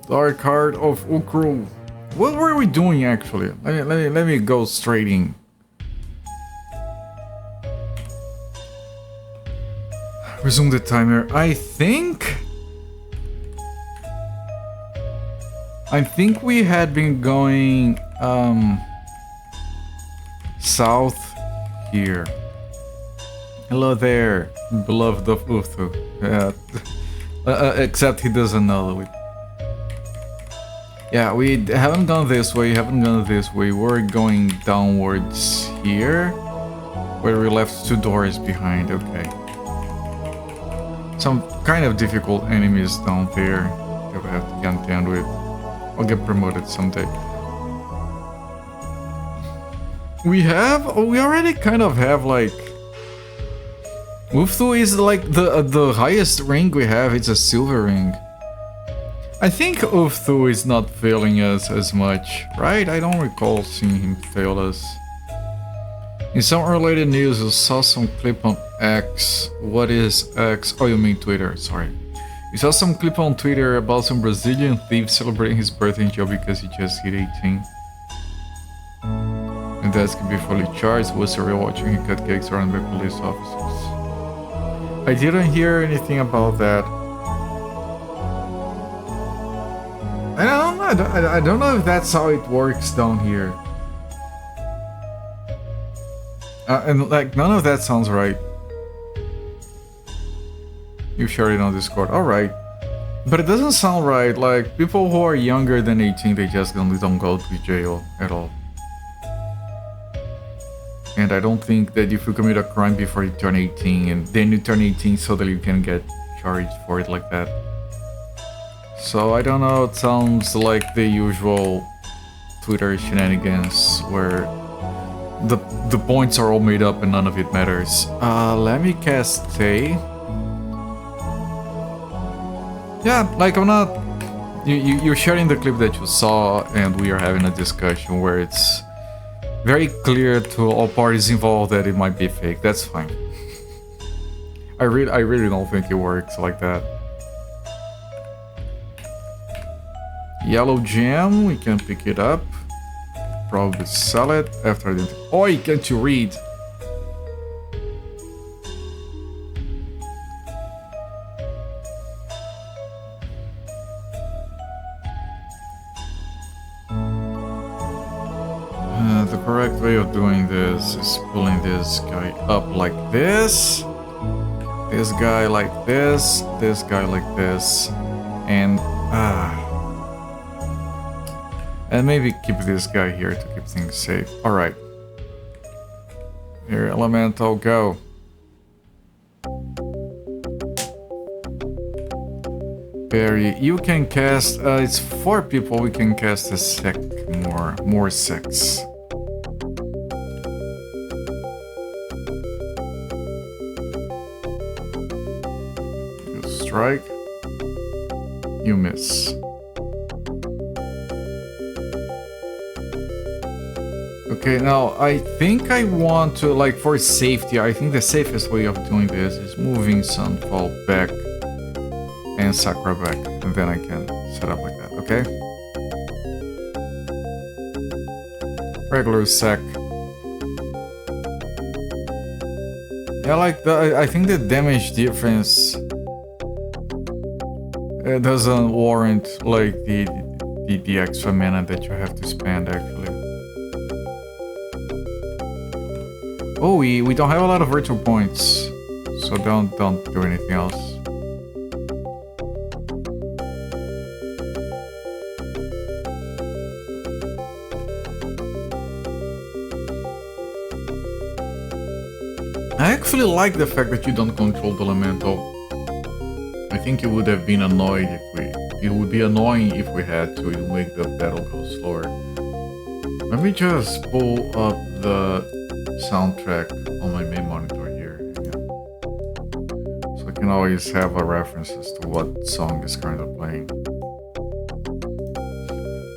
Dark Heart of Uukrul. What were we doing actually? Let me go straight in. Resume the timer. I think we had been going south here. Hello there, beloved of Uthu. Except he doesn't know. Yeah, we haven't gone this way, We're going downwards here, where we left 2 doors behind. Okay. Some kind of difficult enemies down there that we have to contend with. I'll get promoted someday. We already kind of have like... Uthu is like the highest ring we have, it's a silver ring. I think Uthu is not failing us as much, right? I don't recall seeing him fail us. In some related news, I saw some clip on X. What is X? Oh, you mean Twitter, sorry. We saw some clip on Twitter about some Brazilian thief celebrating his birthday in jail because he just hit 18. And that's can be fully charged. Was surreal watching him cut cakes around by police officers. I didn't hear anything about that. I don't know if that's how it works down here. And like, none of that sounds right. You shared it on Discord. Alright. But it doesn't sound right. Like, people who are younger than 18, they just don't go to jail at all. And I don't think that if you commit a crime before you turn 18, and then you turn 18 so that you can get charged for it like that. So I don't know, it sounds like the usual Twitter shenanigans where the points are all made up and none of it matters. Let me cast Tay. Yeah, like I'm not... You're sharing the clip that you saw and we are having a discussion where it's very clear to all parties involved that it might be fake. That's fine. I really don't think it works like that. Yellow gem, we can pick it up. Probably sell it after the... Oi, can't you read? The correct way of doing this is pulling this guy up like this. This guy like this. This guy like this. And... and maybe keep this guy here to keep things safe. Alright. Here, Elemental, go. Barry, you can cast... it's 4 people, we can cast a sec more sex. You strike. You miss. Okay, now I think I want to, like, for safety, I think the safest way of doing this is moving Sunfall back and Sakura back, and then I can set up like that, okay? Regular sec. Yeah, like, I think the damage difference it doesn't warrant, like, the extra mana that you have to spend, actually. Oh, we don't have a lot of virtual points, so don't do anything else. I actually like the fact that you don't control the elemental. I think it would have been annoyed it would be annoying if we had to make the battle go slower. Let me just pull up the soundtrack on my main monitor here, yeah. So I can always have a reference as to what song is currently playing.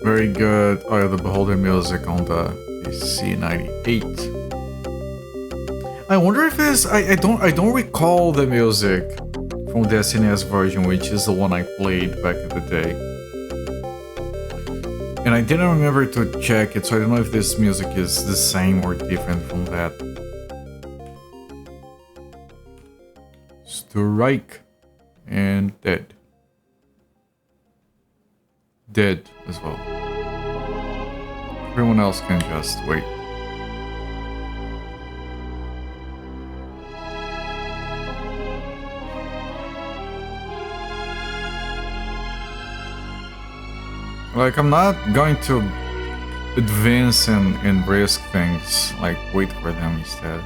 Very good. Oh yeah, the Beholder music on the C98. I wonder if it's... I don't recall the music from the SNES version, which is the one I played back in the day. And I didn't remember to check it, so I don't know if this music is the same or different from that. Strike. And dead. Dead as well. Everyone else can just wait. Like, I'm not going to advance and risk things, like wait for them instead.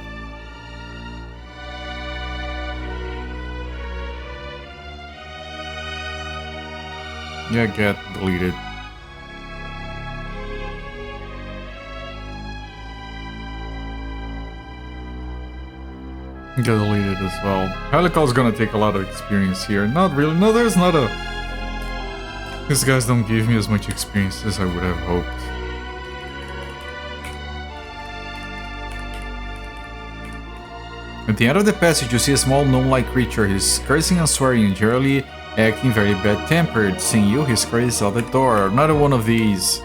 Yeah, get deleted. Get deleted as well. Helical's gonna take a lot of experience here. Not really. No, there's not a... These guys don't give me as much experience as I would have hoped. At the end of the passage, you see a small gnome-like creature. He's cursing and swearing and generally acting very bad-tempered. Seeing you, he scurries out the door. Another one of these.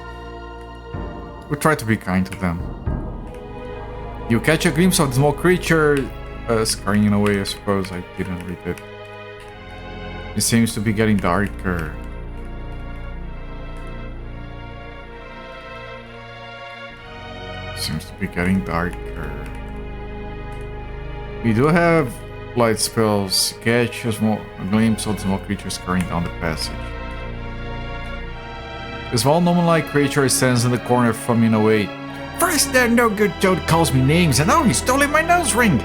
We try to be kind to them. You catch a glimpse of the small creature, scurrying away, I suppose. I didn't read it. It seems to be getting darker. Seems to be getting darker. We do have light spells. Catch a glimpse of the small creature scurrying down the passage. The small gnome-like creature stands in the corner, foaming away. First that no good toad calls me names, and now he's stolen my nose ring!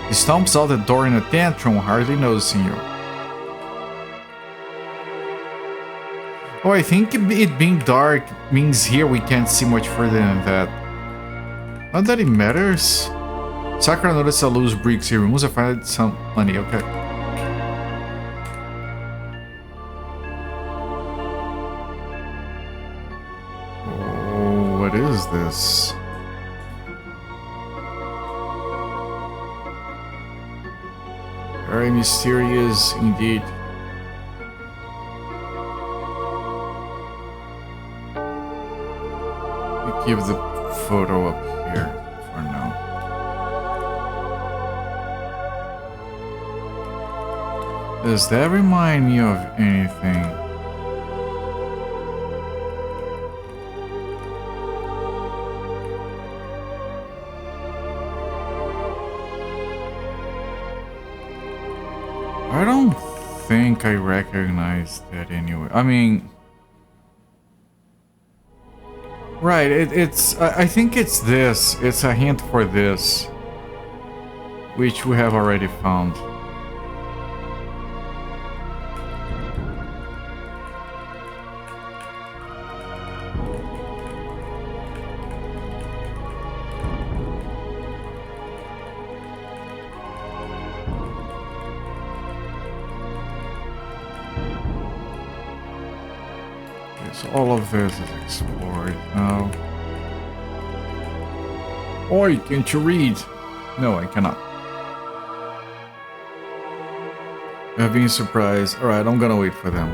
He stomps out the door in a tantrum, hardly noticing you. Oh, I think it being dark means here we can't see much further than that. Not that it matters. Sakura noticed a loose bricks. He removes and finds some money. Okay. Oh, what is this? Very mysterious indeed. We keep the photo up here for now. Does that remind me of anything? I don't think I recognize that anyway. I mean... Right, it's... I think it's this. It's a hint for this. Which we have already found. So all of this is explored now. Oi, can't you read? No, I cannot. I've been surprised. Alright, I'm gonna wait for them.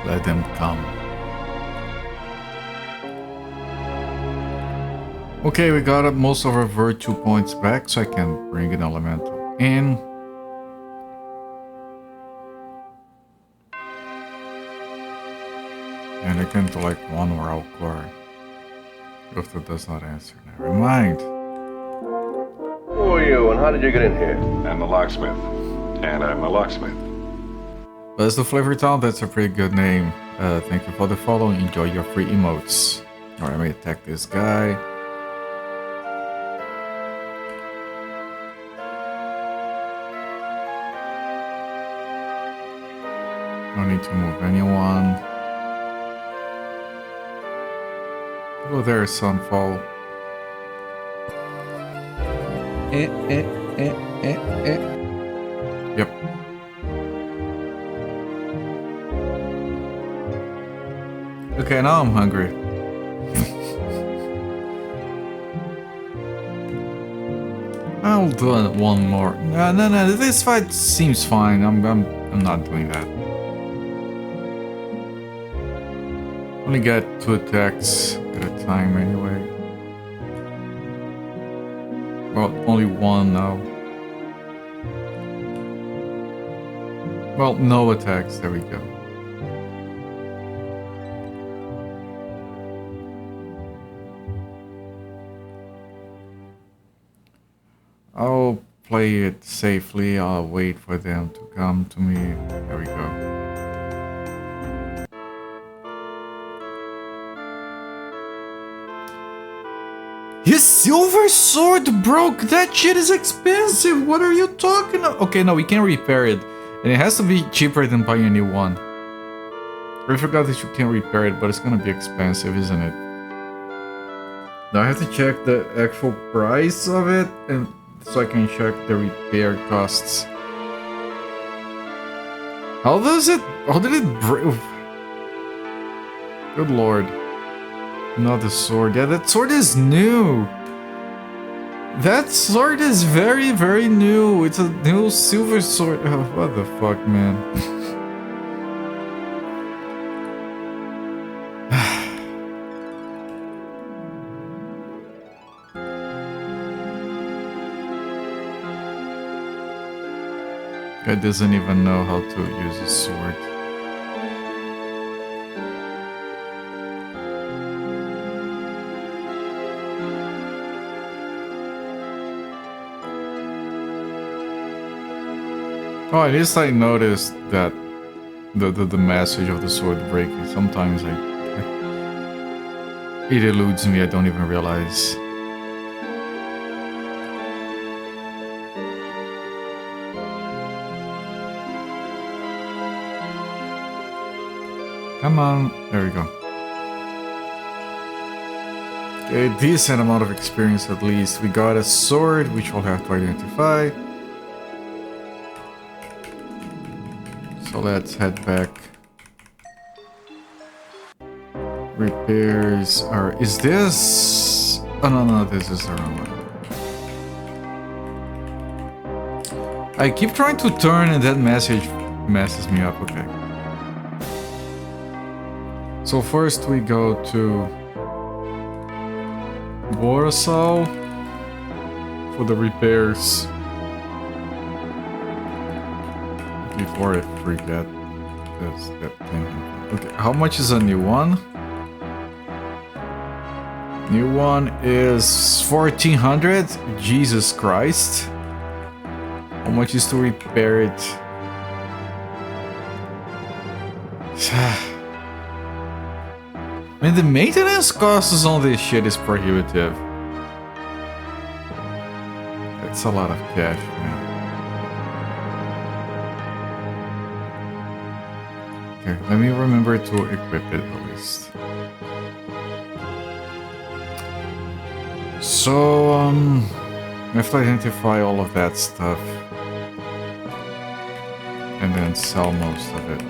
Let them come. Okay, we got most of our virtue points back, so I can bring an elemental in. And I can collect one more Uukrul. If that does not answer, never mind. Who are you and how did you get in here? I'm the locksmith. And I'm the locksmith. That's the Flavor Town, that's a pretty good name. Thank you for the follow, enjoy your free emotes. Alright, let me attack this guy. Don't need to move anyone. Oh, there's Sunfall. Yep. Okay, now I'm hungry. I'll do one more. No. This fight seems fine. I'm not doing that. Only get 2 attacks at a time anyway. Well, only 1 now. Well, no attacks. There we go. I'll play it safely. I'll wait for them to come to me. There we go. His silver sword broke! That shit is expensive! What are you talking about? Okay, no, we can repair it. And it has to be cheaper than buying a new one. I forgot that you can repair it, but it's gonna be expensive, isn't it? Now I have to check the actual price of it, and so I can check the repair costs. How did it break? Good lord. Not the sword. Yeah, that sword is new. That sword is very, very new. It's a new silver sword. Oh, what the fuck, man. Guy doesn't even know how to use a sword. Oh, at least I noticed that the message of the sword breaking. Sometimes it eludes me. I don't even realize. Come on, there we go. A decent amount of experience at least. We got a sword, which we'll have to identify. So let's head back. Repairs are... Is this... Oh, no, this is the wrong one. I keep trying to turn and that message messes me up. Okay. So first we go to Warsaw for the repairs. Before I forget that thing. Okay, how much is a new one? New one is 1400. Jesus Christ. How much is to repair it? Man, the maintenance costs on this shit is prohibitive. That's a lot of cash, man. Okay, let me remember to equip it at least. So, I have to identify all of that stuff. And then sell most of it.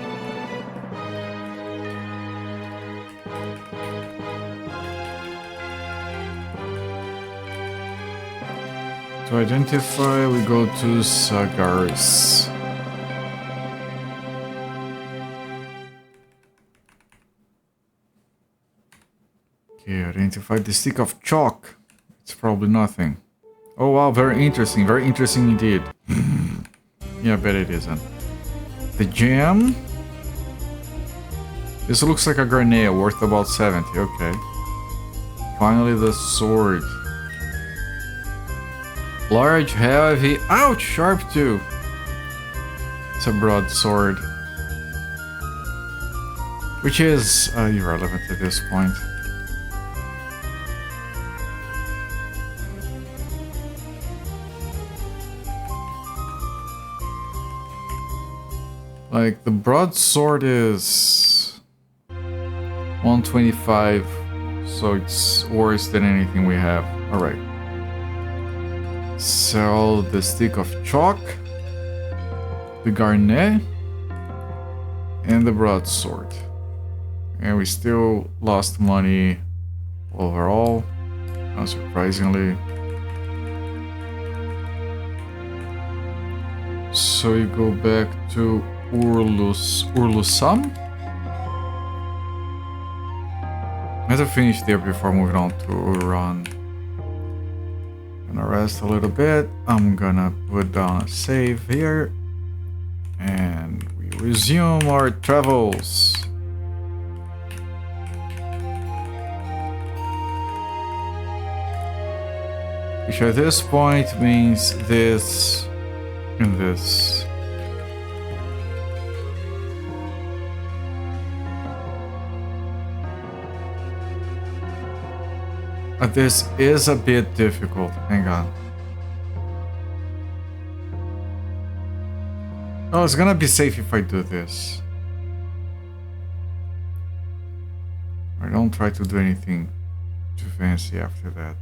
To identify, we go to Sagaris. Okay, identify the stick of chalk. It's probably nothing. Oh wow, very interesting indeed. Yeah, I bet it isn't. The gem. This looks like a grenade worth about 70, okay. Finally the sword. Large, heavy, ouch, sharp too. It's a broadsword. Which is irrelevant at this point. Like, the broadsword is 125, so it's worse than anything we have. Alright. Sell the stick of chalk, the garnet, and the broadsword. And we still lost money overall, unsurprisingly. So you go back to Urlusam? I have to finish there before moving on to Uran. Gonna rest a little bit. I'm gonna put down a save here. And we resume our travels. Which at this point means this and this. This is a bit difficult. Hang on. Oh, it's gonna be safe if I do this. I don't try to do anything too fancy after that.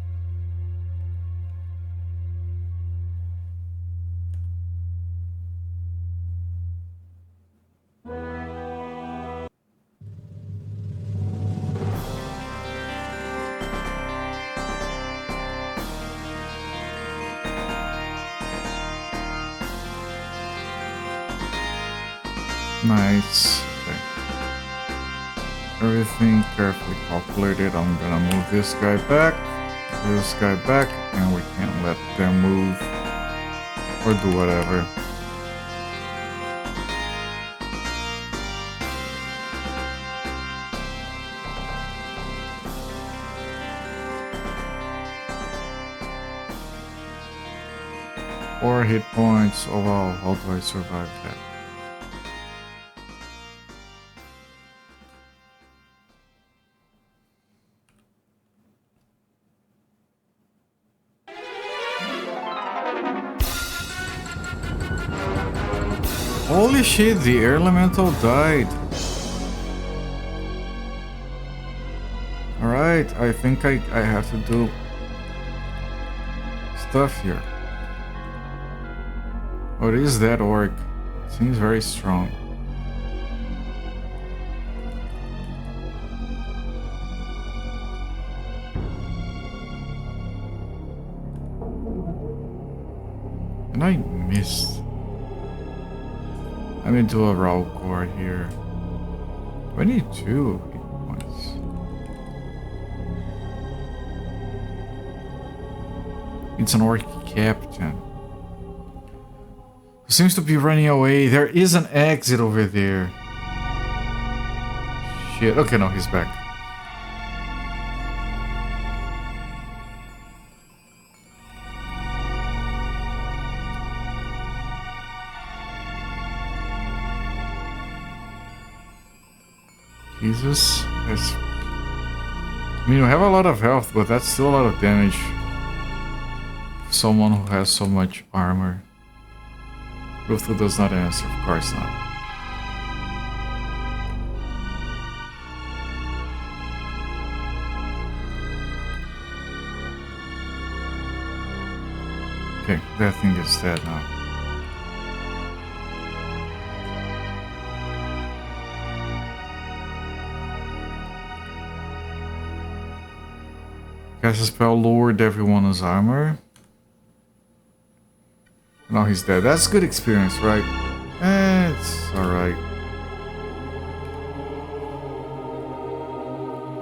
Nice. Okay. Everything carefully calculated. I'm gonna move this guy back, and we can't let them move or do whatever. Four hit points. Oh wow, how do I survive that? Holy shit, the air elemental died. Alright, I think I have to do stuff here. What is that orc? Seems very strong. And I missed. I'm into a raw core here. 22 hit points. It's an orc captain. Who seems to be running away. There is an exit over there. Shit. Okay, no, he's back. Jesus, that's... I mean, we have a lot of health, but that's still a lot of damage. For someone who has so much armor. Ruthu does not answer, of course not. Okay, that thing is dead now. Cast a spell, lowered everyone's armor. Now he's dead. That's good experience, right? It's alright.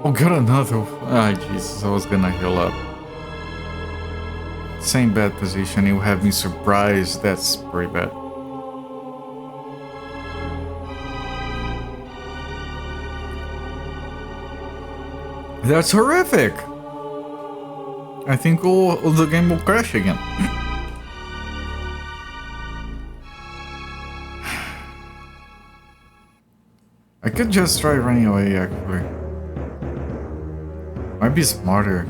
Oh, got another. Ah, Jesus, I was gonna heal up. Same bad position. You have me surprised. That's pretty bad. That's horrific. I think the game will crash again. I could just try running away, actually. Might be smarter.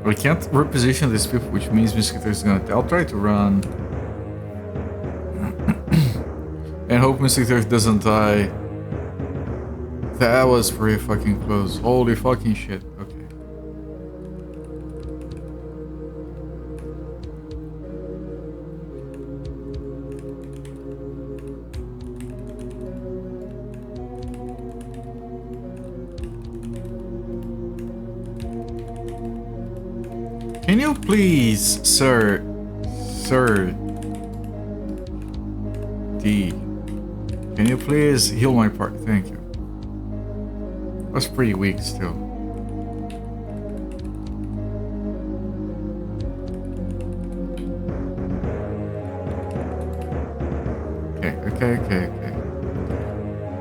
We can't reposition these people, which means Mosquito is gonna... I'll try to run. And hope Mosquito doesn't die. That was pretty fucking close. Holy fucking shit. Okay. Can you please, sir, D. Can you please heal my part? Thank you. That's pretty weak still. Okay.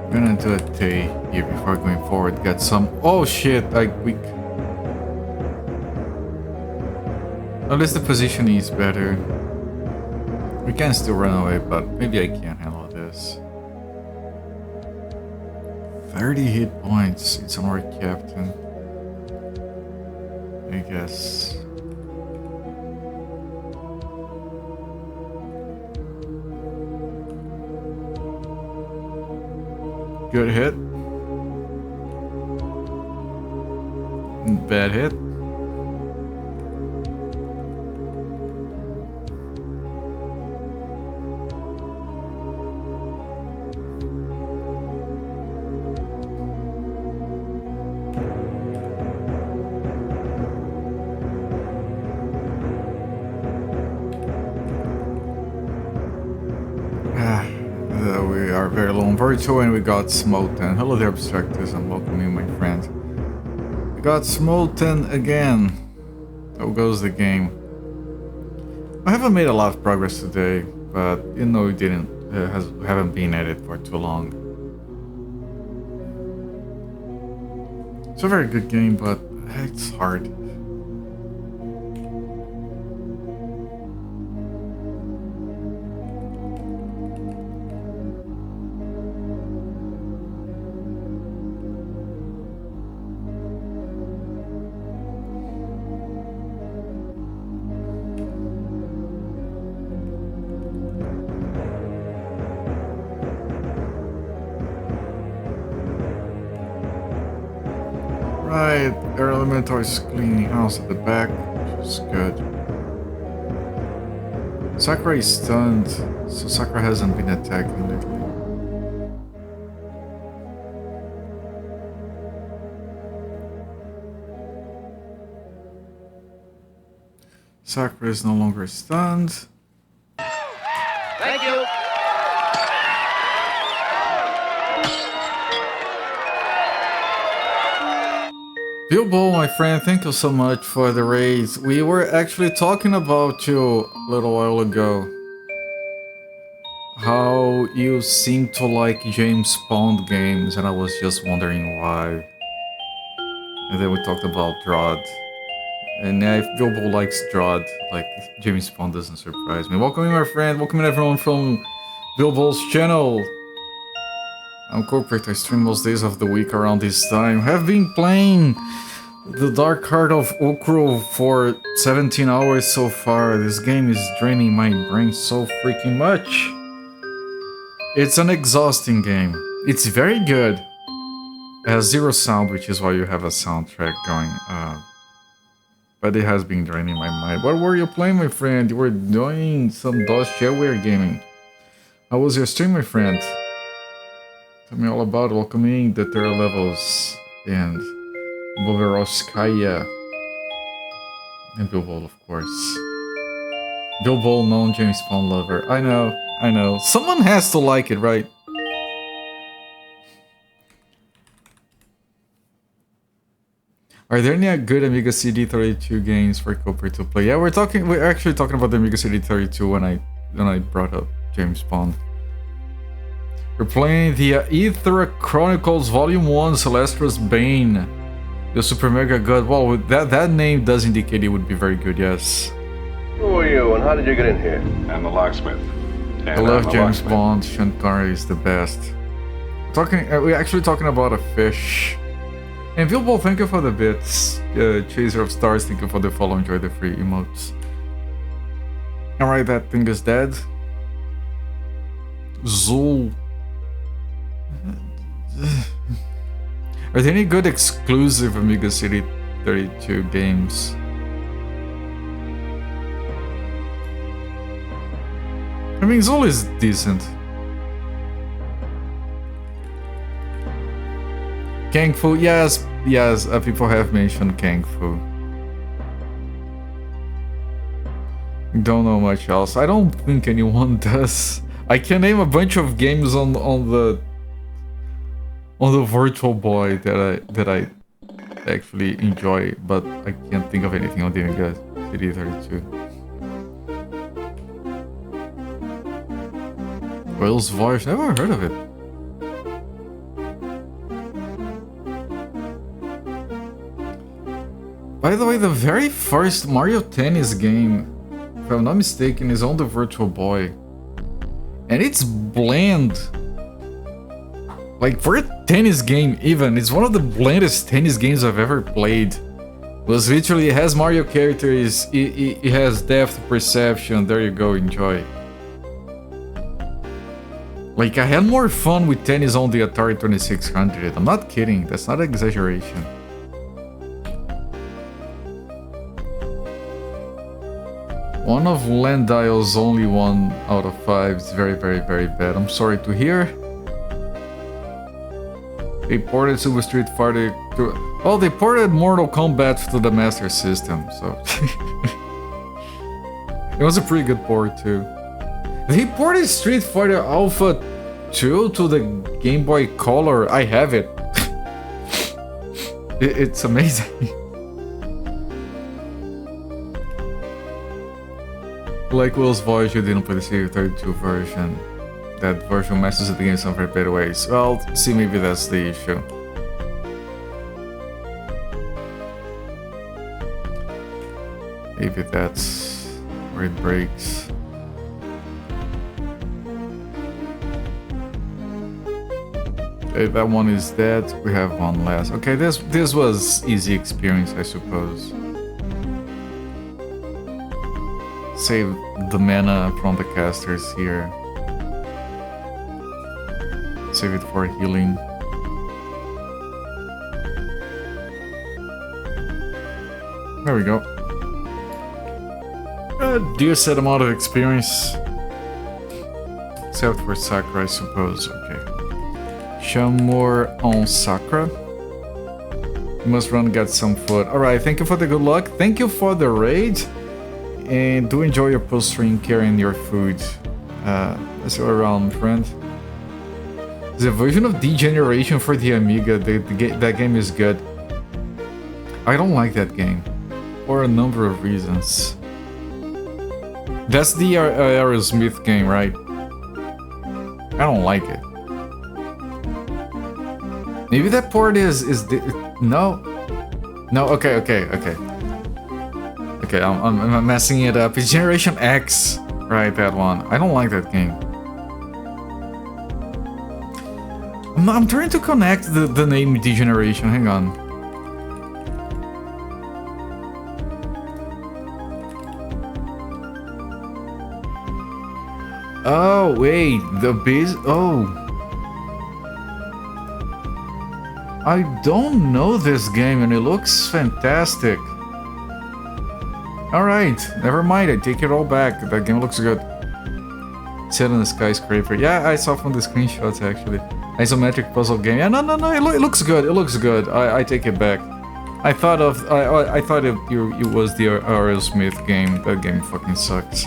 I'm gonna do a T here before going forward. Get some. Oh shit! We. At least the position is better. We can still run away, but maybe I can't handle this. 30 hit points. It's on our captain. I guess. Good hit. Bad hit. We are very low on virtual and we got Smoten. Hello there, Abstractus, and welcome you, my friend. We got Smoten again. How goes the game? I haven't made a lot of progress today, but you know we haven't been at it for too long. It's a very good game, but it's hard. Right, our elemental is cleaning house at the back, which is good. Sakura is stunned, so Sakura hasn't been attacking lately. Sakura is no longer stunned. Thank you. Bilbo, my friend, thank you so much for the raise. We were actually talking about you a little while ago. How you seem to like James Bond games, and I was just wondering why. And then we talked about Drod. And if Bilbo likes Drod, like James Bond doesn't surprise me. Welcome in, my friend. Welcome in everyone from Bilbo's channel. I'm corporate. I stream most days of the week around this time. Have been playing the Dark Heart of Uukrul for 17 hours so far. This game is draining my brain so freaking much. It's an exhausting game. It's very good. It has zero sound, which is why you have a soundtrack going. But it has been draining my mind. What were you playing, my friend? You were doing some DOS shareware gaming. How was your stream, my friend? Tell me all about welcoming the Terra levels and Boverovskaya. And Bilbo, of course. Bilbo, known James Bond lover. I know. Someone has to like it, right? Are there any good Amiga CD32 games for Cooper to play? Yeah, we're actually talking about the Amiga CD32 when I brought up James Bond. We're playing the Aethra Chronicles Volume 1 Celestra's Bane. The Super Mega God. Well, that name does indicate it would be very good, yes. Who are you and how did you get in here? I'm the locksmith. And I love I'm a James locksmith. Bond. Shankar is the best. We're actually talking about a fish. And Bilbo, thank you for the bits. Chaser of Stars, thank you for the follow. Enjoy the free emotes. Alright, that thing is dead. Zul. Are there any good exclusive Amiga CD32 games? I mean, Zul is decent. Kung Fu, yes, people have mentioned Kung Fu. Don't know much else. I don't think anyone does. I can name a bunch of games on the Virtual Boy that I actually enjoy, but I can't think of anything on the Amiga CD32. Whale's Voyage, never heard of it. By the way, the very first Mario Tennis game, if I'm not mistaken, is on the Virtual Boy. And it's bland. Like, for a tennis game even, it's one of the blandest tennis games I've ever played. Because literally it has Mario characters, it has depth perception, there you go, enjoy. Like, I had more fun with tennis on the Atari 2600, I'm not kidding, that's not an exaggeration. One of Landile's only 1 out of 5 is very, very, very bad. I'm sorry to hear. They ported Super Street Fighter to... Oh, they ported Mortal Kombat to the Master System, so... It was a pretty good port, too. They ported Street Fighter Alpha 2 to the Game Boy Color. I have it. It's amazing. Like Will's Voyage, you didn't play the CD32 version. That version messes with the game in some very bad ways. Well, see, maybe that's the issue. Maybe that's where it breaks. Okay, that one is dead. We have one last. Okay, this was easy experience, I suppose. Save the mana from the casters here. Save it for healing. There we go. A decent amount of experience. Except for Sakura, I suppose. Okay. Some more on Sakura. You must run get some food. Alright, thank you for the good luck. Thank you for the raid. And do enjoy your post-stream carrying your food. Let's go around, friend. The version of Degeneration for the Amiga, that game is good. I don't like that game. For a number of reasons. That's the Aerosmith game, right? I don't like it. Maybe that port is no. No, okay. Okay, I'm messing it up. It's Generation X, right? That one. I don't like that game. I'm trying to connect the name Degeneration. Hang on. Oh wait, the base. Oh, I don't know this game, and it looks fantastic. Alright, never mind, I take it all back. That game looks good. Set on the skyscraper. Yeah, I saw from the screenshots actually. Isometric puzzle game. Yeah, no, it looks good. It looks good. I take it back. I thought it was the Aerosmith game. That game fucking sucks.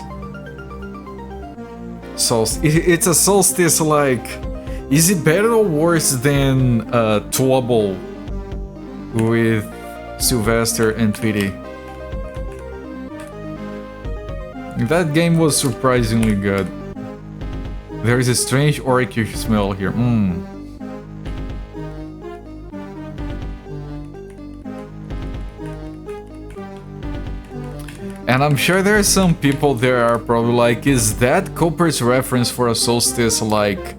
It's a Solstice like. Is it better or worse than Trouble with Sylvester and Tweety? That game was surprisingly good. There is a strange orcish smell here. And I'm sure there are some people there are probably like, is that Cooper's reference for a Solstice like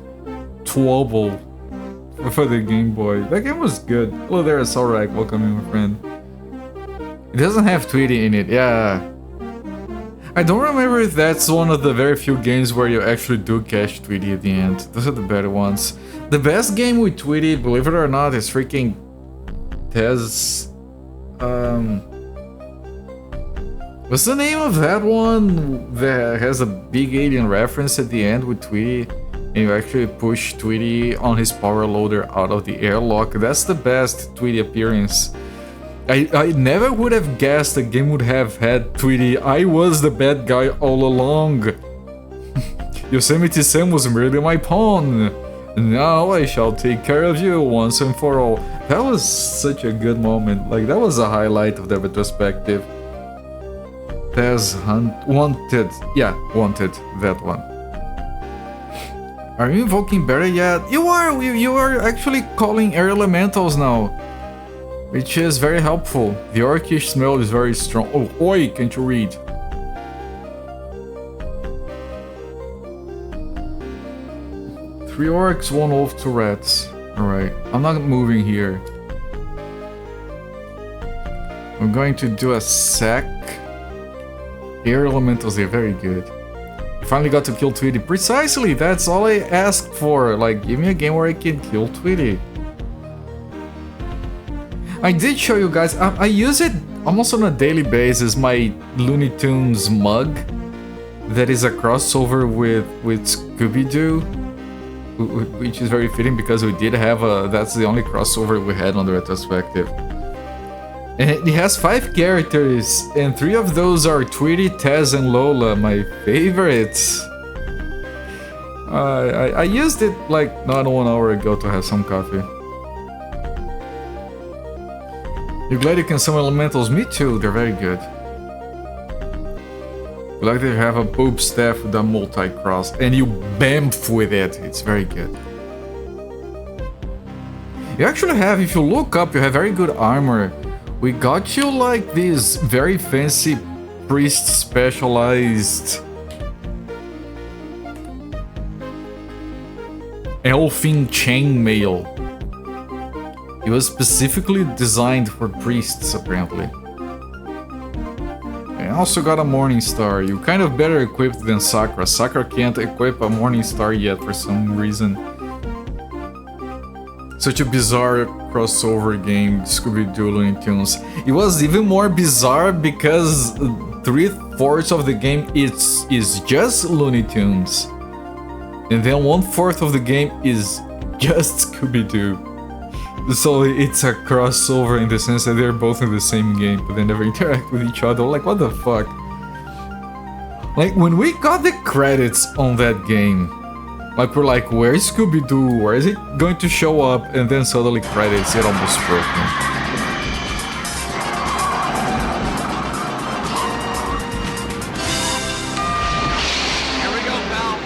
Trouble for the Game Boy? That game was good. Hello there, Solrak. Welcome in, my friend. It doesn't have Tweety in it, yeah. I don't remember if that's one of the very few games where you actually do catch Tweety at the end. Those are the better ones. The best game with Tweety, believe it or not, is freaking Tez. What's the name of that one that has a big alien reference at the end with Tweety? And you actually push Tweety on his power loader out of the airlock. That's the best Tweety appearance. I never would have guessed the game would have had Tweety. I was the bad guy all along. Yosemite Sam was merely my pawn. Now I shall take care of you once and for all. That was such a good moment. Like, that was a highlight of the retrospective. There's Wanted. Yeah, Wanted. That one. Are you invoking Barry yet? You are! You are actually calling air elementals now. Which is very helpful. The orcish smell is very strong. Oh, oi! Can't you read? Three orcs, one wolf, two rats. Alright, I'm not moving here. I'm going to do a sack. Air elementals, they're very good. You finally got to kill Tweety. Precisely, that's all I asked for. Like, give me a game where I can kill Tweety. I did show you guys, I use it almost on a daily basis, my Looney Tunes mug. That is a crossover with Scooby-Doo. Which is very fitting because we did have that's the only crossover we had on the retrospective. And it has 5 characters, and 3 of those are Tweety, Taz, and Lola, my favorites. I used it like not 1 hour ago to have some coffee. You're glad you can summon elementals? Me too, they're very good. We like to have a boob staff with a multi-cross, and you bamf with it. It's very good. You actually have, if you look up, you have very good armor. We got you like this very fancy priest specialized elfin chainmail. It was specifically designed for priests, apparently. I also got a Morning Star. You're kind of better equipped than Sakura. Sakura can't equip a Morning Star yet for some reason. Such a bizarre crossover game, Scooby-Doo Looney Tunes. It was even more bizarre because 3/4 of the game is just Looney Tunes. And then 1/4 of the game is just Scooby-Doo. So it's a crossover in the sense that they're both in the same game, but they never interact with each other. Like, what the fuck? Like, when we got the credits on that game, like, we're like, where's Scooby-Doo? Where is it going to show up? And then suddenly credits, it almost broke me. Here we go, pal.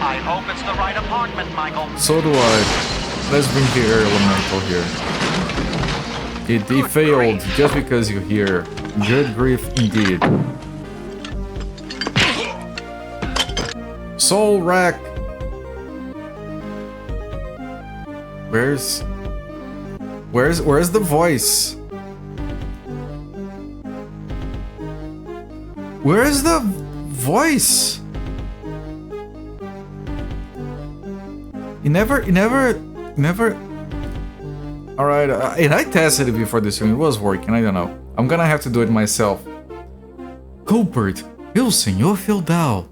I hope it's the right apartment, Michael. So do I. Let's bring the air elemental here. It failed just because you're here. Good grief indeed. Soul Rack! Where's the voice? Where's the voice? It never. Alright, and I tested it before this stream, it was working, I don't know. I'm gonna have to do it myself. Colbert, meu senhor feudal.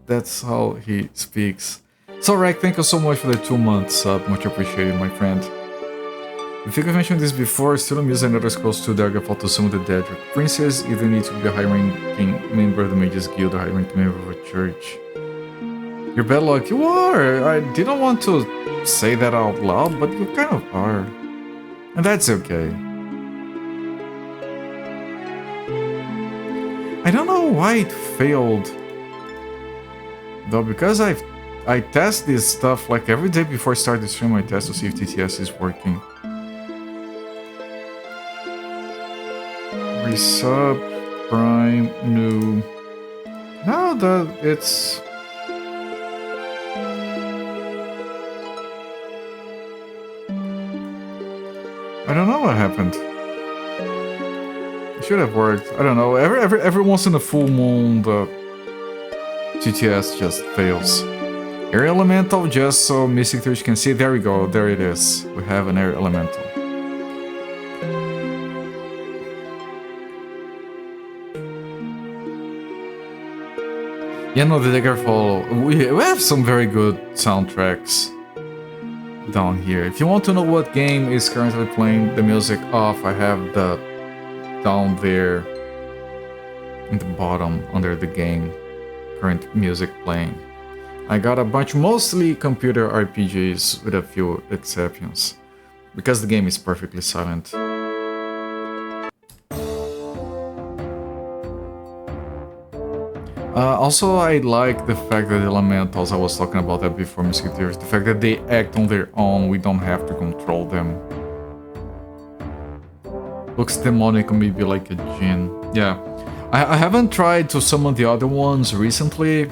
That's how he speaks. So, Rack, thank you so much for the 2 months sub, much appreciated, my friend. I think I've mentioned this before, still use another Scrolls 2 dagger fall to summon the dead. Princess, you don't need to be a high-ranking member of the Mages Guild or high-ranking member of a church. You're bad luck, you are! I didn't want to say that out loud, but you kind of are. And that's okay. I don't know why it failed. Though, because I test this stuff like every day before I start the stream, I test to see if TTS is working. Resub, Prime, new. No, it's. I don't know what happened. It should have worked. I don't know. Every once in a full moon, the TTS just fails. Air Elemental, just so Mystic Twitch can see. There we go. There it is. We have an Air Elemental. Yeah, no, the Daggerfall. We have some very good soundtracks down here. If you want to know what game is currently playing the music off, I have the down there in the bottom under the game current music playing. I got a bunch, mostly computer RPGs with a few exceptions, because the game is perfectly silent. Also, I like the fact that elementals, I was talking about that before, Musketeers, the fact that they act on their own, we don't have to control them. Looks demonic, maybe like a djinn. Yeah, I haven't tried to summon the other ones recently.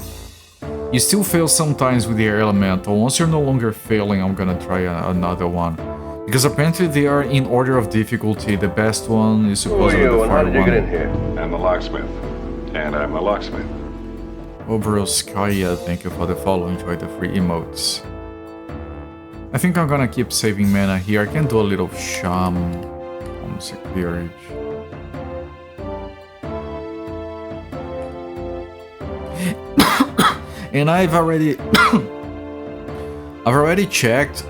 You still fail sometimes with the air elemental. Once you're no longer failing, I'm gonna try another one. Because apparently they are in order of difficulty. The best one is supposedly the fire one. How did you get in here? I'm the locksmith. And I'm a locksmith. Obroskaya, thank you for the follow. Enjoy the free emotes. I think I'm gonna keep saving mana here. I can do a little shaman on Security. And I've already checked.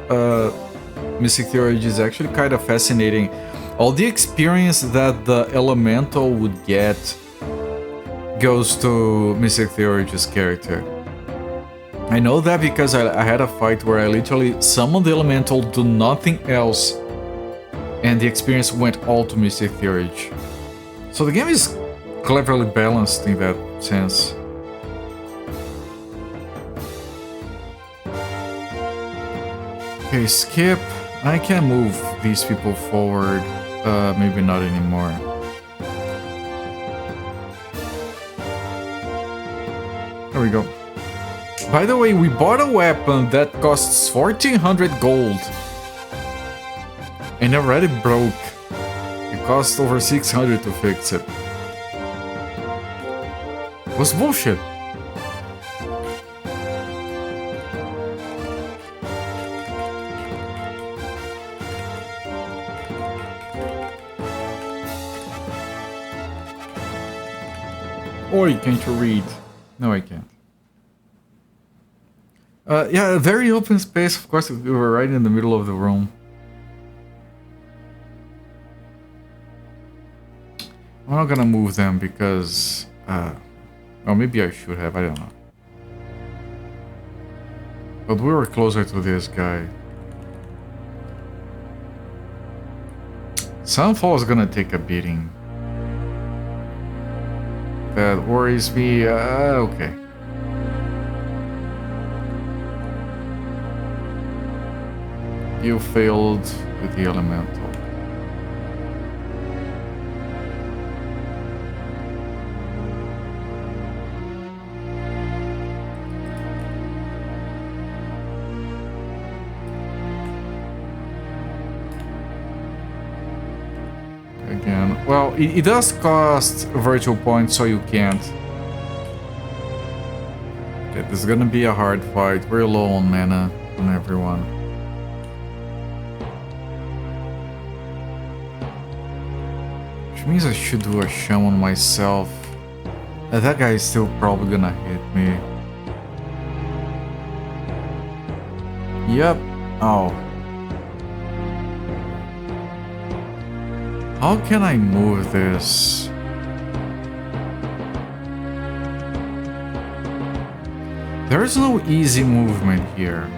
Mystic Theology is actually kind of fascinating. All the experience that the elemental would get goes to Mystic Theology's character. I know that because I had a fight where I literally summoned the elemental, do nothing else, and the experience went all to Mystic Theology. So the game is cleverly balanced in that sense. Okay, skip. I can move these people forward. Maybe not anymore. There we go. By the way, we bought a weapon that costs 1400 gold. And already broke. It cost over 600 to fix it. It was bullshit. Oi, can't you read? No, I can't. Yeah, a very open space. Of course, we were right in the middle of the room. I'm not gonna move them because... well, maybe I should have, I don't know. But we were closer to this guy. Sunfall is gonna take a beating. That worries me. Okay. You failed with the elemental. Again, well, it does cost virtual points, so you can't. Okay, this is gonna be a hard fight. We're low on mana on everyone. Which means I should do a shaman myself. That guy is still probably gonna hit me. Yep. Oh. How can I move this? There is no easy movement here.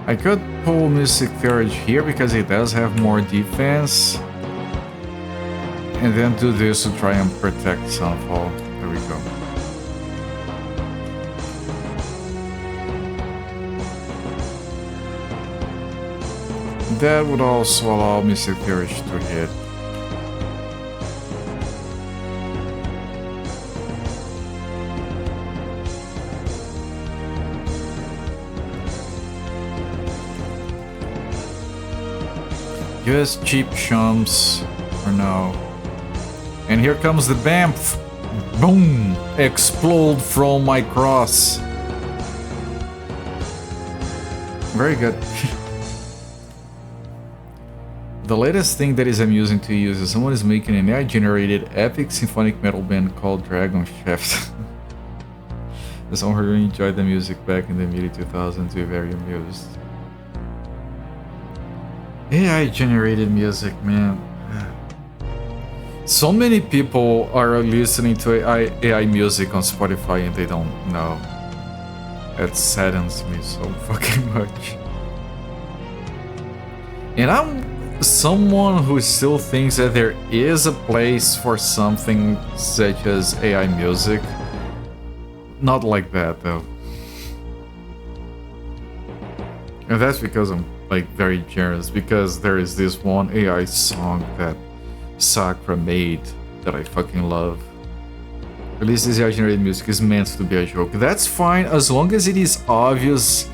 I could pull Mystic Courage here because it does have more defense. And then do this to try and protect Sunfall. There we go. That would also allow Mystic Courage to hit. Just cheap chumps for now. And here comes the BAMF! Boom! Explode from my cross. Very good. The latest thing that is amusing to use is someone is making an AI-generated epic symphonic metal band called Dragon Shaft. Someone who really enjoyed the music back in the mid-2000s, we're very amused. AI-generated music, man. So many people are listening to AI music on Spotify and they don't know. That saddens me so fucking much. And I'm someone who still thinks that there is a place for something such as AI music. Not like that though. And that's because I'm like very generous, because there is this one AI song that Sakura made that I fucking love. At least this AI generated music is meant to be a joke. That's fine as long as it is obvious.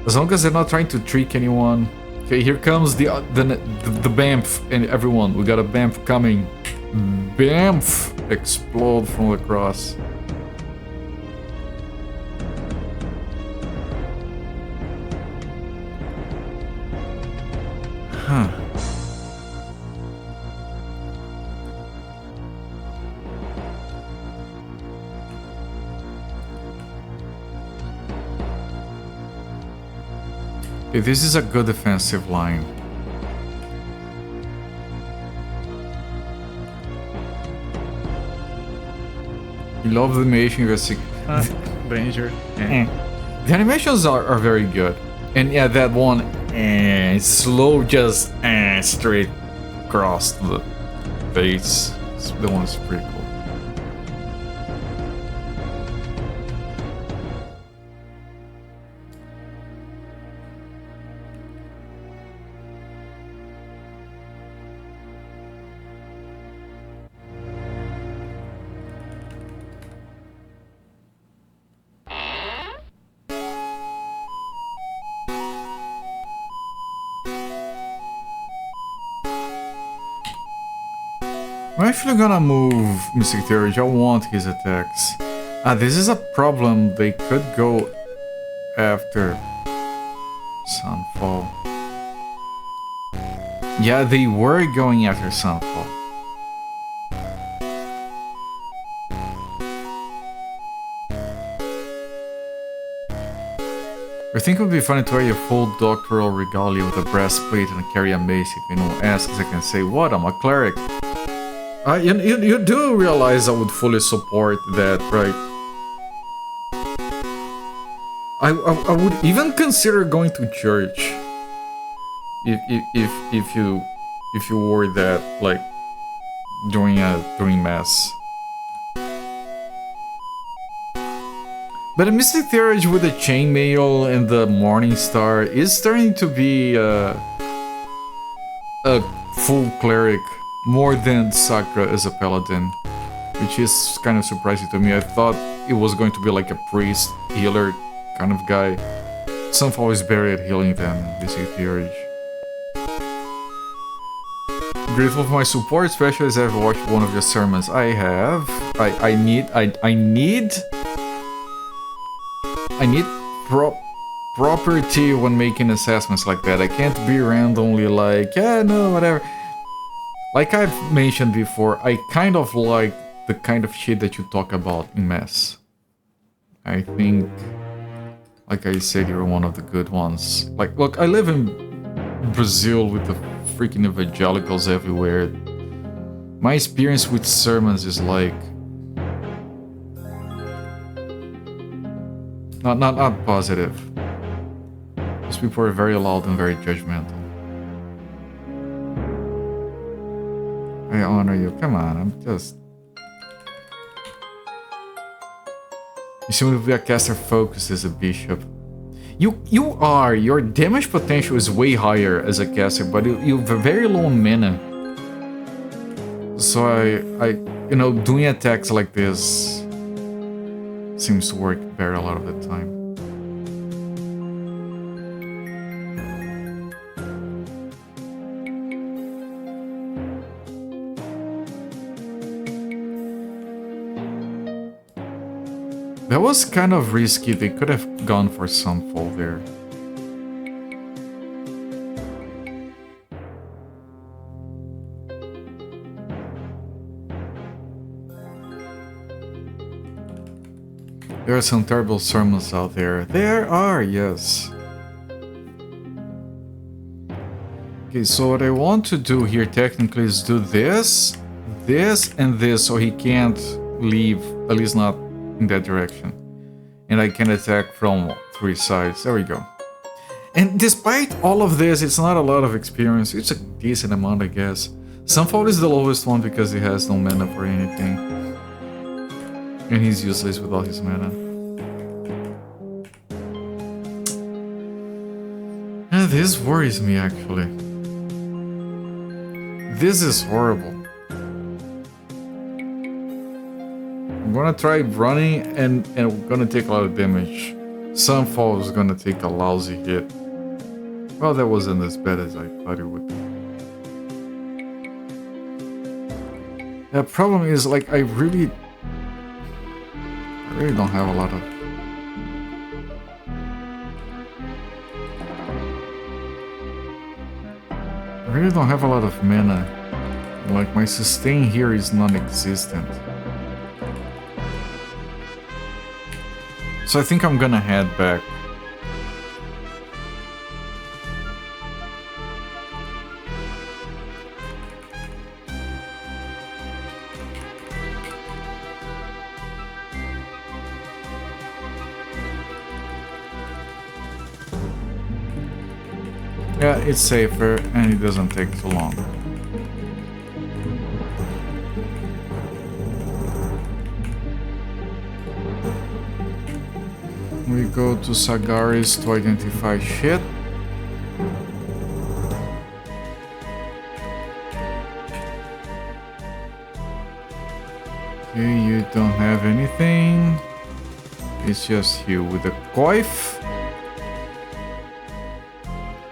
As long as they're not trying to trick anyone. Okay, here comes the BAMF, and everyone, we got a BAMF coming. BAMF! Explode from the cross. Huh. Okay, this is a good defensive line. You love the animation, Ranger. The animations are very good. And yeah, that one slow, just straight across the face. The one is pretty cool. I'm actually gonna move Mystic Theurge. I want his attacks. This is a problem. They could go after Sunfall. Yeah, they were going after Sunfall. I think it would be funny to wear a full doctoral regalia with a breastplate and carry a mace. If anyone asks, I can say, what? I'm a cleric. You do realize I would fully support that, right? I would even consider going to church if you wore that, like during mass. But a Mystic Theurge with the chainmail and the Morning Star is starting to be a full cleric. More than Sakura as a paladin, which is kind of surprising to me. I thought it was going to be like a priest, healer kind of guy. Sunfall is better at healing than Mystic Theurge. Grateful for my support, especially as I've watched one of your sermons. I have. I need property when making assessments like that. I can't be randomly like, yeah, no, whatever. Like I've mentioned before, I kind of like the kind of shit that you talk about in mass. I think, like I said, you're one of the good ones. Like, look, I live in Brazil with the freaking evangelicals everywhere. My experience with sermons is like... Not positive. Those people are very loud and very judgmental. I honor you. Come on, I'm just... You seem to be a caster focused as a bishop. You are. Your damage potential is way higher as a caster, but you have very low mana. So you know, doing attacks like this seems to work better a lot of the time. That was kind of risky. They could have gone for Sunfall there. There are some terrible sermons out there. There are, yes. Okay, so what I want to do here technically is do this, this, and this, so he can't leave, at least not in that direction. And I can attack from 3 sides. There we go. And despite all of this, it's not a lot of experience. It's a decent amount, I guess. Sunfall is the lowest one because he has no mana for anything. And he's useless with all his mana. And this worries me, actually. This is horrible. I'm gonna try running and we're gonna take a lot of damage. Sunfall is gonna take a lousy hit. Well, that wasn't as bad as I thought it would be. The problem is, like, I really don't have a lot of... I really don't have a lot of mana. Like, my sustain here is non-existent. So I think I'm gonna head back. Yeah, it's safer and it doesn't take too long. We go to Sagaris to identify shit. Okay, you don't have anything. It's just you with a coif.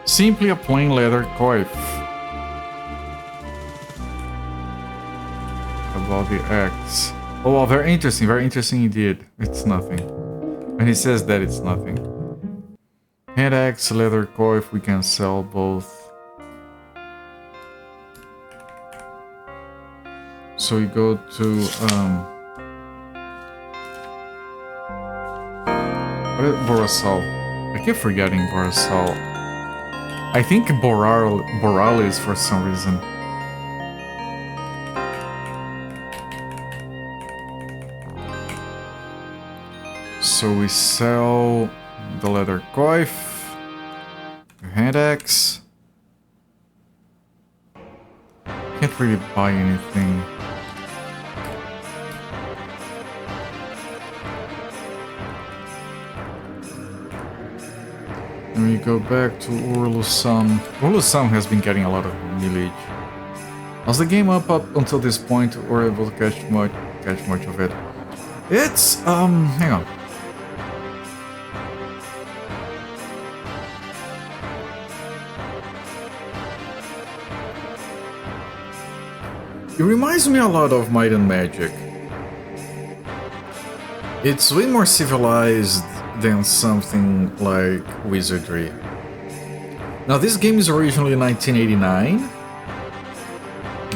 Simply a plain leather coif. About the axe. Oh, well, very interesting indeed. It's nothing. And he says that it's nothing. Hand axe, leather coif, we can sell both. So we go to what is Borasal? I keep forgetting Borasal. I think Boralis for some reason. So we sell the leather coif, the hand axe. Can't really buy anything. And we go back to Urlusam. Urlusam has been getting a lot of millage. Was the game up until this point, or able to catch much of it? It's hang on. It reminds me a lot of Might and Magic. It's way more civilized than something like Wizardry. Now, this game is originally 1989,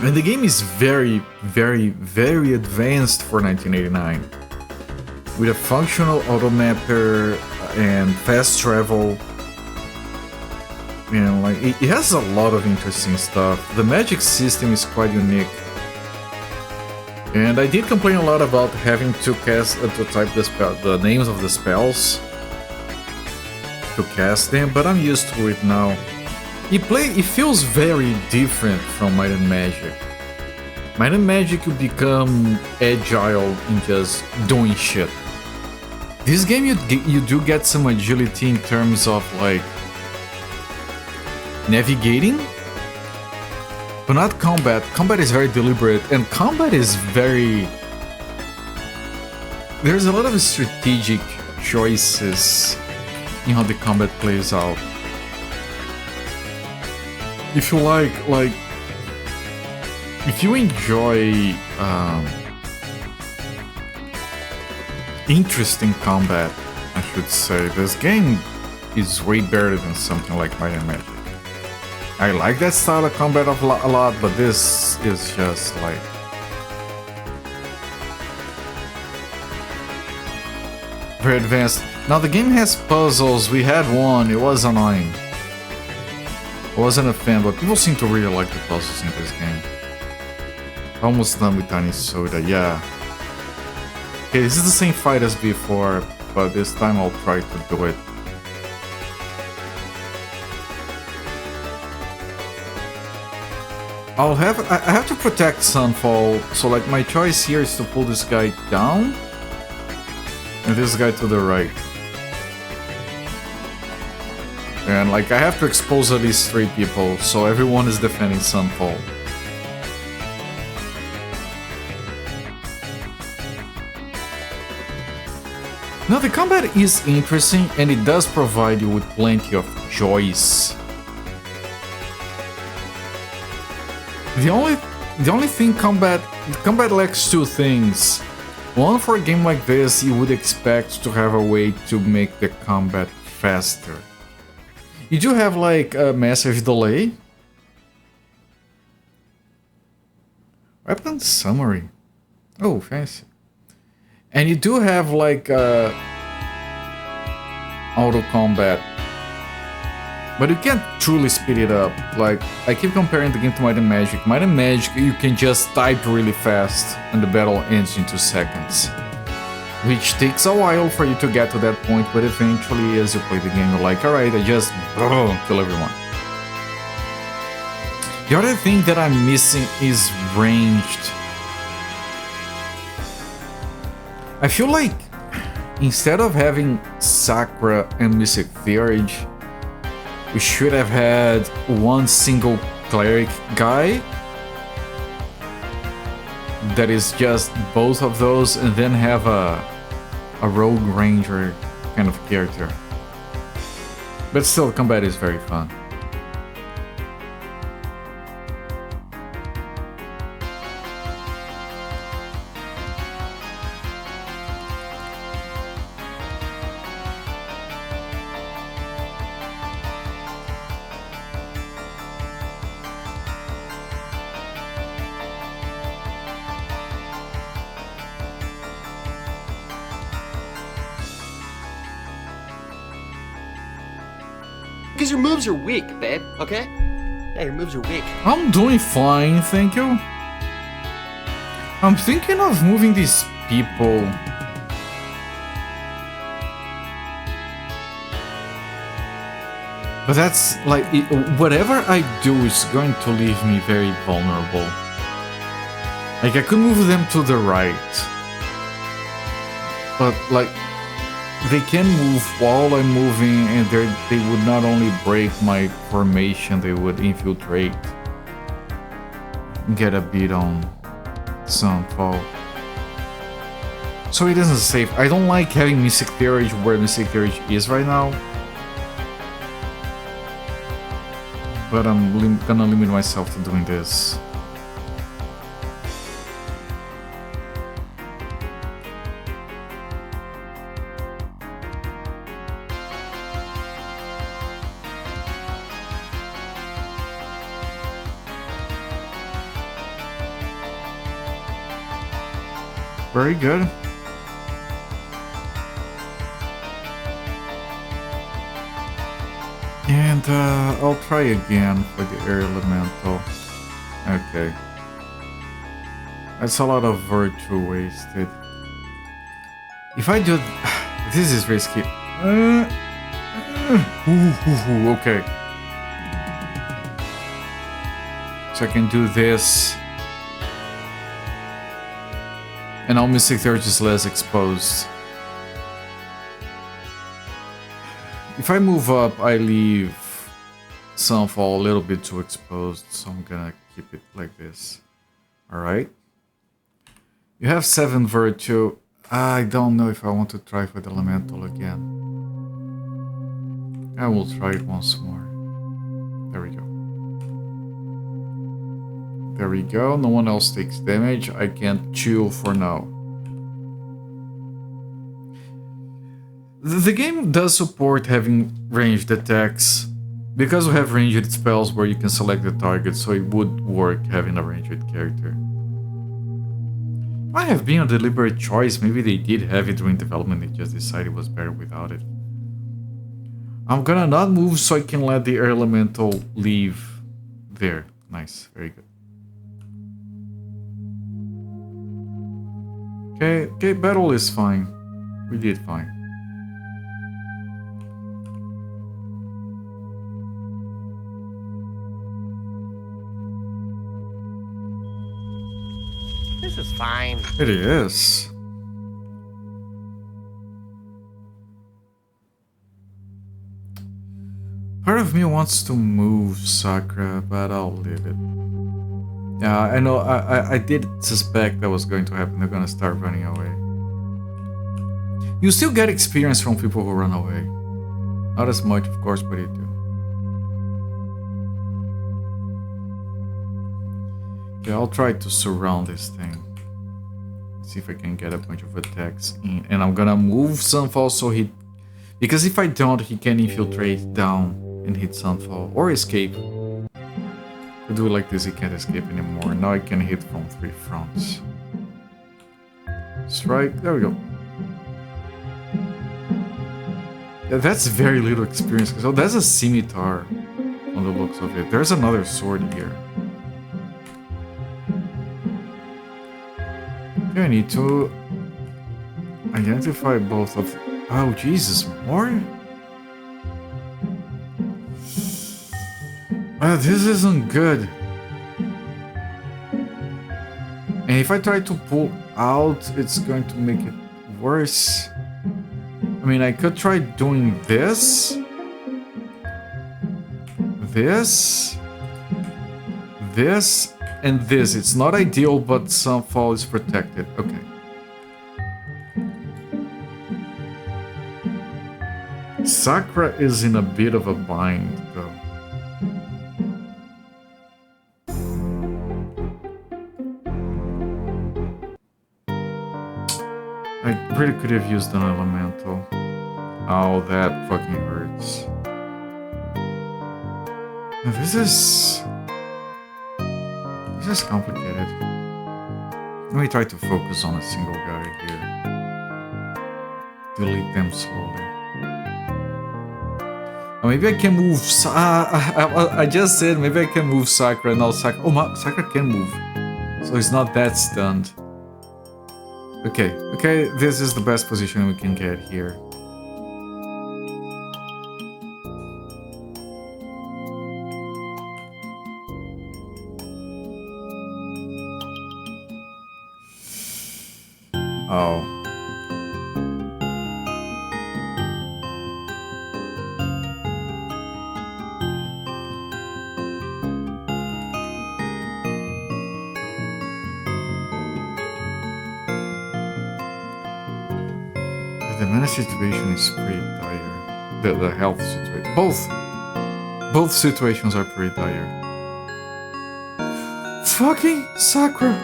and the game is very, very, very advanced for 1989. With a functional automapper and fast travel. And like, it has a lot of interesting stuff. The magic system is quite unique. And I did complain a lot about having to type the names of the spells to cast them, but I'm used to it now. It feels very different from Might and Magic. Might and Magic, you become agile in just doing shit. This game you do get some agility in terms of like navigating. But not combat. Combat is very deliberate, and combat is very... There's a lot of strategic choices in how the combat plays out. If you like, if you enjoy interesting combat, I should say, this game is way better than something like Might and Magic. I like that style of combat a lot, but this is just like... very advanced. Now the game has puzzles, we had one, it was annoying. I wasn't a fan, but people seem to really like the puzzles in this game. Almost done with Tiny Soda, yeah. Okay, this is the same fight as before. but this time I'll try to do it. I have to protect Sunfall, so like my choice here is to pull this guy down and this guy to the right. And like I have to expose at least 3 people, so everyone is defending Sunfall. Now the combat is interesting and it does provide you with plenty of choice. The only thing combat lacks 2 things. One, for a game like this, you would expect to have a way to make the combat faster. You do have like a massive delay. Weapon summary. Oh, fancy. And you do have like auto combat. But you can't truly speed it up. Like, I keep comparing the game to Might and Magic. Might and Magic, you can just type really fast and the battle ends in 2 seconds. Which takes a while for you to get to that point, but eventually as you play the game you're like, alright, I just kill everyone. The other thing that I'm missing is ranged. I feel like instead of having Sakura and Mystic Theurge, we should have had one single cleric guy that is just both of those, and then have a rogue ranger kind of character. But still, combat is very fun. Because your moves are weak, babe, okay? Yeah, your moves are weak. I'm doing fine, thank you. I'm thinking of moving these people. But that's like, whatever I do is going to leave me very vulnerable. Like, I could move them to the right. But like, they can move while I'm moving, and they would not only break my formation, they would infiltrate and get a beat on Sunfall. So it isn't safe. I don't like having Mystic Theurge where Mystic Theurge is right now. But I'm gonna limit myself to doing this. Very good. And I'll try again for the air elemental. Okay. That's a lot of virtue wasted. If I do... This is risky. Okay. So I can do this. And now Mystic Theurge is less exposed. If I move up, I leave Sunfall a little bit too exposed, so I'm gonna keep it like this. Alright. You have 7 virtue. I don't know if I want to try for the elemental again. I will try it once more. There we go. There we go, no one else takes damage. I can chill for now. The game does support having ranged attacks. Because we have ranged spells where you can select the target, so it would work having a ranged character. Might have been a deliberate choice, maybe they did have it during development, they just decided it was better without it. I'm gonna not move so I can let the air elemental leave there. Nice, very good. Okay, battle is fine. We did fine. is fine. It is. Part of me wants to move Sakura, but I'll leave it. Yeah, I know. I did suspect that was going to happen. They're gonna start running away. You still get experience from people who run away. Not as much, of course, but you do. Okay, I'll try to surround this thing. See if I can get a bunch of attacks in. And I'm gonna move Sunfall so he... Because if I don't, he can infiltrate down and hit Sunfall. Or escape. If I do it like this, he can't escape anymore. Now I can hit from 3 fronts. Strike. There we go. Yeah, that's very little experience. So that's a scimitar on the looks of it. There's another sword here. Okay, I need to identify both of... Oh, Jesus, more? This isn't good. And if I try to pull out, it's going to make it worse. I mean, I could try doing this. This. This. And this. It's not ideal, but Sunfall is protected. Okay. Sakura is in a bit of a bind, though. I really could have used an elemental. Oh, that fucking hurts. This is complicated. Let me try to focus on a single guy here. Delete them slowly. Maybe I can move. I just said maybe I can move Sakura. Now Sakura. Oh, Sakura can move, so he's not that stunned. Okay, this is the best position we can get here. Oh. The mana situation is pretty dire. The health situation. Both situations are pretty dire. Fucking Sakura!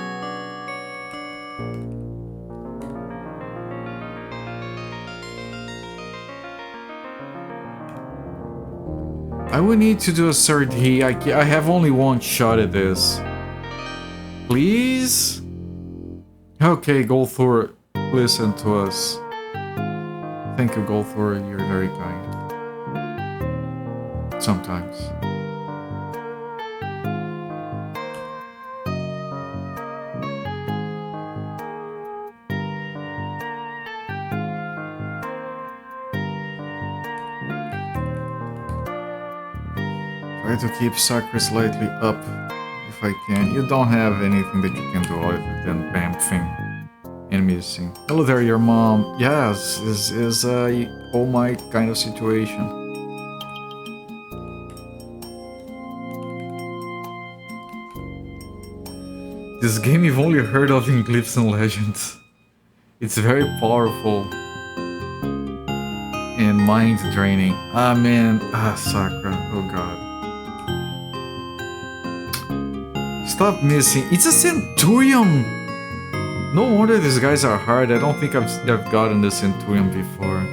I would need to do a third heat. I have only one shot at this. Please? Okay, Golthor, listen to us. Thank you, Golthor, you're very kind. Sometimes. Try to keep Sakura slightly up if I can. You don't have anything that you can do other than bamfing and missing. Hello there, your mom. Yes, this is a All Might kind of situation. This game you've only heard of in Glyphs and Legends. It's very powerful and mind draining. Ah man, Sakura, oh god. Stop missing. It's a Centurion! No wonder these guys are hard. I don't think I've gotten the Centurion before.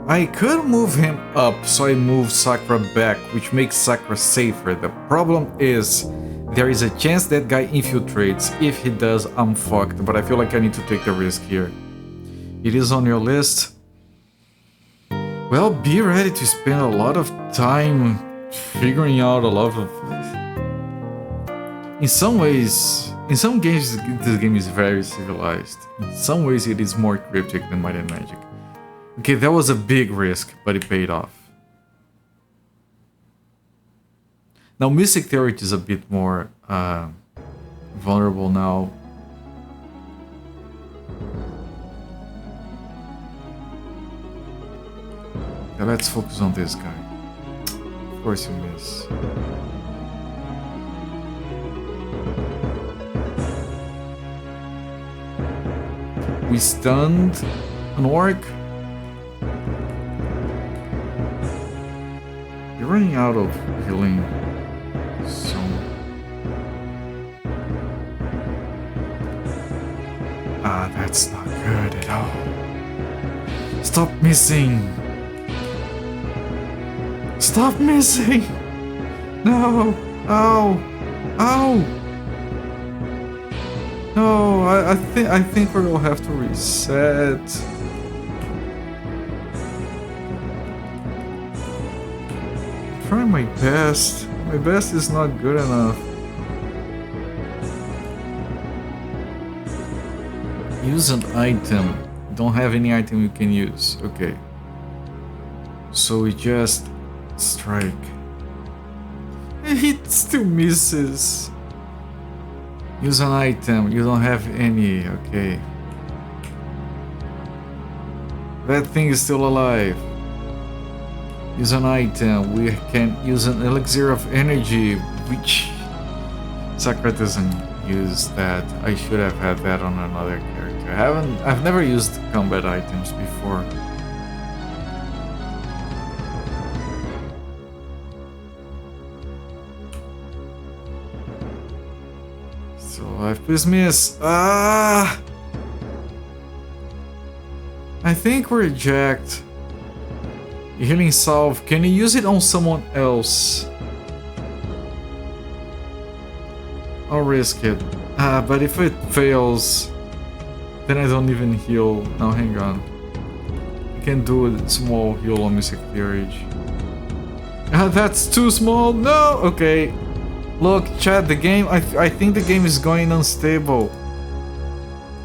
I could move him up, so I move Sakura back, which makes Sakura safer. The problem is, there is a chance that guy infiltrates. If he does, I'm fucked, but I feel like I need to take the risk here. It is on your list. Well, be ready to spend a lot of time figuring out a lot of... In some ways, In some games, this game is very civilized. In some ways, it is more cryptic than Might and Magic. Okay, that was a big risk, but it paid off. Now, Mystic Theory is a bit more vulnerable now. Yeah, let's focus on this guy. Of course you miss. We stunned an orc. You're running out of healing soon. Ah, that's not good at all. Stop missing! Stop missing! No! Ow! Ow! No, I think we're gonna have to reset. I'm trying my best. My best is not good enough. Use an item. Don't have any item you can use. Okay. So we just strike. It still misses. Use an item. You don't have any. Okay. That thing is still alive. Use an item. We can use an elixir of energy, which Sakura doesn't use that. I should have had that on another character. I've never used combat items before. Please miss. Ah! I think we're jacked. Healing salve. Can you use it on someone else? I'll risk it. But if it fails, then I don't even heal. Now hang on. I can do a small heal on Mystic Theory. That's too small. No. Okay. Look, chat, the game, I think the game is going unstable.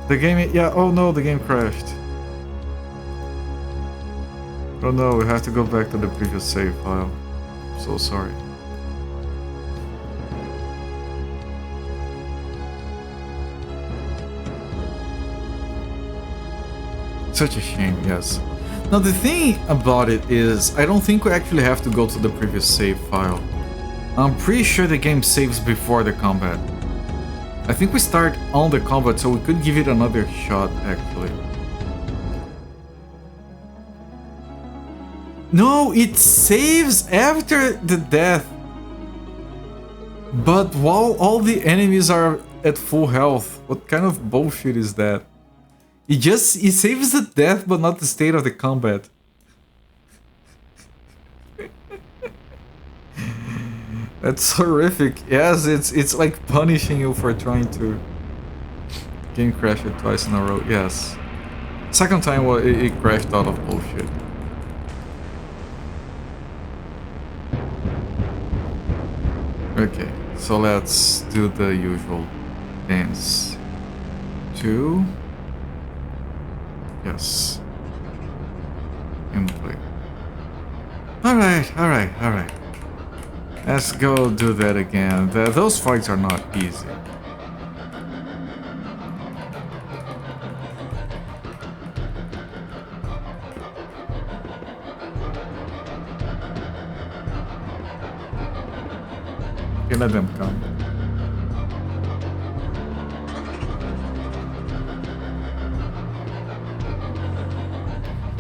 The game, yeah, oh no, the game crashed. Oh no, we have to go back to the previous save file. I'm so sorry. Such a shame, yes. Now the thing about it is, I don't think we actually have to go to the previous save file. I'm pretty sure the game saves before the combat. I think we start on the combat, so we could give it another shot, actually. No, it saves after the death. But while all the enemies are at full health, what kind of bullshit is that? It saves the death, but not the state of the combat. That's horrific. Yes, it's like punishing you for trying to game crash it twice in a row. Yes. Second time, well, it crashed out of bullshit. Okay, so let's do the usual dance. 2. Yes. And play. Alright. Let's go do that again. Those fights are not easy. Okay, let them come.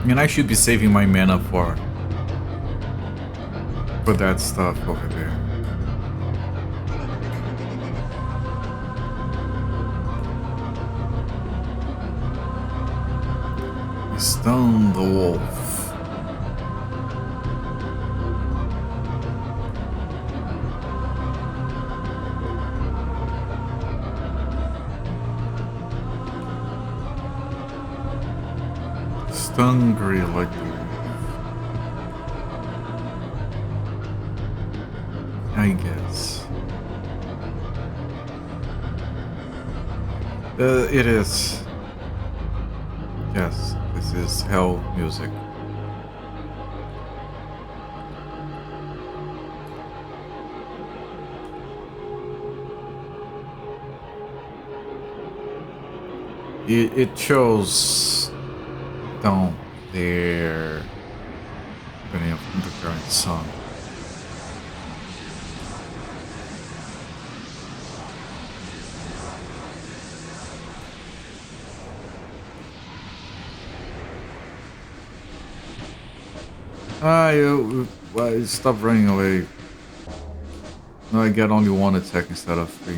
I mean, I should be saving my mana for that stuff over there. Stone the wolf. Hungry like I guess. It is. Yes, this is hell music. It shows down there the name of the current song. Stop running away. No, I get only one attack instead of 3.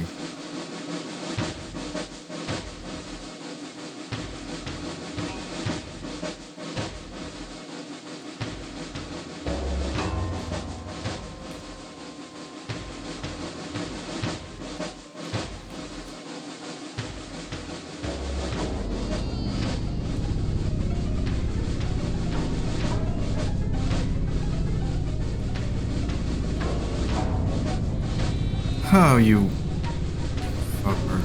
Oh, you fucker.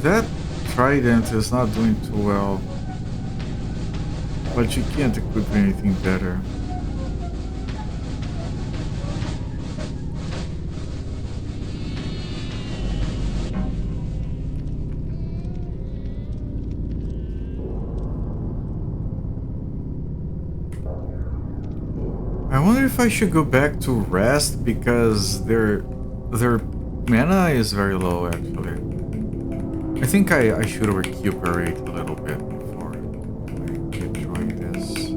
That trident is not doing too well. But you can't equip anything better. I wonder if I should go back to rest because their mana is very low actually. I think I should recuperate a little bit before I keep trying this.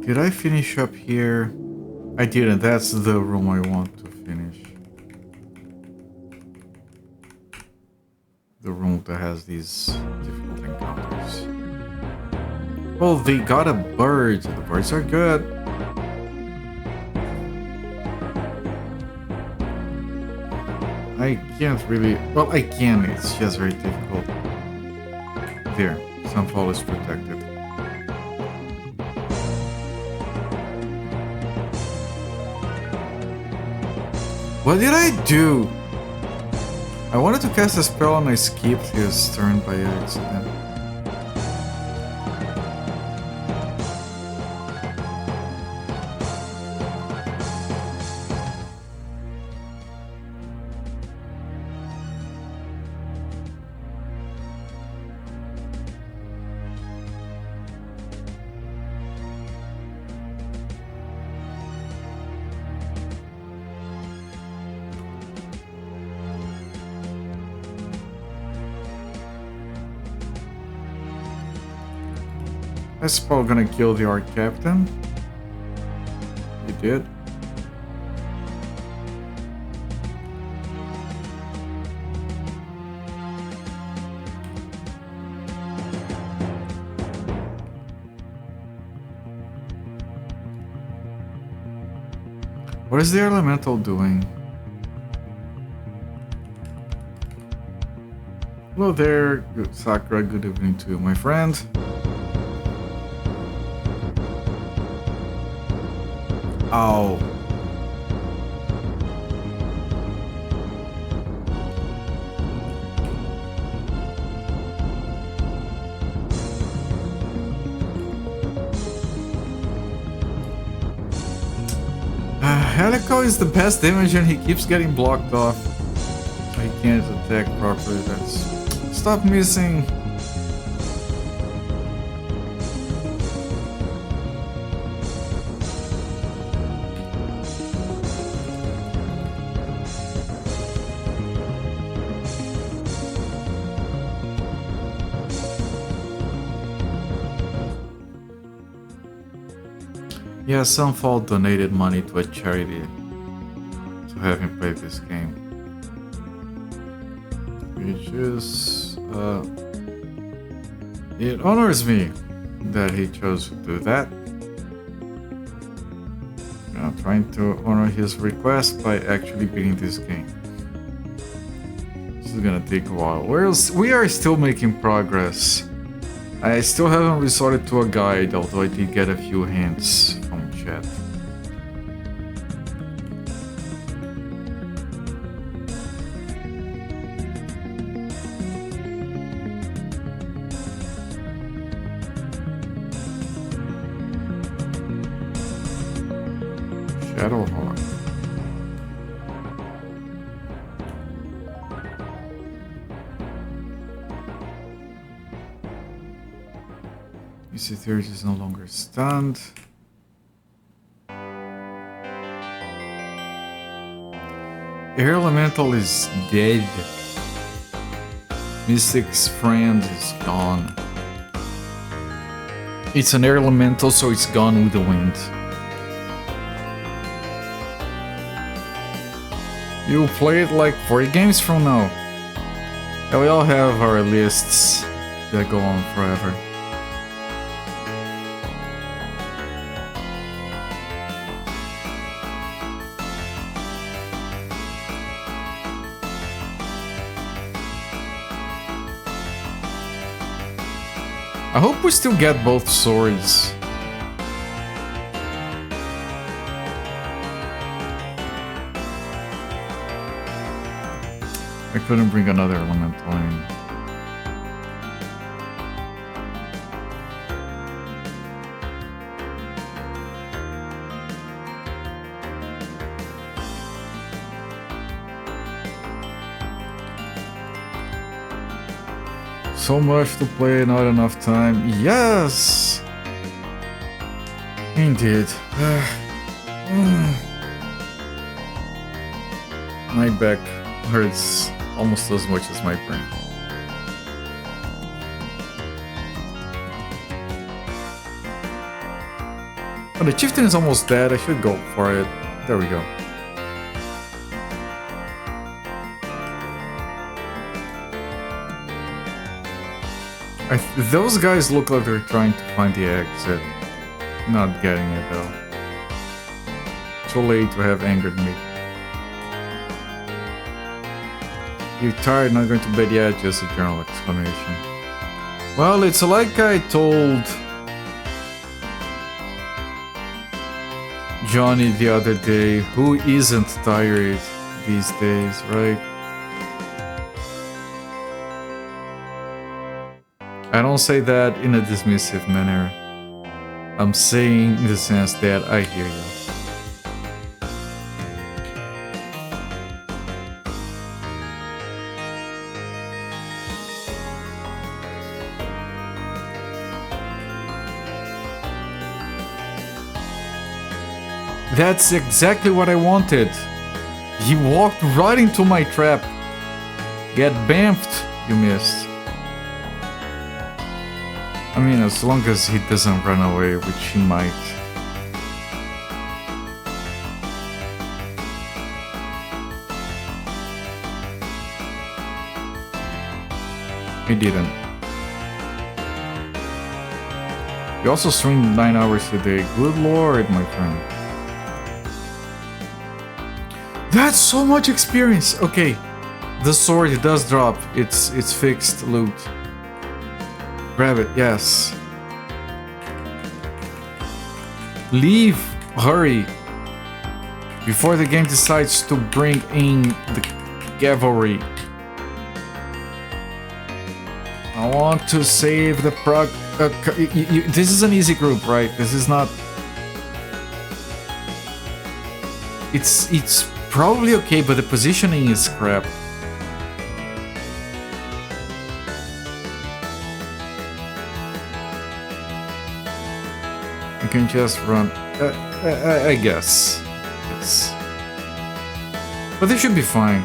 Did I finish up here? I didn't. That's the room I want to finish. The room that has these difficult encounters. Oh, they got a bird. The birds are good. I can't really... Well, I can. It's just very difficult. There. Sunfall is protected. What did I do? I wanted to cast a spell and I skipped his turn by accident. That's probably gonna kill the Arc Captain. You did. What is the elemental doing? Hello there, good Sakura, good evening to you, my friend. Oh. Helico is the best damage and he keeps getting blocked off. So he can't attack properly. That's... Stop missing! Yeah, Sunfall donated money to a charity to have him play this game. which is it honors me that he chose to do that. I'm trying to honor his request by actually beating this game. This is gonna take a while. We are still making progress. I still haven't resorted to a guide, although I did get a few hints from chat. Shadowhawk. EC30 is no longer stunned. Air Elemental is dead. Mystic's friend is gone. It's an Air Elemental, so it's gone with the wind. You'll play it like 40 games from now. Yeah, we all have our lists that go on forever. I hope we still get both swords. I couldn't bring another elemental in. So much to play, not enough time. Yes! Indeed. My back hurts almost as much as my brain. Oh, the chieftain is almost dead. I should go for it. There we go. Those guys look like they're trying to find the exit. Not getting it though. Too late to have angered me. You're tired, not going to bed yet? Just a general exclamation. Well, it's like I told Johnny the other day, who isn't tired these days, right? I don't say that in a dismissive manner. I'm saying in the sense that I hear you. That's exactly what I wanted. He walked right into my trap. Get bamfed, you missed. I mean, as long as he doesn't run away, which he might. He didn't. You also streamed 9 hours a day. Good lord, my friend. That's so much experience. Okay, the sword, it does drop. It's fixed loot. Grab it, yes. Leave, hurry. Before the game decides to bring in the cavalry. I want to save the prog. This is an easy group, right? This is not. It's probably okay, but the positioning is crap. You can just run. I guess. Yes. But they should be fine.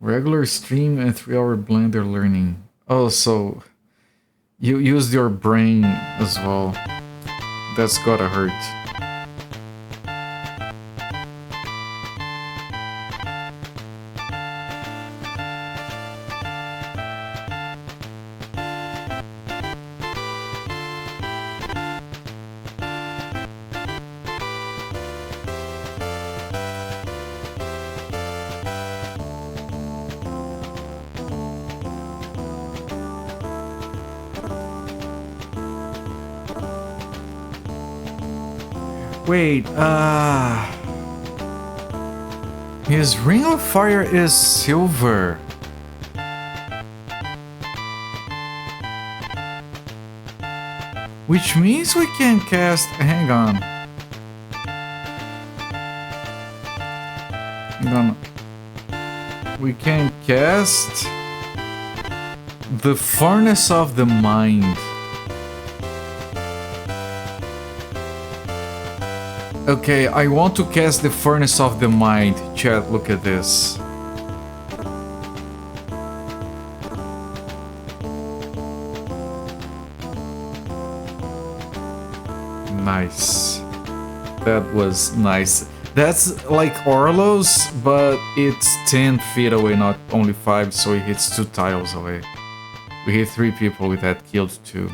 Regular stream and 3-hour blender learning. Oh, so You used your brain as well. That's gotta hurt. Wait, his ring of fire is silver. Which means we can cast... Hang on. We can cast... the Furnace of the Mind. Okay, I want to cast the Furnace of the Mind. Chat, look at this. Nice. That was nice. That's like Orlo's, but it's 10 feet away, not only 5, so he hits 2 tiles away. We hit 3 people with that, killed 2.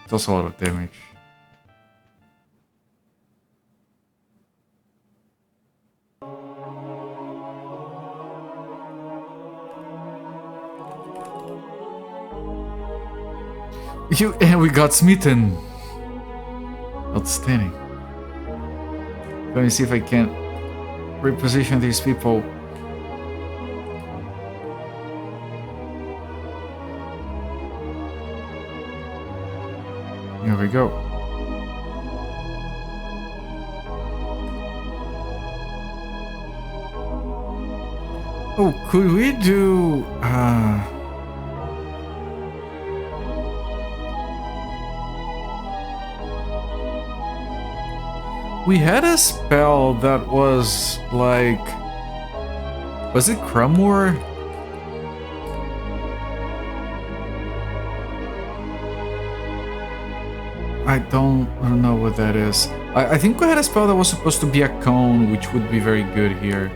It's also a lot of damage. And we got smitten. Outstanding. Let me see if I can reposition these people. Here we go. Oh, could we do... we had a spell that was like... was it Crumwar? I don't know what that is. I think we had a spell that was supposed to be a cone, which would be very good here.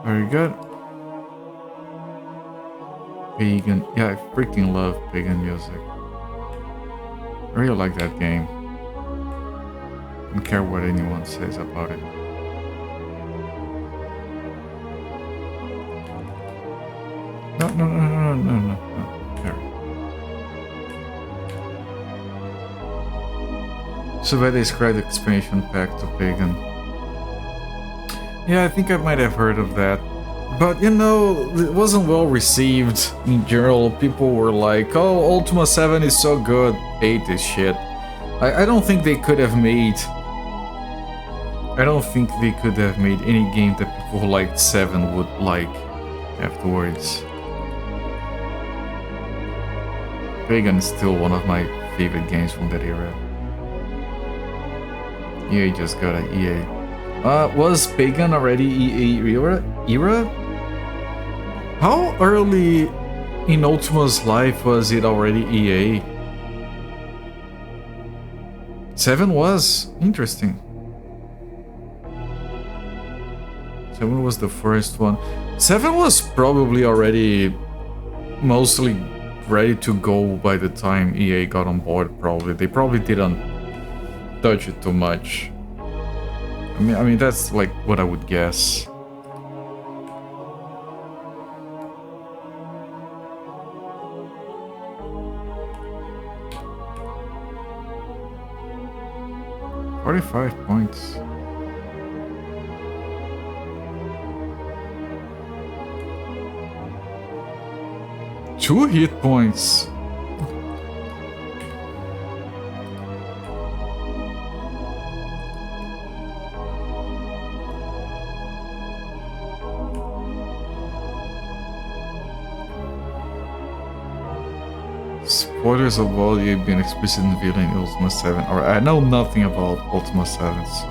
Very good. Pagan. Yeah, I freaking love pagan music. I really like that game. Don't care what anyone says about it. No. There. So why they describe the expansion pack to pagan. Yeah, I think I might have heard of that. But, you know, it wasn't well received in general. People were like, oh, Ultima 7 is so good. 8 is shit. I don't think they could have made... I don't think they could have made any game that people who liked 7 would like afterwards. Pagan is still one of my favorite games from that era. EA just got an EA. Was Pagan already EA era? How early in Ultima's life was it already EA? 7 was? Interesting. 7 was the first one. 7 was probably already mostly ready to go by the time EA got on board, probably. They probably didn't touch it too much. I mean that's like what I would guess. $45 points. 2 hit points. Spoilers of all you've been explicit in villain Ultima 7. Alright, I know nothing about Ultima 7, so.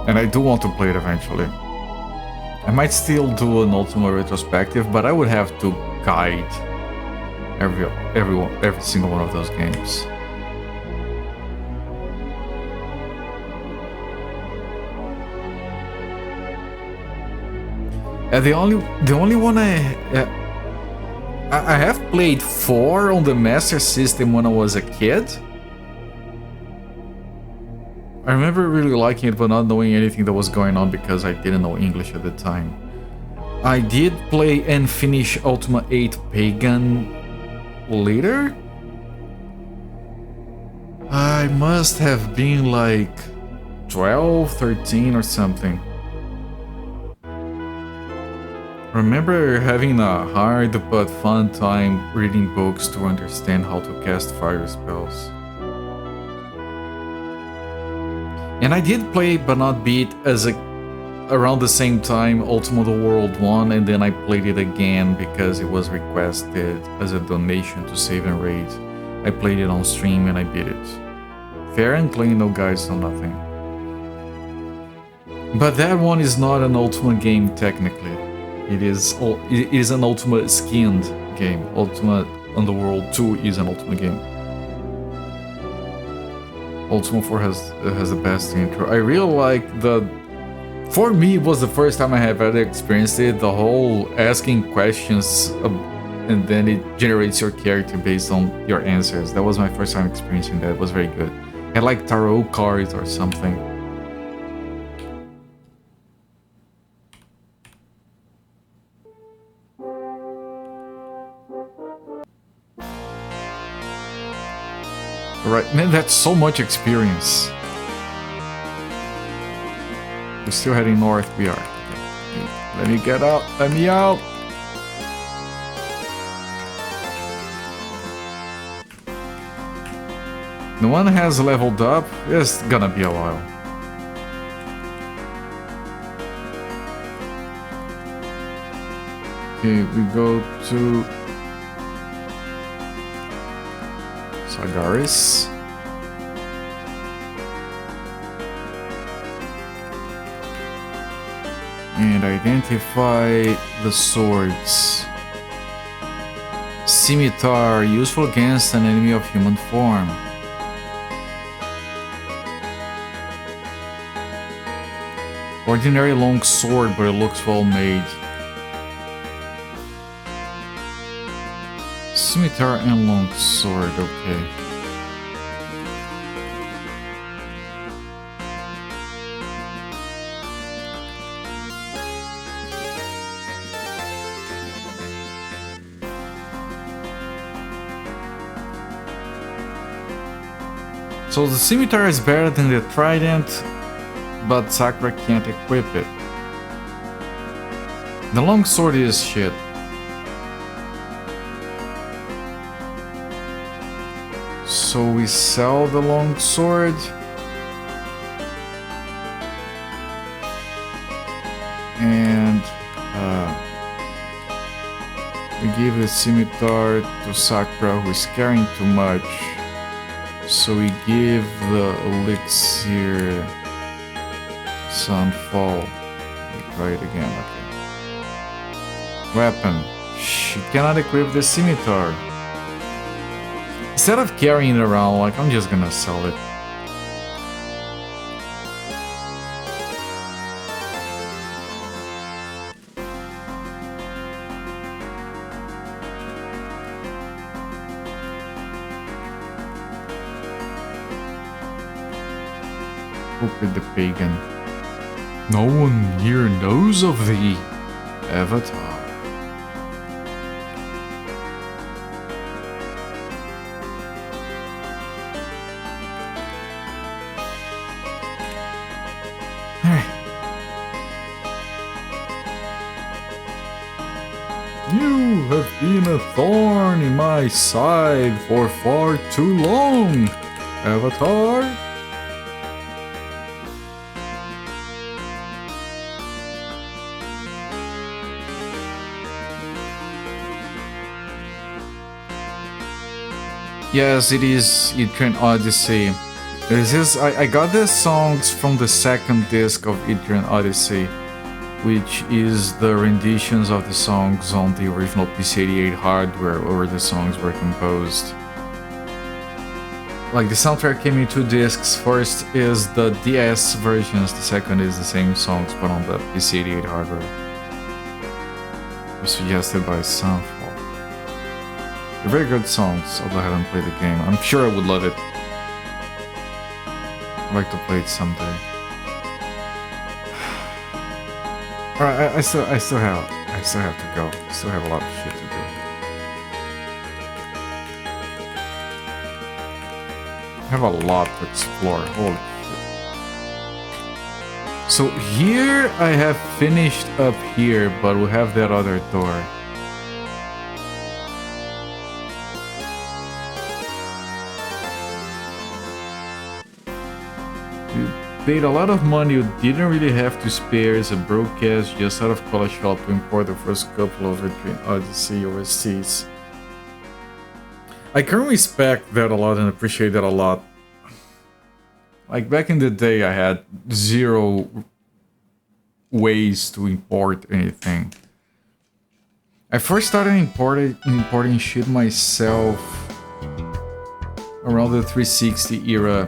And I do want to play it eventually. I might still do an Ultima retrospective, but I would have to guide every single one of those games. The only one I have played 4 on the Master System when I was a kid. I remember really liking it but not knowing anything that was going on because I didn't know English at the time. I did play and finish Ultima 8 Pagan later. I must have been like 12, 13 or something. Remember having a hard but fun time reading books to understand how to cast fire spells. And I did play but not beat around the same time Ultima the World 1, and then I played it again because it was requested as a donation to Save and Raid. I played it on stream and I beat it. Fair and clean, no guides, no nothing. But that one is not an Ultima game technically. It is an Ultima skinned game. Ultima Underworld 2 is an Ultima game. Ultima 4 has the best intro. I really like for me, it was the first time I have ever experienced it. The whole asking questions and then it generates your character based on your answers. That was my first time experiencing that. It was very good. It had like tarot cards or something. Right, man, that's so much experience. We're still heading north, we are. Okay. Let me get out, let me out! No one has leveled up, it's gonna be a while. Okay, we go to Sagaris. And identify the swords. Scimitar, useful against an enemy of human form. Ordinary long sword, but it looks well made. Scimitar and long sword, okay. So the scimitar is better than the trident, but Sakura can't equip it. The long sword is shit. So we sell the long sword. And we give the scimitar to Sakura, who is carrying too much. So we give the elixir Sunfall. We try it again, okay. Weapon. She cannot equip the scimitar. Instead of carrying it around, like, I'm just gonna sell it. With the pagan. No one here knows of thee, Avatar. You have been a thorn in my side for far too long, Avatar. Yes, it is Etrian Odyssey. I got the songs from the second disc of Etrian Odyssey, which is the renditions of the songs on the original PC-88 hardware where the songs were composed. Like, the soundtrack came in 2 discs. First is the DS versions, the second is the same songs but on the PC-88 hardware. Suggested by Sunfall. They're very good songs, although I haven't played the game. I'm sure I would love it. I'd like to play it someday. Alright, I still have to go. I still have a lot of shit to do. I have a lot to explore. Holy shit. So here I have finished up here, but we have that other door. Paid a lot of money you didn't really have to spare as a broadcast just out of college shop to import the first couple of Etrian Odyssey OSTs. I can respect that a lot and appreciate that a lot. Like, back in the day I had 0 ways to import anything. I first started importing shit myself around the 360 era,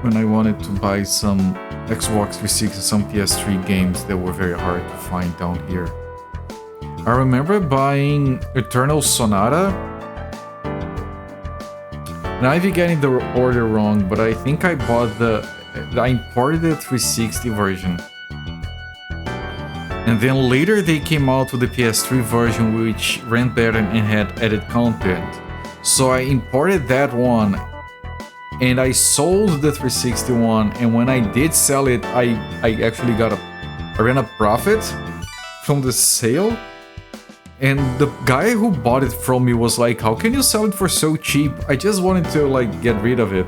when I wanted to buy some Xbox 360 and some PS3 games that were very hard to find down here. I remember buying Eternal Sonata. And I've been getting the order wrong, but I think I bought I imported the 360 version. And then later they came out with the PS3 version, which ran better and had added content. So I imported that one. And I sold the 360 one, and when I did sell it, I actually I ran a profit from the sale. And the guy who bought it from me was like, how can you sell it for so cheap? I just wanted to, like, get rid of it.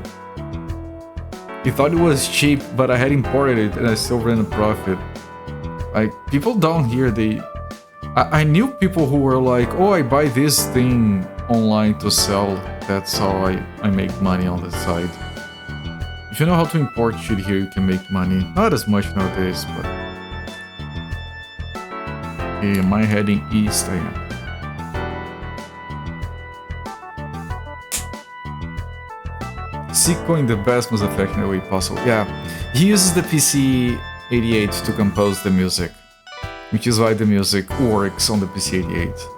He thought it was cheap, but I had imported it and I still ran a profit. Like, people down here, I knew people who were like, oh, I buy this thing online to sell. That's how I make money on the side. If you know how to import shit here, you can make money. Not as much nowadays, but... Okay, am I heading east? I am. Sequel in the best, most affectionate way possible. Yeah, he uses the PC-88 to compose the music, which is why the music works on the PC-88.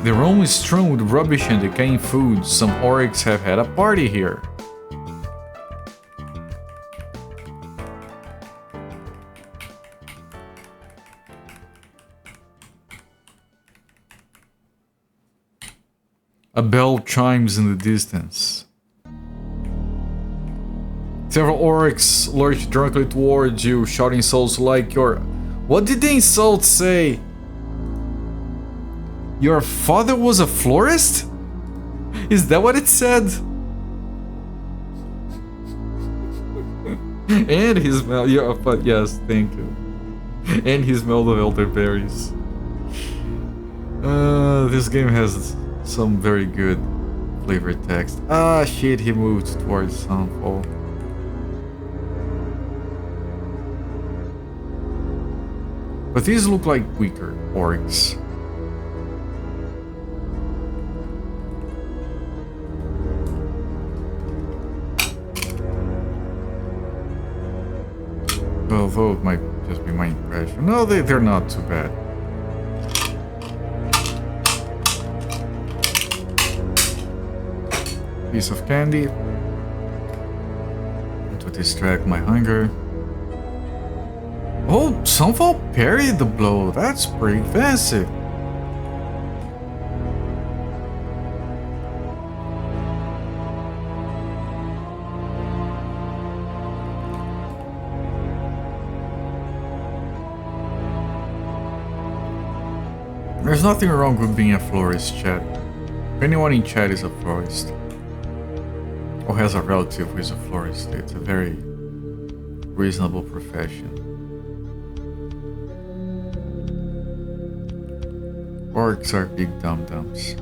The room is strewn with rubbish and decaying food. Some Oryx have had a party here. A bell chimes in the distance. Several Oryx lurch drunkenly towards you, shouting insults like your... What did the insult say? Your father was a florist? Is that what it said? And he smelled... Yeah, but yes, thank you. And he smelled of elderberries. This game has some very good flavored text. Ah, shit, he moved towards Sunfall. But these look like weaker Oryx. Although it might just be my impression. No, they're not too bad. Piece of candy to distract my hunger. Oh, Sunfall parried the blow. That's pretty fancy. There's nothing wrong with being a florist, chat. If anyone in chat is a florist, or has a relative who is a florist, it's a very reasonable profession. Orcs are big dum-dums.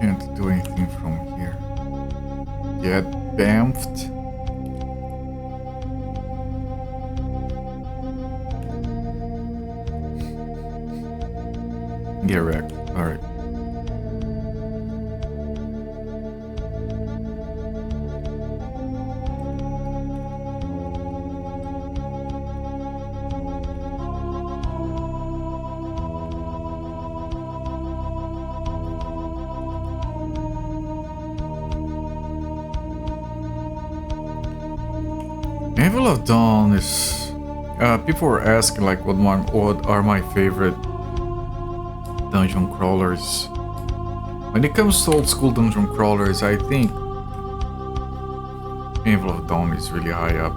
Can't do anything from here. Get bamfed. Get wrecked. Alright. Evil of Dawn is... people were asking like what are my favorite dungeon crawlers. When it comes to old school dungeon crawlers, I think Evil of Dawn is really high up.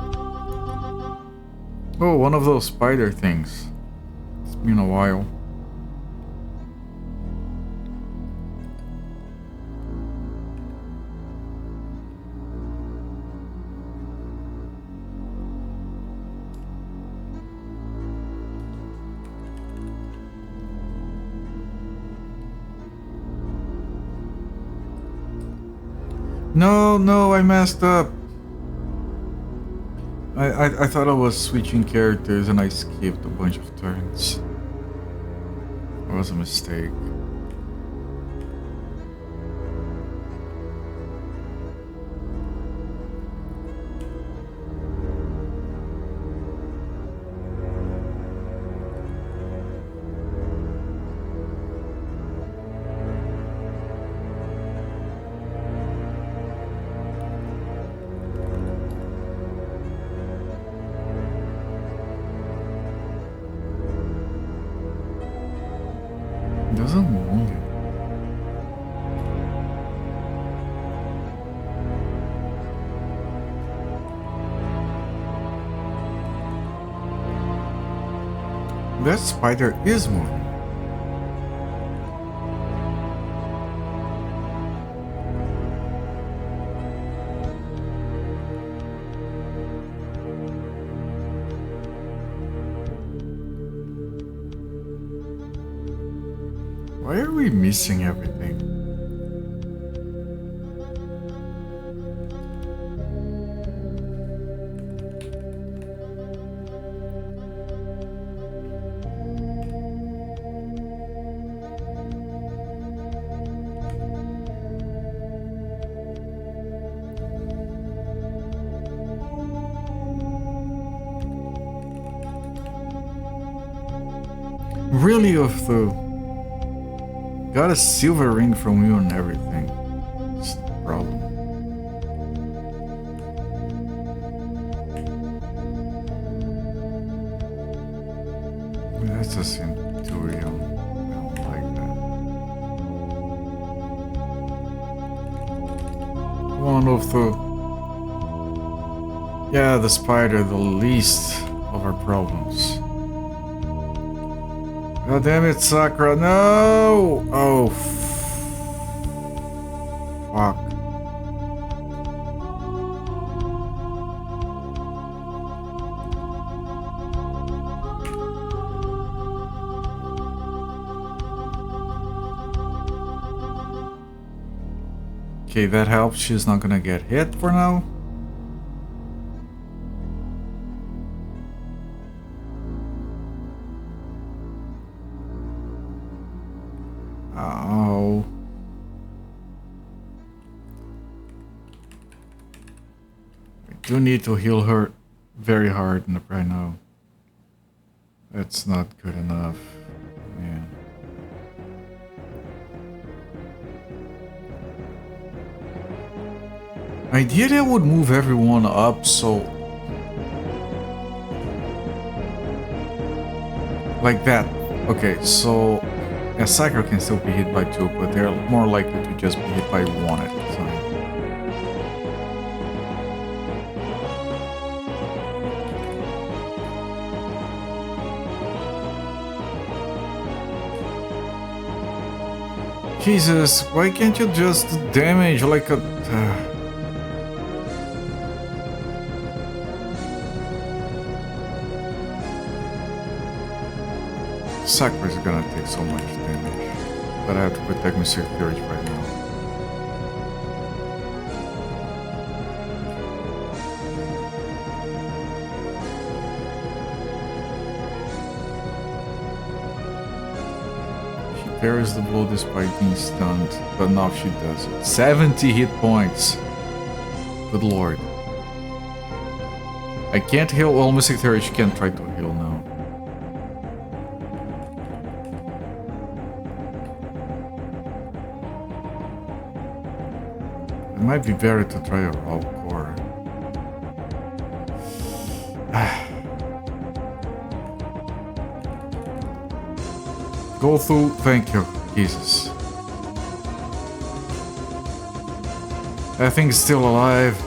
Oh, one of those spider things. It's been a while. No, I messed up. I thought I was switching characters and I skipped a bunch of turns. It was a mistake. Doesn't move. That spider is moving. Why are we missing everything? Really, Ufthu? Got a silver ring from you and everything. It's the problem. That's a centurion. I don't like that. Come on, Ufthu. Yeah, the spider, the least of our problems. God damn it, Sakura, no! Oh, fuck. Okay, that helps. She's not gonna get hit for now. Oh. We do need to heal her very hard right now. That's not good enough. Man. Ideally, I would move everyone up so Like that. Okay, so a Sakura can still be hit by 2, but they're more likely to just be hit by 1 at a time. Jesus, why can't you just damage like a... Sakura's gonna take so much damage, but I have to protect Mr. Courage right now. She parries the blow despite being stunned, but now she does it. 70 hit points! Good lord. I can't heal, well, Mr. Courage can't try to heal now. It might be better to try a raw core. Go through, thank you, Jesus. That thing's still alive.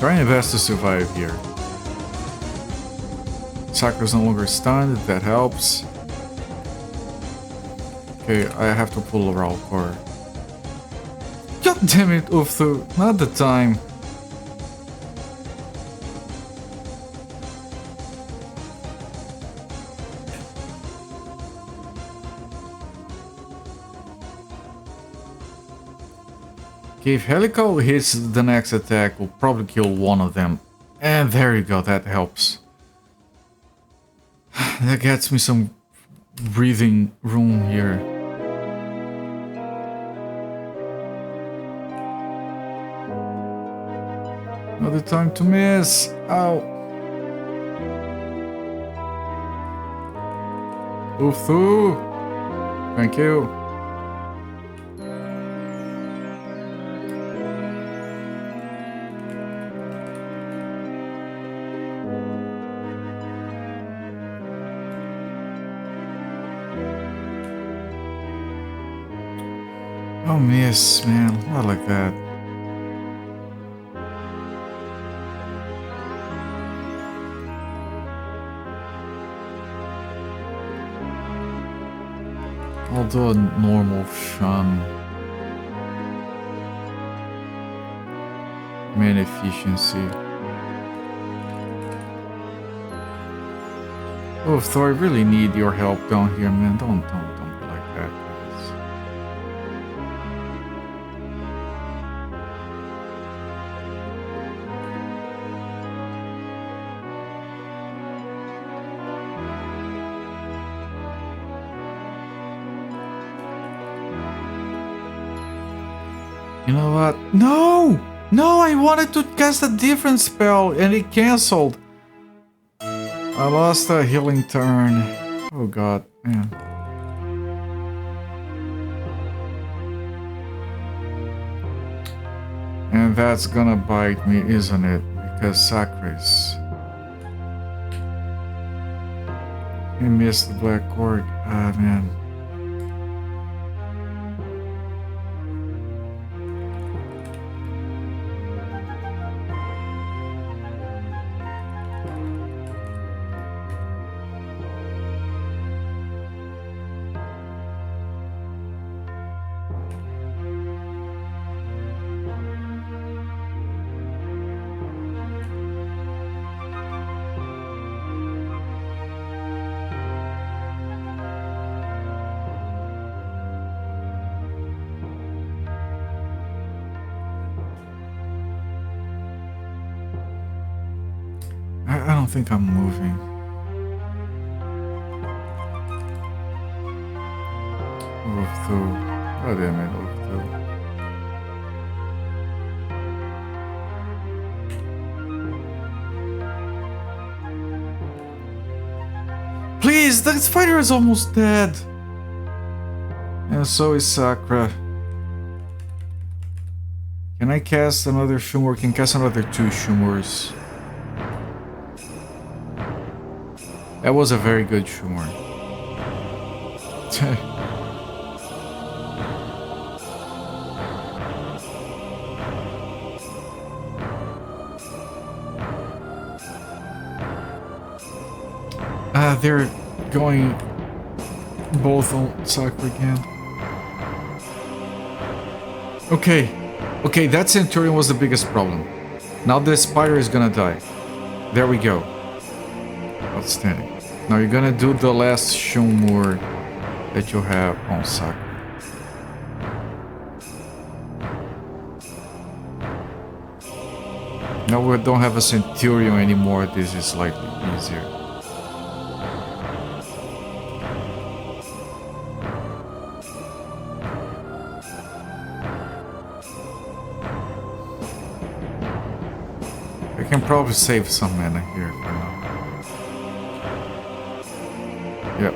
Trying your best to survive here. Sakura's no longer stunned, that helps. Okay, I have to pull a raw core. God damn it, Uftu, not the time. Okay, if Helical hits the next attack, we'll probably kill one of them. And there you go, that helps. That gets me some breathing room here. Another time to miss. Ow. Uftu. Thank you. Oh, miss, man. Not like that. I'll do a normal shun. Main efficiency. Oh, Thor, I really need your help down here, man. Don't be like that, please. You know what? No! No, I wanted to cast a different spell and it cancelled. I lost a healing turn. Oh god, man. And that's gonna bite me, isn't it? Because Sakura's. He missed the black cord. Ah, man. I don't think I'm moving. Uftu. God damn it, Uftu. Please, the spider is almost dead. And so is Sakura. Can Can I cast another Shumor? Can cast another 2 Shumors. That was a very good Shumor. They're going both on Sakura again. Okay, that Centurion was the biggest problem. Now the Spider is gonna die. There we go. Outstanding. Now you're gonna do the last Shumor that you have on Sakura. Now we don't have a Centurion anymore. This is slightly easier. I can probably save some mana here for now. Yep.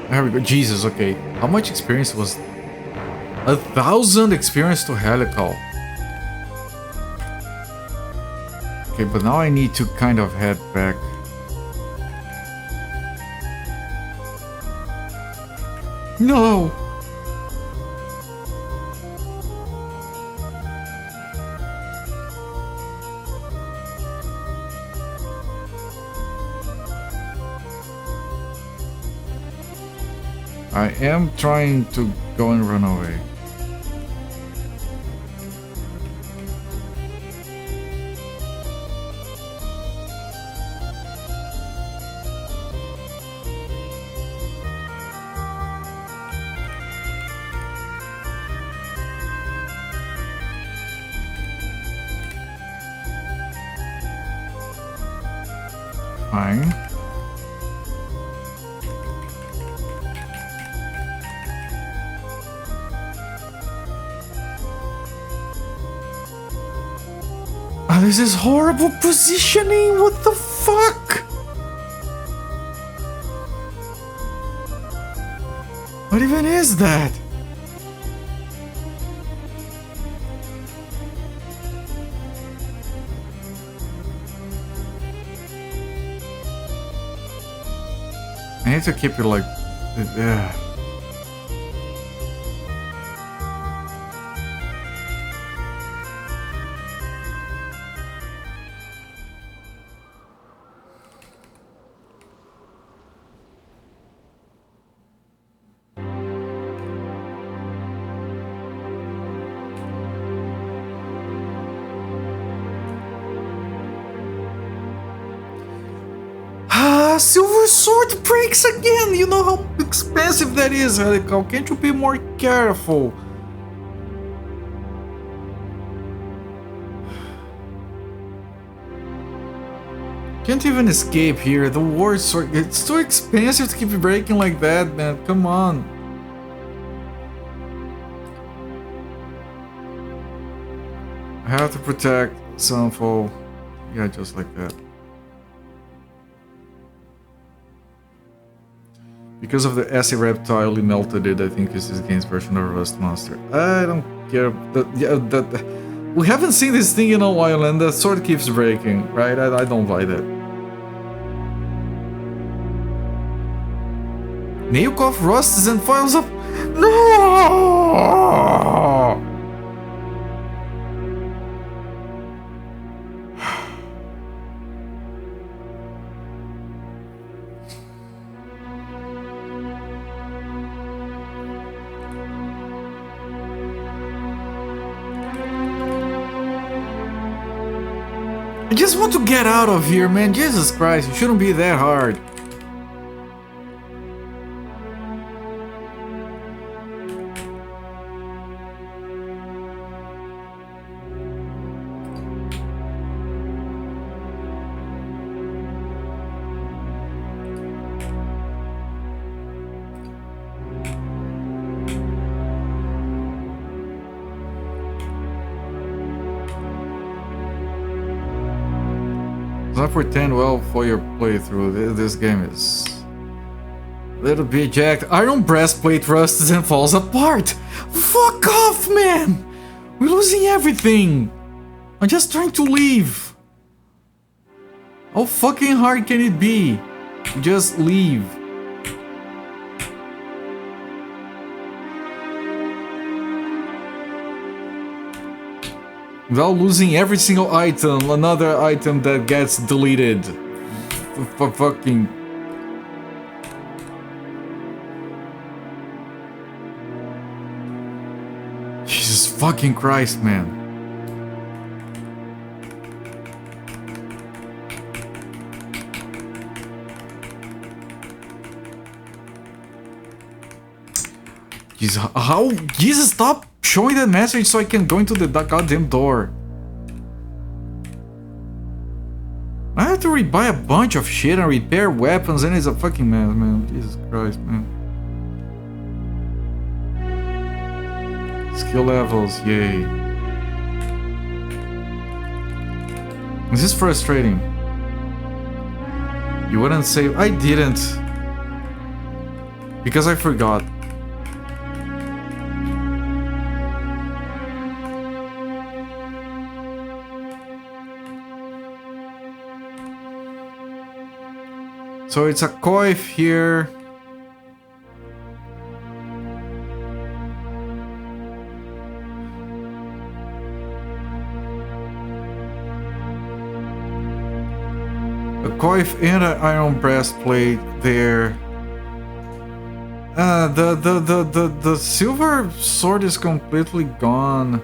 There we go. Jesus, okay. How much experience was... 1,000 experience to Helical. Okay, but now I need to kind of head back. No! I am trying to go and run away. Fine. This is horrible positioning, what the fuck? What even is that? I need to keep it like... Silver Sword breaks again! You know how expensive that is, Helical. Can't you be more careful? Can't even escape here. The War Sword... It's too expensive to keep breaking like that, man. Come on. I have to protect Sunfall. Yeah, just like that. Because of the acid reptile, he melted it. I think is this game's version of Rust Monster. I don't care. We haven't seen this thing in a while, and the sword keeps breaking, right? I don't buy that. Neukov rusts and files up. No! I just want to get out of here, man. Jesus Christ, it shouldn't be that hard. Not pretend well for your playthrough. This game is Little bit jacked. Iron breastplate rusts and falls apart. Fuck off, man! We're losing everything. I'm just trying to leave. How fucking hard can it be? Just leave. Without losing every single item, another item that gets deleted. Fucking... Jesus fucking Christ, man. Jesus, how? Jesus, stop showing that message so I can go into the goddamn door. I have to rebuy a bunch of shit and repair weapons, and it's a fucking mess, man. Jesus Christ, man. Skill levels, yay. This is frustrating. You wouldn't save. I didn't. Because I forgot. So it's a coif here. A coif and an iron breastplate there. The silver sword is completely gone.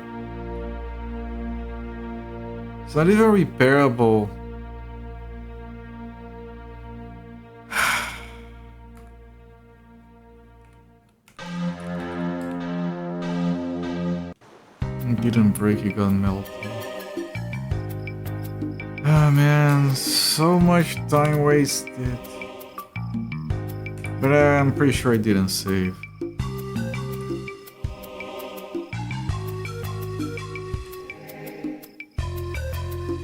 It's not even repairable. Didn't break, it got melted. Ah man, so much time wasted. But I'm pretty sure I didn't save.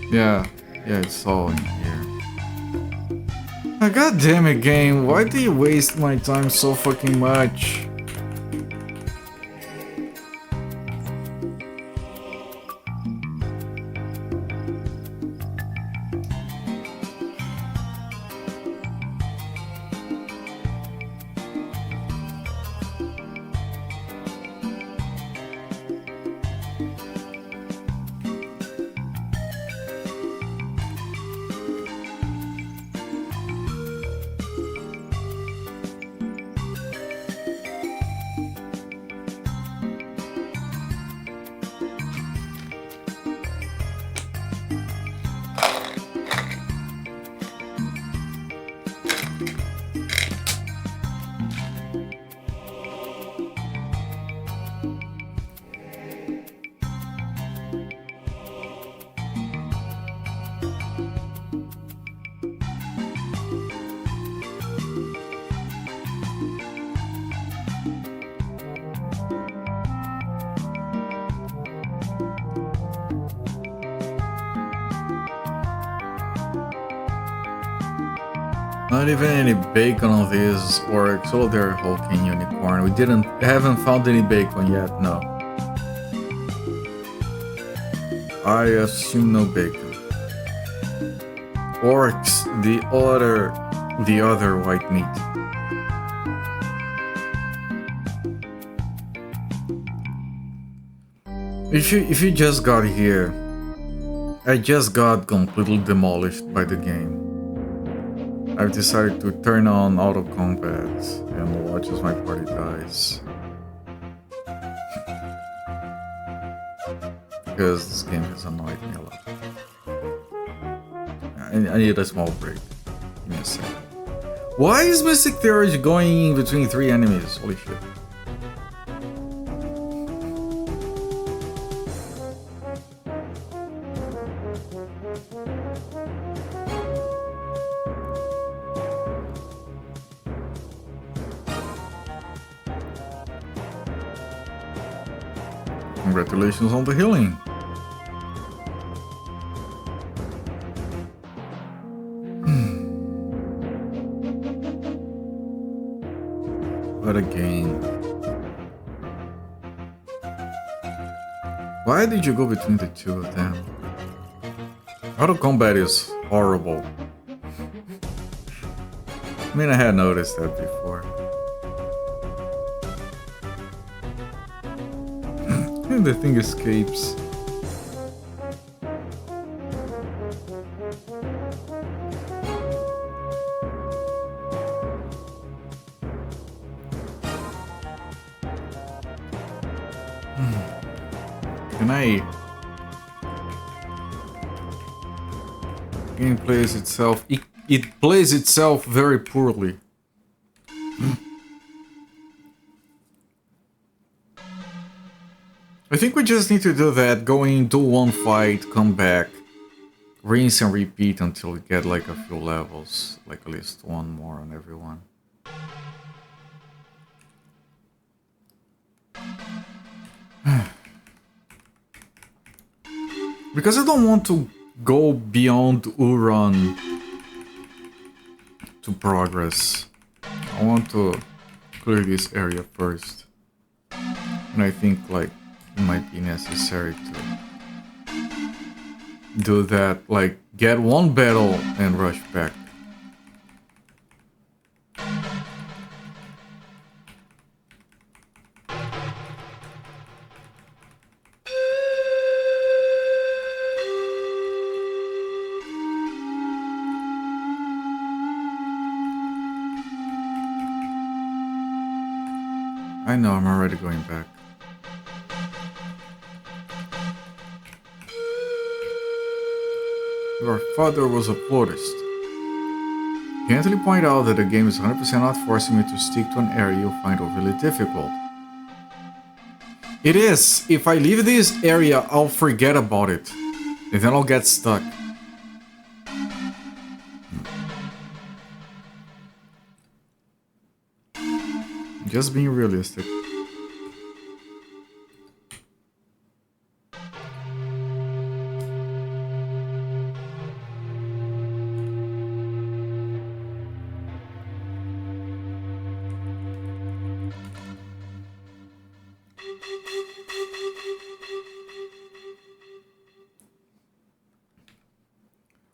Yeah, it's all in here. Ah, God damn it, game, why do you waste my time so fucking much? Not even any bacon on this works. Oh, they're hulking unicorn. We haven't found any bacon yet. No. I assume no bacon. Orcs, the other white meat. If you just got here, I just got completely demolished by the game. I've decided to turn on auto combat and watch as my party dies. Because this game has annoyed me a lot. I need a small break. Give me a second. Why is Mystic Theurge going in between 3 enemies? Holy shit. Congratulations on the healing. again. Why did you go between the two of them? Auto combat is horrible. I mean, I had noticed that before. And the thing escapes. Can I... Game plays itself... It plays itself very poorly. I think we just need to do that, go in, do one fight, come back, rinse and repeat until we get like a few levels, like at least one more on everyone. Because I don't want to go beyond Uran to progress. I want to clear this area first. And I think like it might be necessary to do that, like get one battle and rush back. I know, I'm already going back. Your father was a florist. Gently point out that the game is 100% not forcing me to stick to an area you find overly difficult. It is! If I leave this area, I'll forget about it. And then I'll get stuck. Just being realistic.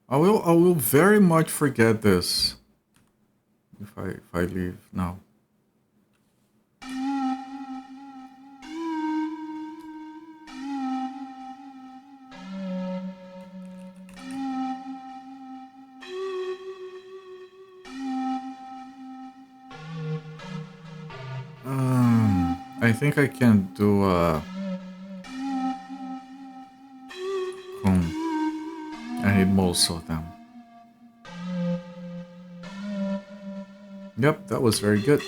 I will very much forget this if I leave now. I think I can do I need most of them. Yep, that was very good.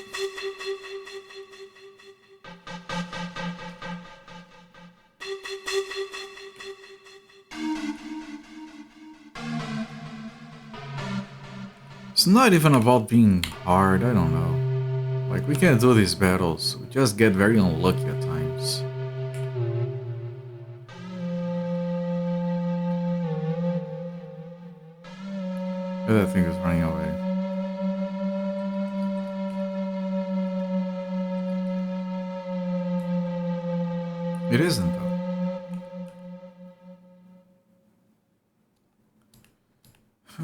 It's not even about being hard, I don't know. Like, we can do these battles, we just get very unlucky at times. Yeah, that thing is running away. It isn't, though.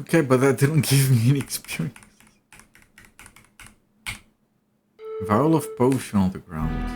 Okay, but that didn't give me any experience. Vial of potion on the ground.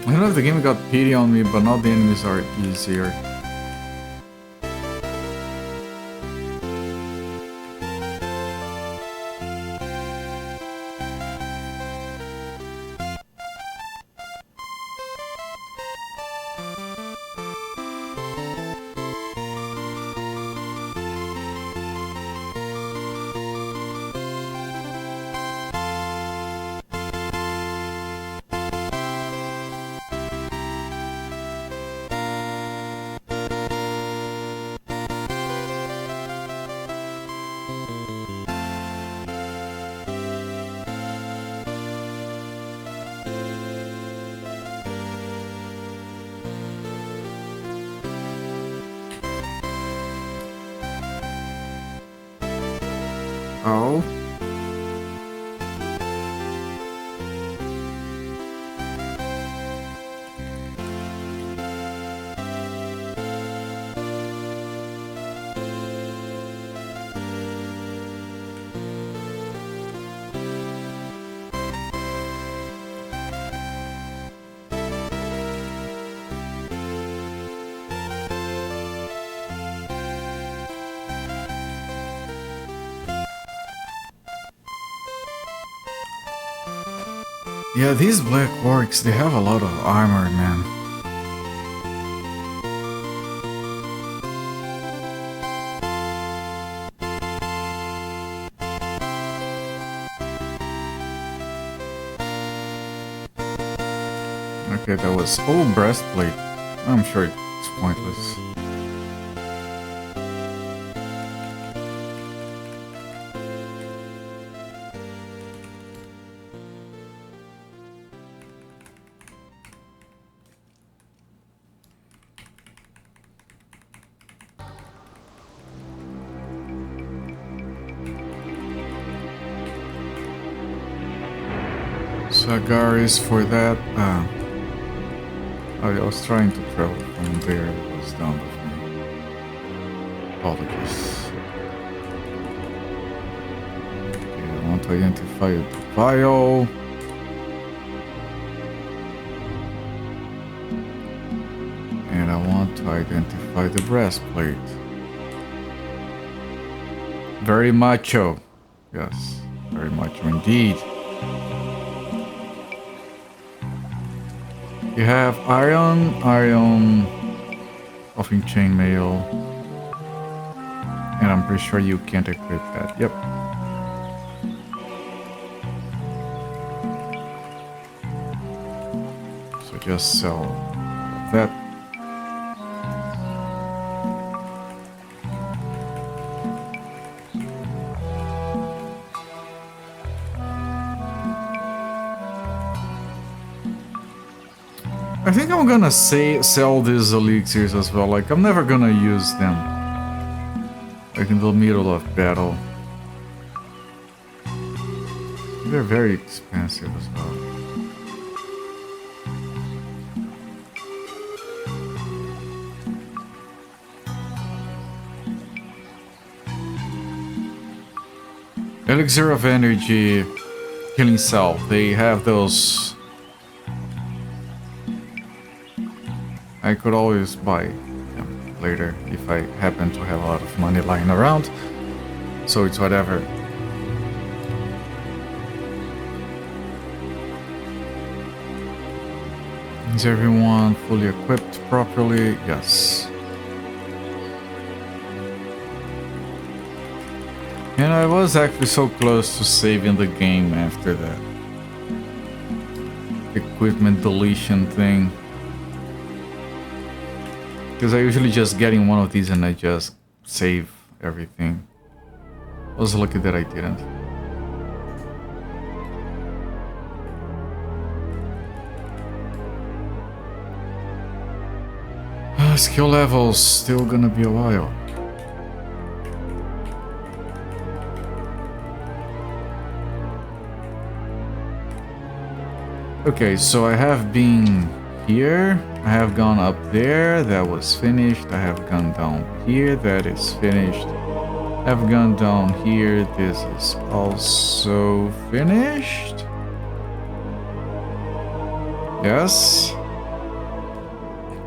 I don't know if the game got pity on me, but now the enemies are easier. Oh. Yeah, these black orcs, they have a lot of armor, man. Okay, that was old breastplate. I'm sure it's pointless. Sagaris for that. I was trying to travel from there. It was down with me. Apologies. Okay, I want to identify the vial. And I want to identify the breastplate. Very macho. Yes, very macho indeed. You have iron, offing chainmail, and I'm pretty sure you can't equip that. Yep. So just sell that. I think I'm gonna sell these elixirs as well. Like, I'm never gonna use them. Like in the middle of battle. They're very expensive as well. Elixir of Energy, Healing Self. They have those. I could always buy them later if I happen to have a lot of money lying around. So it's whatever. Is everyone fully equipped properly? Yes. And I was actually so close to saving the game after that equipment deletion thing. Because I usually just get in one of these and I just save everything. I was lucky that I didn't. Skill levels still gonna be a while. Okay, so I have been here, I have gone up there, that was finished. I have gone down here, that is finished. I have gone down here, this is also finished. Yes.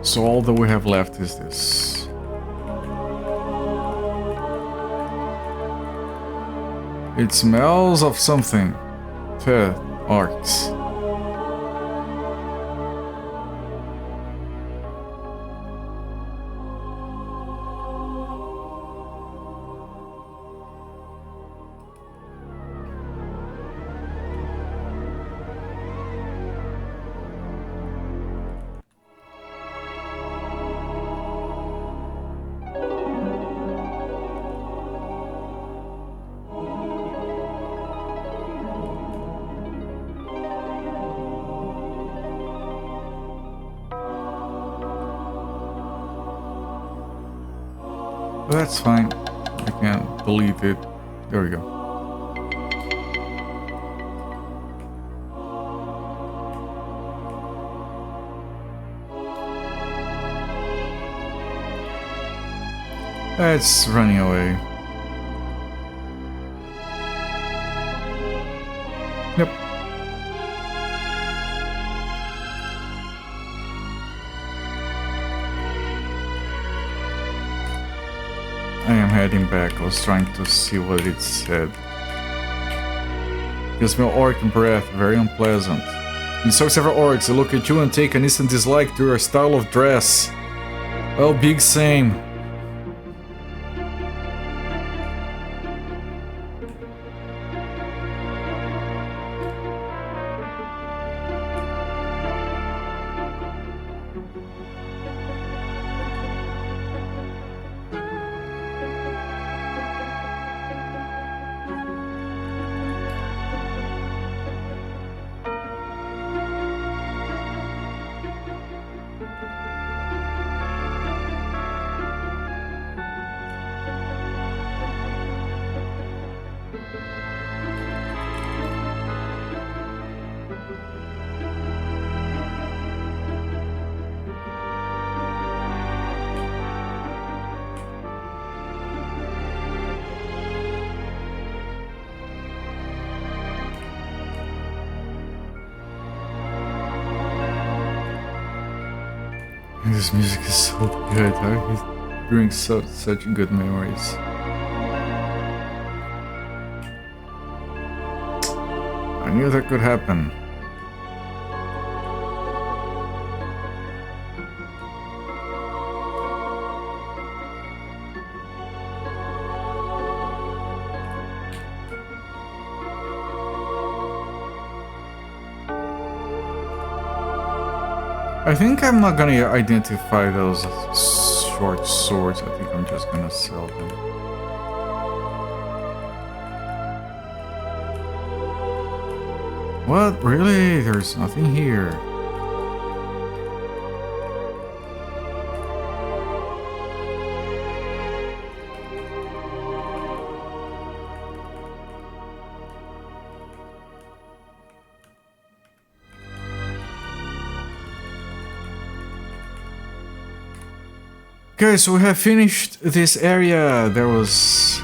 So all that we have left is this. It smells of something. Arcs. That's fine. I can delete it. There we go. It's running away. Yep. I am heading back. I was trying to see what it said. Gives me orc breath, very unpleasant. You saw several orcs, they look at you and take an instant dislike to your style of dress. Well, big same. This music is so good. It brings such good memories. I knew that could happen. I think I'm not gonna identify those short swords. I think I'm just gonna sell them. What? Really? There's nothing here. Okay, so we have finished this area. There was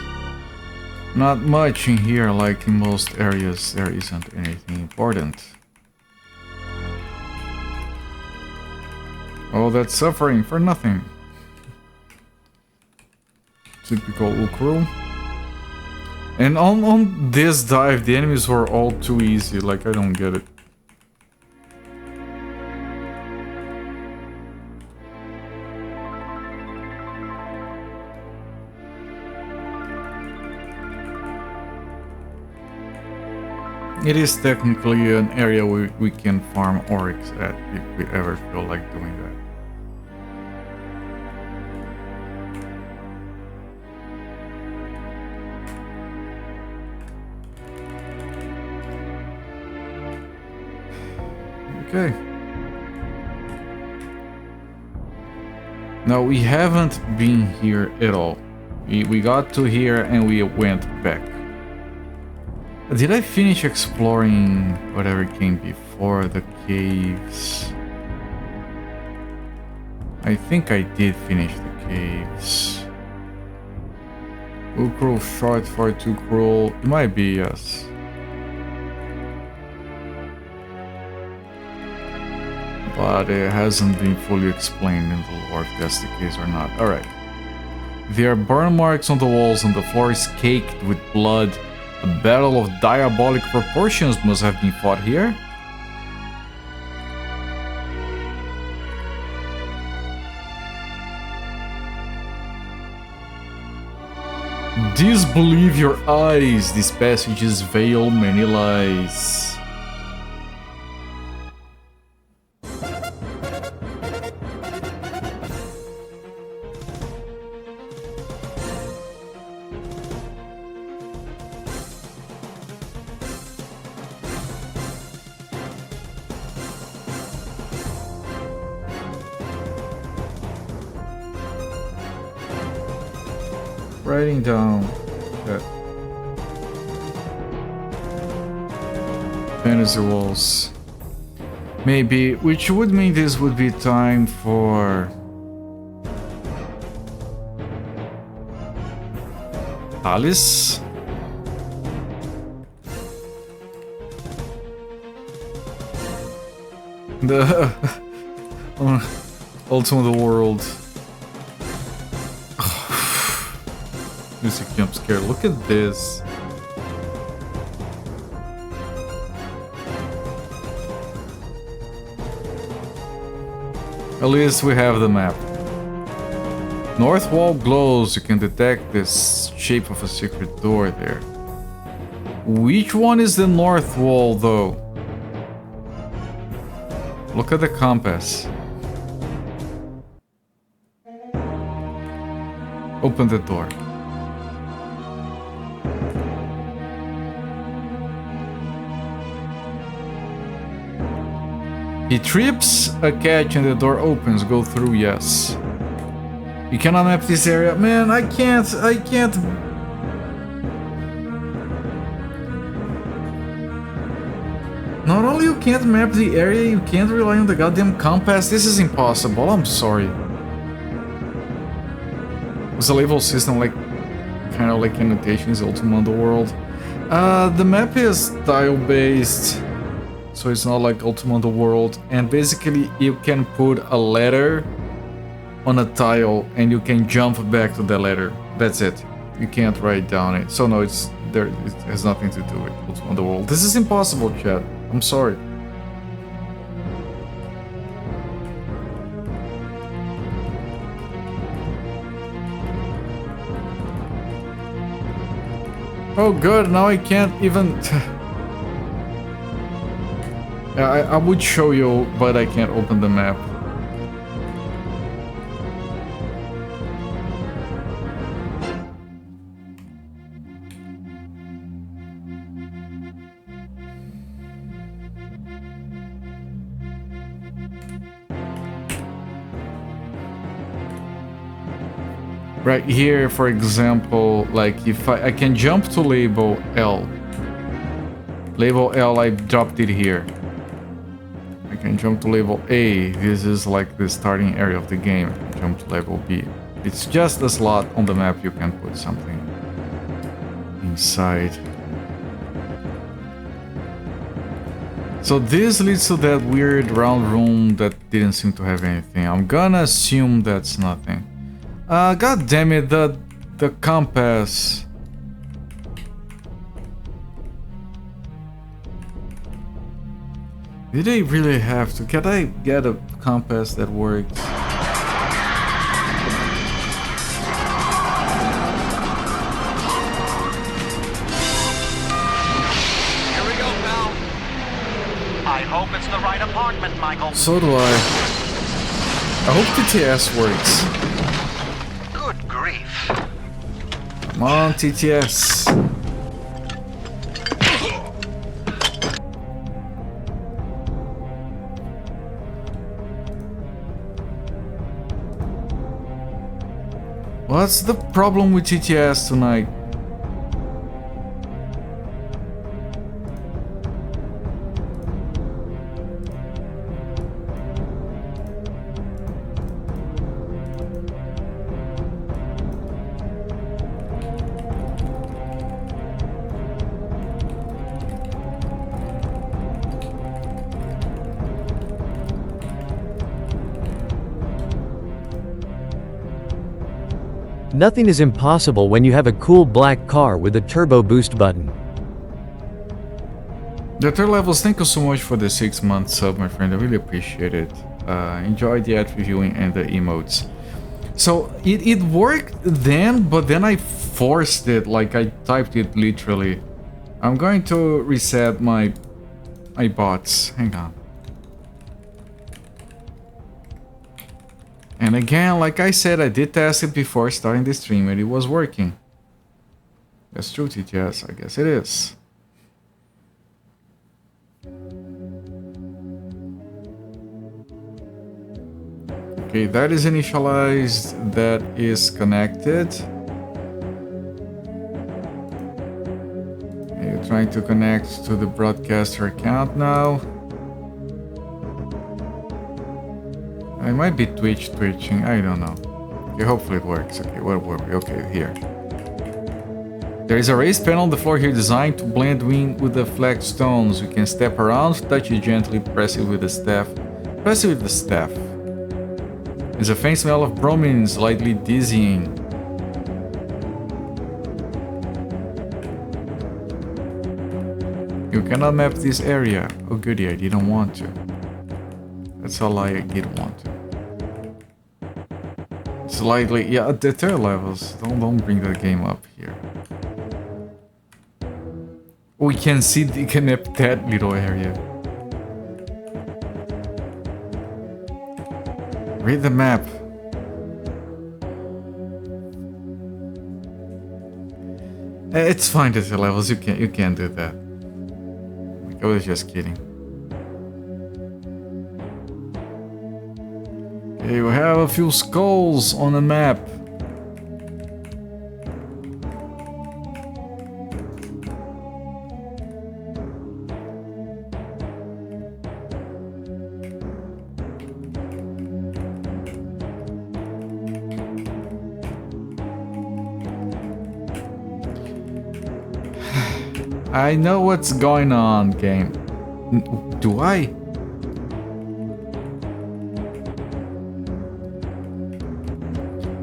not much in here, like in most areas. There isn't anything important. All that suffering for nothing. Typical Uukrul. And on this dive, the enemies were all too easy. Like, I don't get it. It is technically an area we can farm orcs at if we ever feel like doing that. Okay. Now we haven't been here at all. We got to here and we went back. Did I finish exploring whatever came before the caves? I think I did finish the caves. Uukrul short for Uukrul. It might be, yes. But it hasn't been fully explained in the lore if that's the case or not. Alright. There are burn marks on the walls and the floor is caked with blood. A battle of diabolic proportions must have been fought here. Disbelieve your eyes, these passages veil many lies. Writing down that fantasy walls. Maybe, which would mean this would be time for Alice. The ultimate world. Music jump scare. Look at this. At least we have the map. North wall glows. You can detect the shape of a secret door there. Which one is the north wall though? Look at the compass. Open the door. He trips a catch and the door opens. Go through, yes. You cannot map this area. Man, I can't. Not only you can't map the area, you can't rely on the goddamn compass. This is impossible. I'm sorry. Was a level system like kind of like annotations Ultima Underworld? The map is tile-based. So it's not like Ultima Underworld, and basically you can put a letter on a tile and you can jump back to the letter. That's it. You can't write down it. So no, it has nothing to do with Ultima Underworld. This is impossible, chat. I'm sorry. Oh good, now I can't even... I would show you, but I can't open the map. Right here, for example, like if I can jump to label L. Label L, I dropped it here. I can jump to level A. This is like the starting area of the game. Jump to level B. It's just a slot on the map you can put something inside. So this leads to that weird round room that didn't seem to have anything. I'm gonna assume that's nothing. God damn it, the compass. Did they really have to? Can I get a compass that works? Here we go, pal. I hope it's the right apartment, Michael. So do I. I hope TTS works. Good grief. Come on, TTS. What's the problem with TTS tonight? Nothing is impossible when you have a cool black car with a turbo boost button. The third levels, thank you so much for the 6-month sub, my friend. I really appreciate it. Enjoy the ad reviewing and the emotes. So it worked then, but then I forced it, like I typed it literally. I'm going to reset my bots. Hang on. And again, like I said, I did test it before starting the stream and it was working. That's true, TTS. I guess it is. Okay, that is initialized. That is connected. You're trying to connect to the broadcaster account now. It might be twitching, I don't know. Okay, hopefully it works. Okay, where were we? Okay, here. There is a raised panel on the floor here designed to blend in with the flagstones. You can step around, touch it gently, press it with the staff. Press it with the staff. There's a faint smell of bromine, slightly dizzying. You cannot map this area. Oh goody, I didn't want to. That's a lie, I didn't want to. Slightly, yeah, the third levels. Don't bring the game up here. We can see that little area. Read the map. It's fine to the levels. You can't do that. I was just kidding. Okay, we have a few skulls on the map. I know what's going on, game. Do I?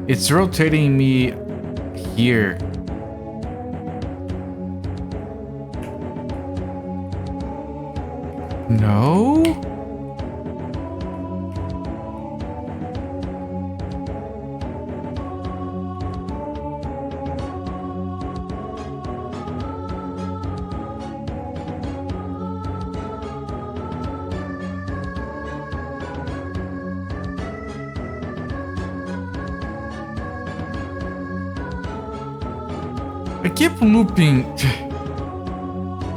It's rotating me here. No? I keep looping,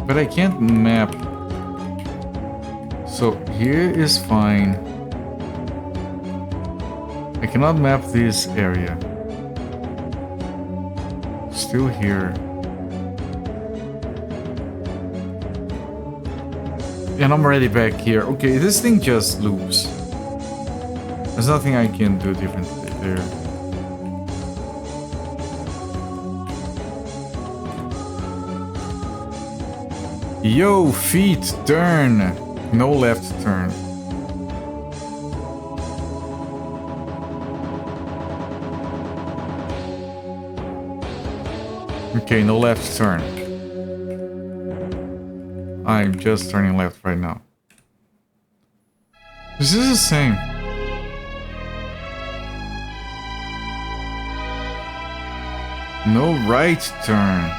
but I can't map. So here is fine. I cannot map this area. Still here. And I'm already back here. Okay, this thing just loops. There's nothing I can do differently there. Yo, feet, turn. No left turn. Okay, no left turn. I'm just turning left right now. This is the same. No right turn.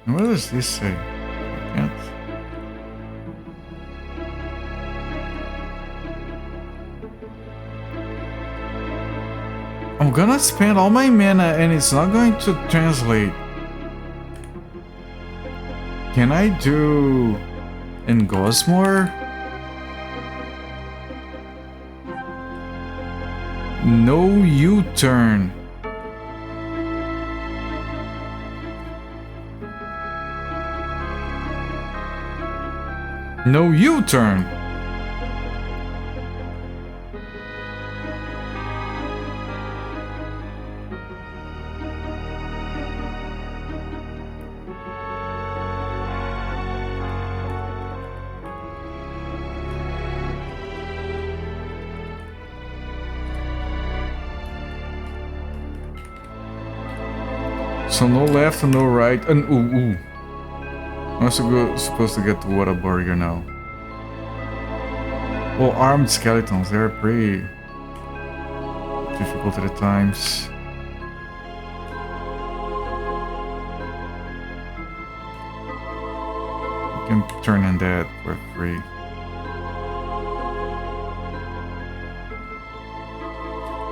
What does this say? I can't. I'm gonna spend all my mana and it's not going to translate. Can I do in Gosmore? No U-turn. No U-turn. So no left and no right, and ooh. I'm supposed to get to Water Burger now. Well, armed skeletons, they're pretty difficult at times. You can turn in that for free.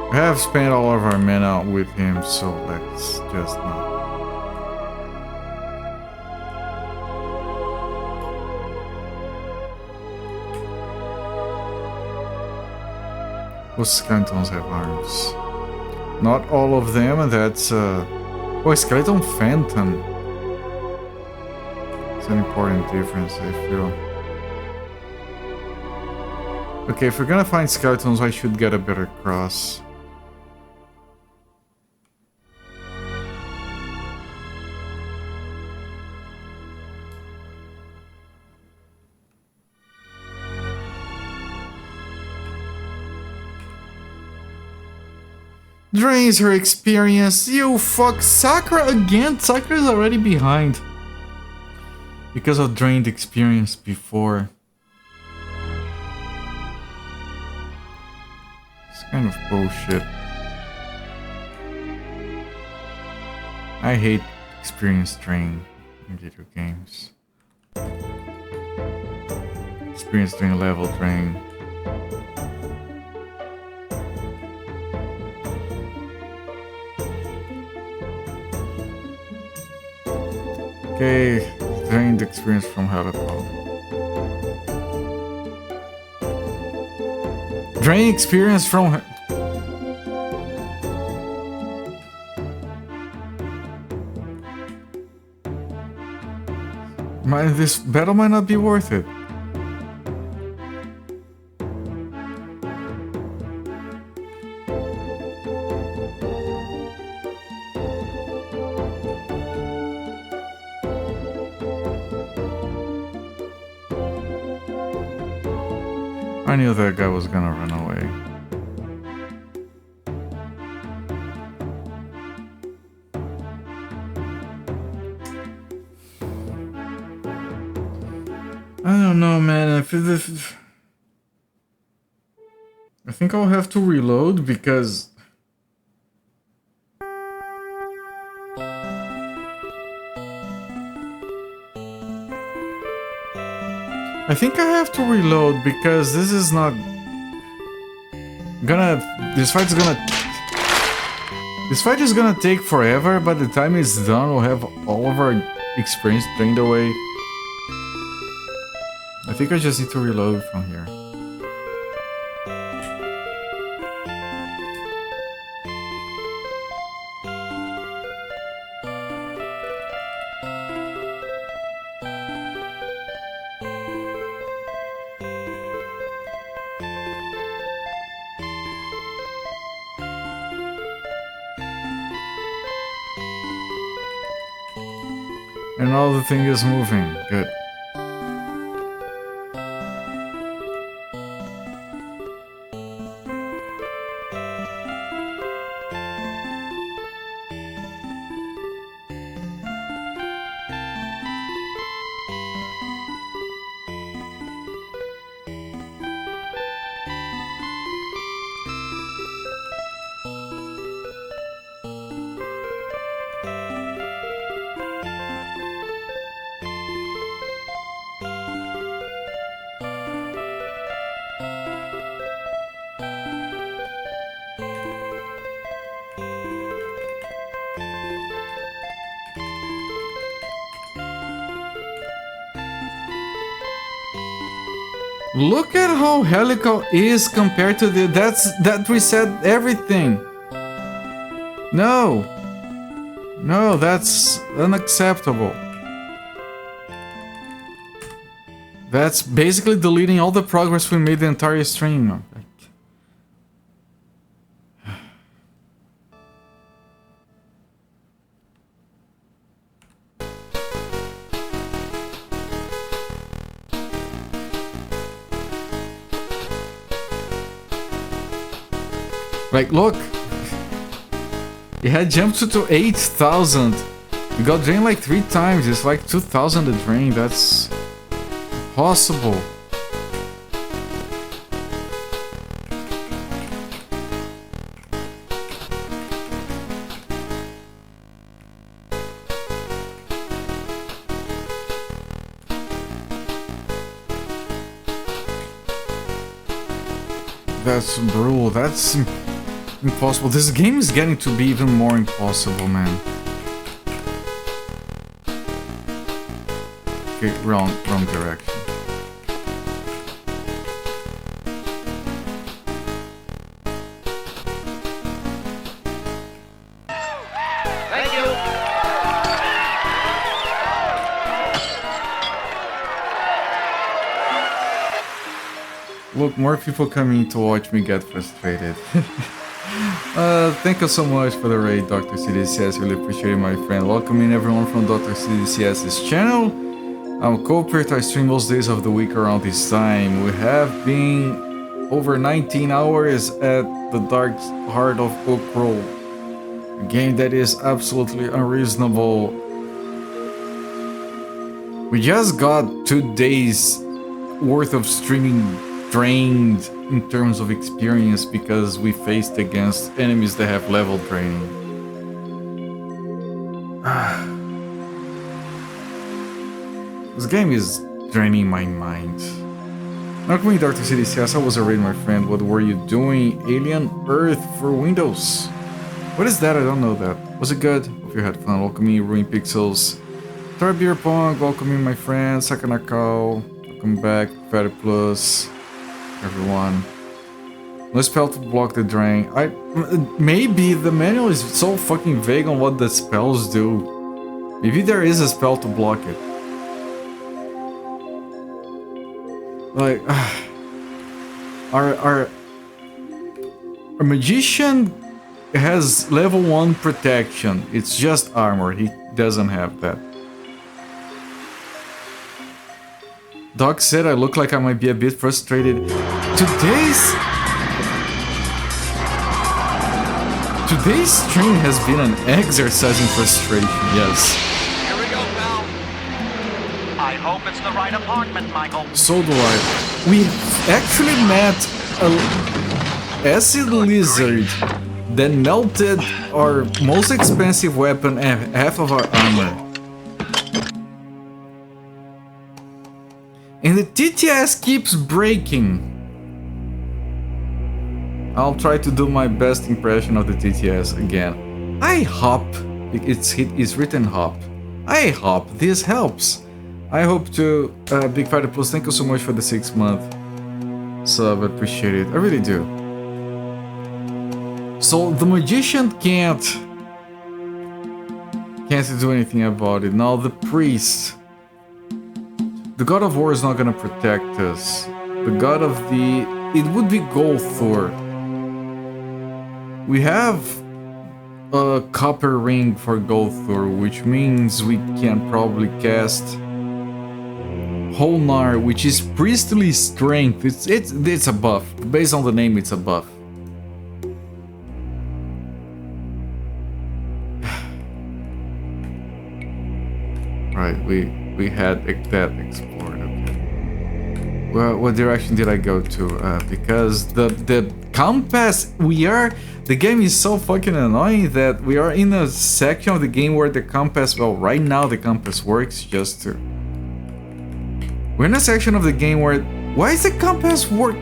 We have spent all of our mana with him, so let's just not. Most skeletons have arms. Not all of them, and that's oh, skeleton phantom. It's an important difference, I feel. Okay, if we're gonna find skeletons, I should get a better cross. Drains her experience. You fuck Sakura again. Sakura's already behind. Because of drained experience before. It's kind of bullshit. I hate experience drain in video games. Experience drain, level drain. Okay, drained experience from Helicopter. Drain experience from... This battle might not be worth it. I knew that guy was gonna run away. I don't know, man. I think I'll have to reload because this is not gonna... This fight is gonna take forever. By the time it's done, we'll have all of our experience drained away. I think I just need to reload from here. And all the thing is moving. Good. Look at how Helical is compared to the... That reset everything. No. No, that's unacceptable. That's basically deleting all the progress we made the entire stream. Like, look! It had jumped to 8,000. We got drained like 3 times. It's like 2,000 to drain. That's possible. That's brutal. That's impossible. This game is getting to be even more impossible, man. Okay, wrong direction. Thank you. Look, more people coming to watch me get frustrated. Thank you so much for the raid, Dr. CDCS. Really appreciate it, my friend. Welcoming everyone from Dr. CDCS's channel. I'm Culprit. I stream most days of the week around this time. We have been over 19 hours at the dark heart of Uukrul. A game that is absolutely unreasonable. We just got 2 days worth of streaming drained in terms of experience because we faced against enemies that have level training. This game is draining my mind. Not me, Dr. CDCS, I was already my friend. What were you doing? Alien Earth for Windows. What is that? I don't know that. Was it good? Hope you had fun. Welcome me, Ruin Pixels. Beer Pong, welcome me, my friend. Sakanakao, welcome back. Fatty Plus. Everyone. No spell to block the drain. Maybe the manual is so fucking vague on what the spells do. Maybe there is a spell to block it. Like, our magician has level 1 protection. It's just armor. He doesn't have that. Doc said I look like I might be a bit frustrated. Today's stream has been an exercise in frustration, yes. Here we go, pal. I hope it's the right apartment, Michael. So do I. We actually met a acid lizard that melted our most expensive weapon and half of our armor. And the TTS keeps breaking. I'll try to do my best impression of the TTS again. I hop. It's written hop. I hop. This helps. I hope to... Big Fighter Plus, thank you so much for the 6-month sub. I appreciate it. I really do. So the magician can't do anything about it. Now the priest... The God of War is not gonna protect us. The God of the... It would be Golthor. We have a copper ring for Golthor, which means we can probably cast Holnar, which is priestly strength. It's a buff. Based on the name, it's a buff. Right, we had that explored. Okay. Well, what direction did I go to? Because the compass the game is so fucking annoying that we are in a section of the game where the compass, well, right now the compass works just to... We're in a section of the game where... Why is the compass work?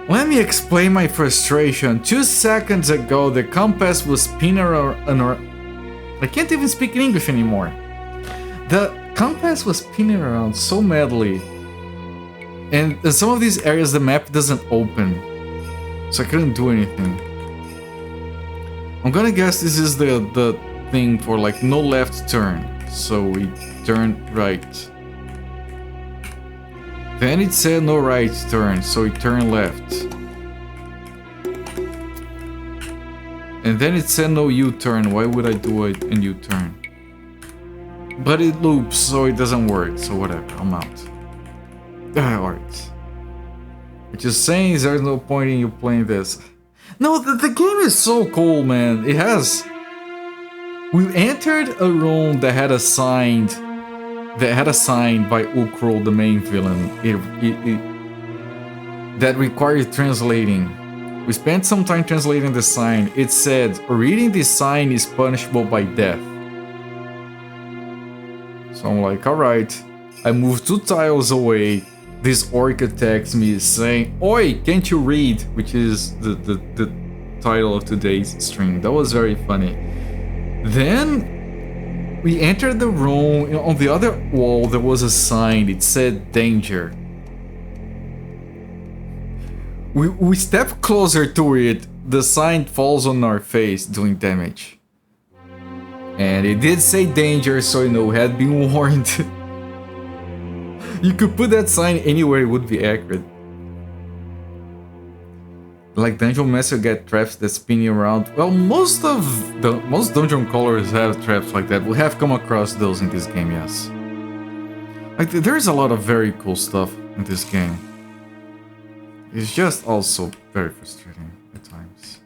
Let me explain my frustration. 2 seconds ago, the compass was spinning around... I can't even speak in English anymore. The compass was spinning around so madly. And in some of these areas, the map doesn't open. So I couldn't do anything. I'm gonna guess this is the thing for like no left turn. So we turn right. Then it said no right turn, so we turn left. And then it said no U-turn. Why would I do a U-turn? But it loops, so it doesn't work. So whatever, I'm out. Alright. What you're saying is there's no point in you playing this. No, the game is so cool, man. It has... We entered a room that had a sign by Uukrul, the main villain. That required translating. We spent some time translating the sign. It said, reading this sign is punishable by death. So I'm like, alright. I moved 2 tiles away. This orc attacks me saying, "Oi, can't you read?" Which is the title of today's stream. That was very funny. Then we entered the room. On the other wall there was a sign. It said danger. We step closer to it, the sign falls on our face, doing damage. And it did say danger, so you know we had been warned. You could put that sign anywhere, it would be accurate. Like Dungeon Master get traps that spin you around. Well, most dungeon crawlers have traps like that. We have come across those in this game, yes. Like there's a lot of very cool stuff in this game. It's just also very frustrating at times.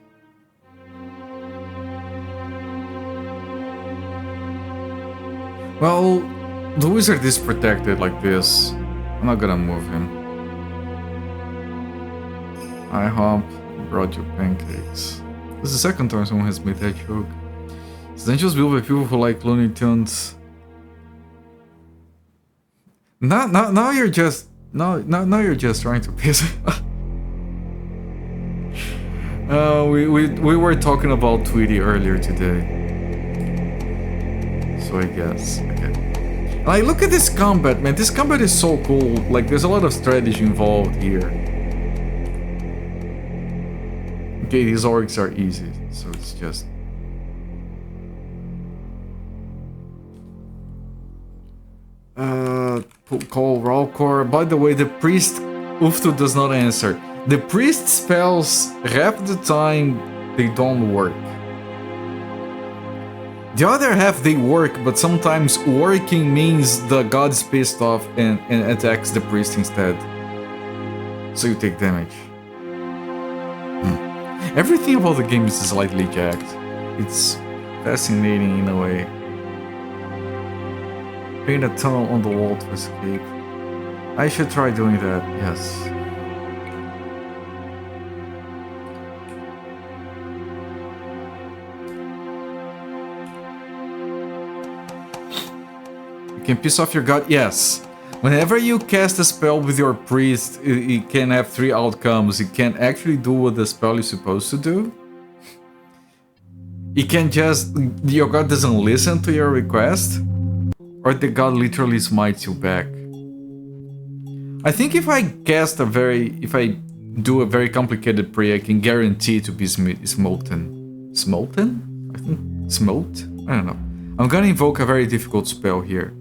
Well, the wizard is protected like this. I'm not gonna move him. I hump, brought you pancakes. This is the second time someone has made that joke. It's dungeons built by people who like Looney Tunes. Now you're just you're just trying to piss me off. We were talking about Tweety earlier today. So I guess okay. Like look at this combat, man. This combat is so cool. Like there's a lot of strategy involved here. Okay, these orcs are easy, so it's just... Call Ralcor. By the way, the priest Uftu does not answer. The priest spells, half the time, they don't work. The other half, they work, but sometimes working means the god's pissed off and attacks the priest instead. So you take damage. Everything about the game is slightly jacked. It's fascinating in a way. Paint a tunnel on the wall to escape. I should try doing that, yes. You can piss off your god, yes. Whenever you cast a spell with your priest, it can have 3 outcomes. It can actually do what the spell is supposed to do. It can just... your god doesn't listen to your request. Or the god literally smites you back. I think if I cast a very... if I do a very complicated prayer, I can guarantee to be smolten. Smolten? I think... smote? I don't know. I'm gonna invoke a very difficult spell here.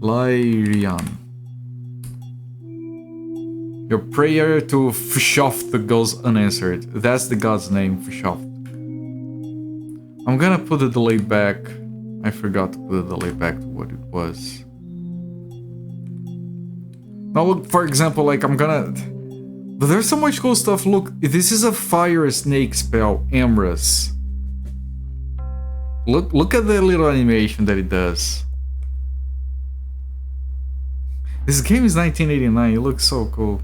Lyrian. Your prayer to Fshoft goes unanswered. That's the god's name, Fshoft. I'm gonna put the delay back. I forgot to put the delay back to what it was. Now look, for example, like I'm gonna... But there's so much cool stuff. Look, this is a fire snake spell, Amrus. Look at the little animation that it does. This game is 1989, it looks so cool.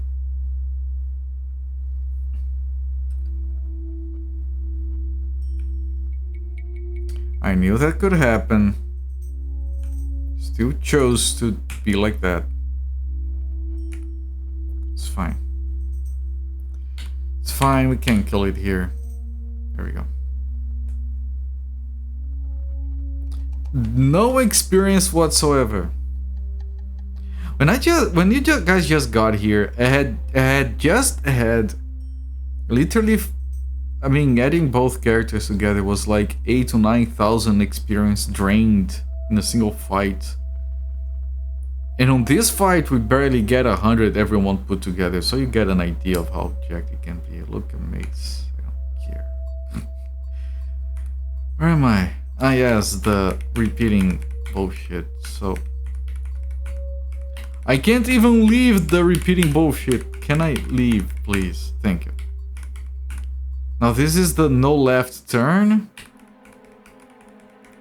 I knew that could happen. Still chose to be like that. It's fine. It's fine, we can kill it here. There we go. No experience whatsoever. When you guys just got here, I had literally, I mean, adding both characters together was like 8,000 to 9,000 experience drained in a single fight. And on this fight, we barely get 100 everyone put together, so you get an idea of how jacked it can be. Look at mace, I don't care. Where am I? Ah yes, the repeating bullshit, so... I can't even leave the repeating bullshit. Can I leave, please? Thank you. Now this is the no left turn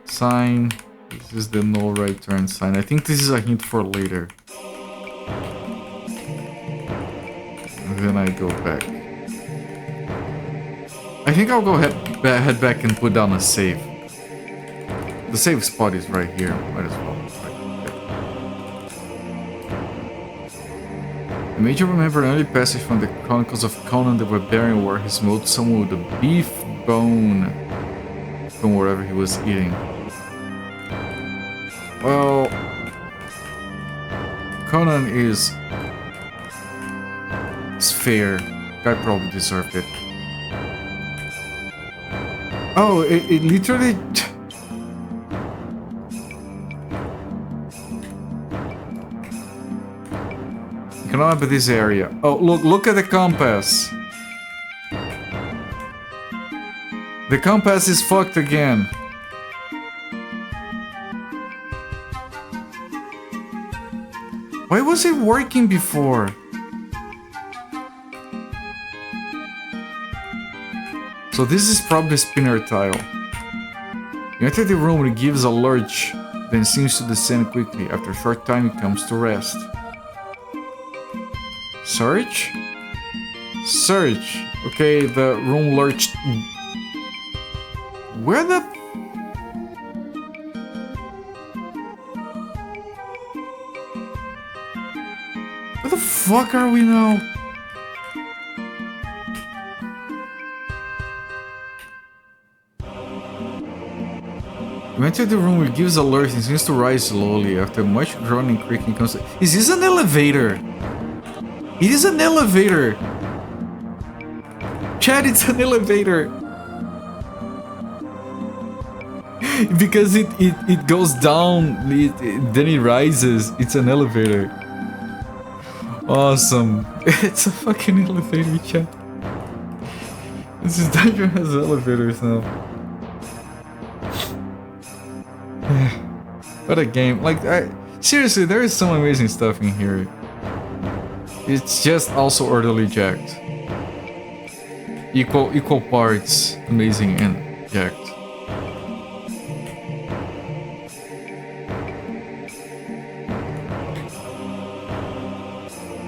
sign. This is the no right turn sign. I think this is a hint for later. And then I go back. I think I'll go head back and put down a save. The save spot is right here. Might as well. I made you remember an early passage from the Chronicles of Conan the Barbarian where he smote someone with a beef bone from wherever he was eating. Well, Conan is fair. guy probably deserved it. Oh, it literally... You can map this area. Oh, look at the compass. The compass is fucked again. Why was it working before? So this is probably spinner tile. You enter the room and it gives a lurch, then seems to descend quickly. After a short time it comes to rest. Search? Search. Okay, the room lurched. Where the... Where the fuck are we now? You enter the room, it gives a lurch and seems to rise slowly. After much groaning, creaking comes... Is this an elevator? It is an elevator! Chad, it's an elevator! Because it goes down, then it rises. It's an elevator. Awesome. It's a fucking elevator, Chad. This dungeon has elevators now. What a game. Like, seriously, there is some amazing stuff in here. It's just also orderly jacked. Equal parts amazing and jacked.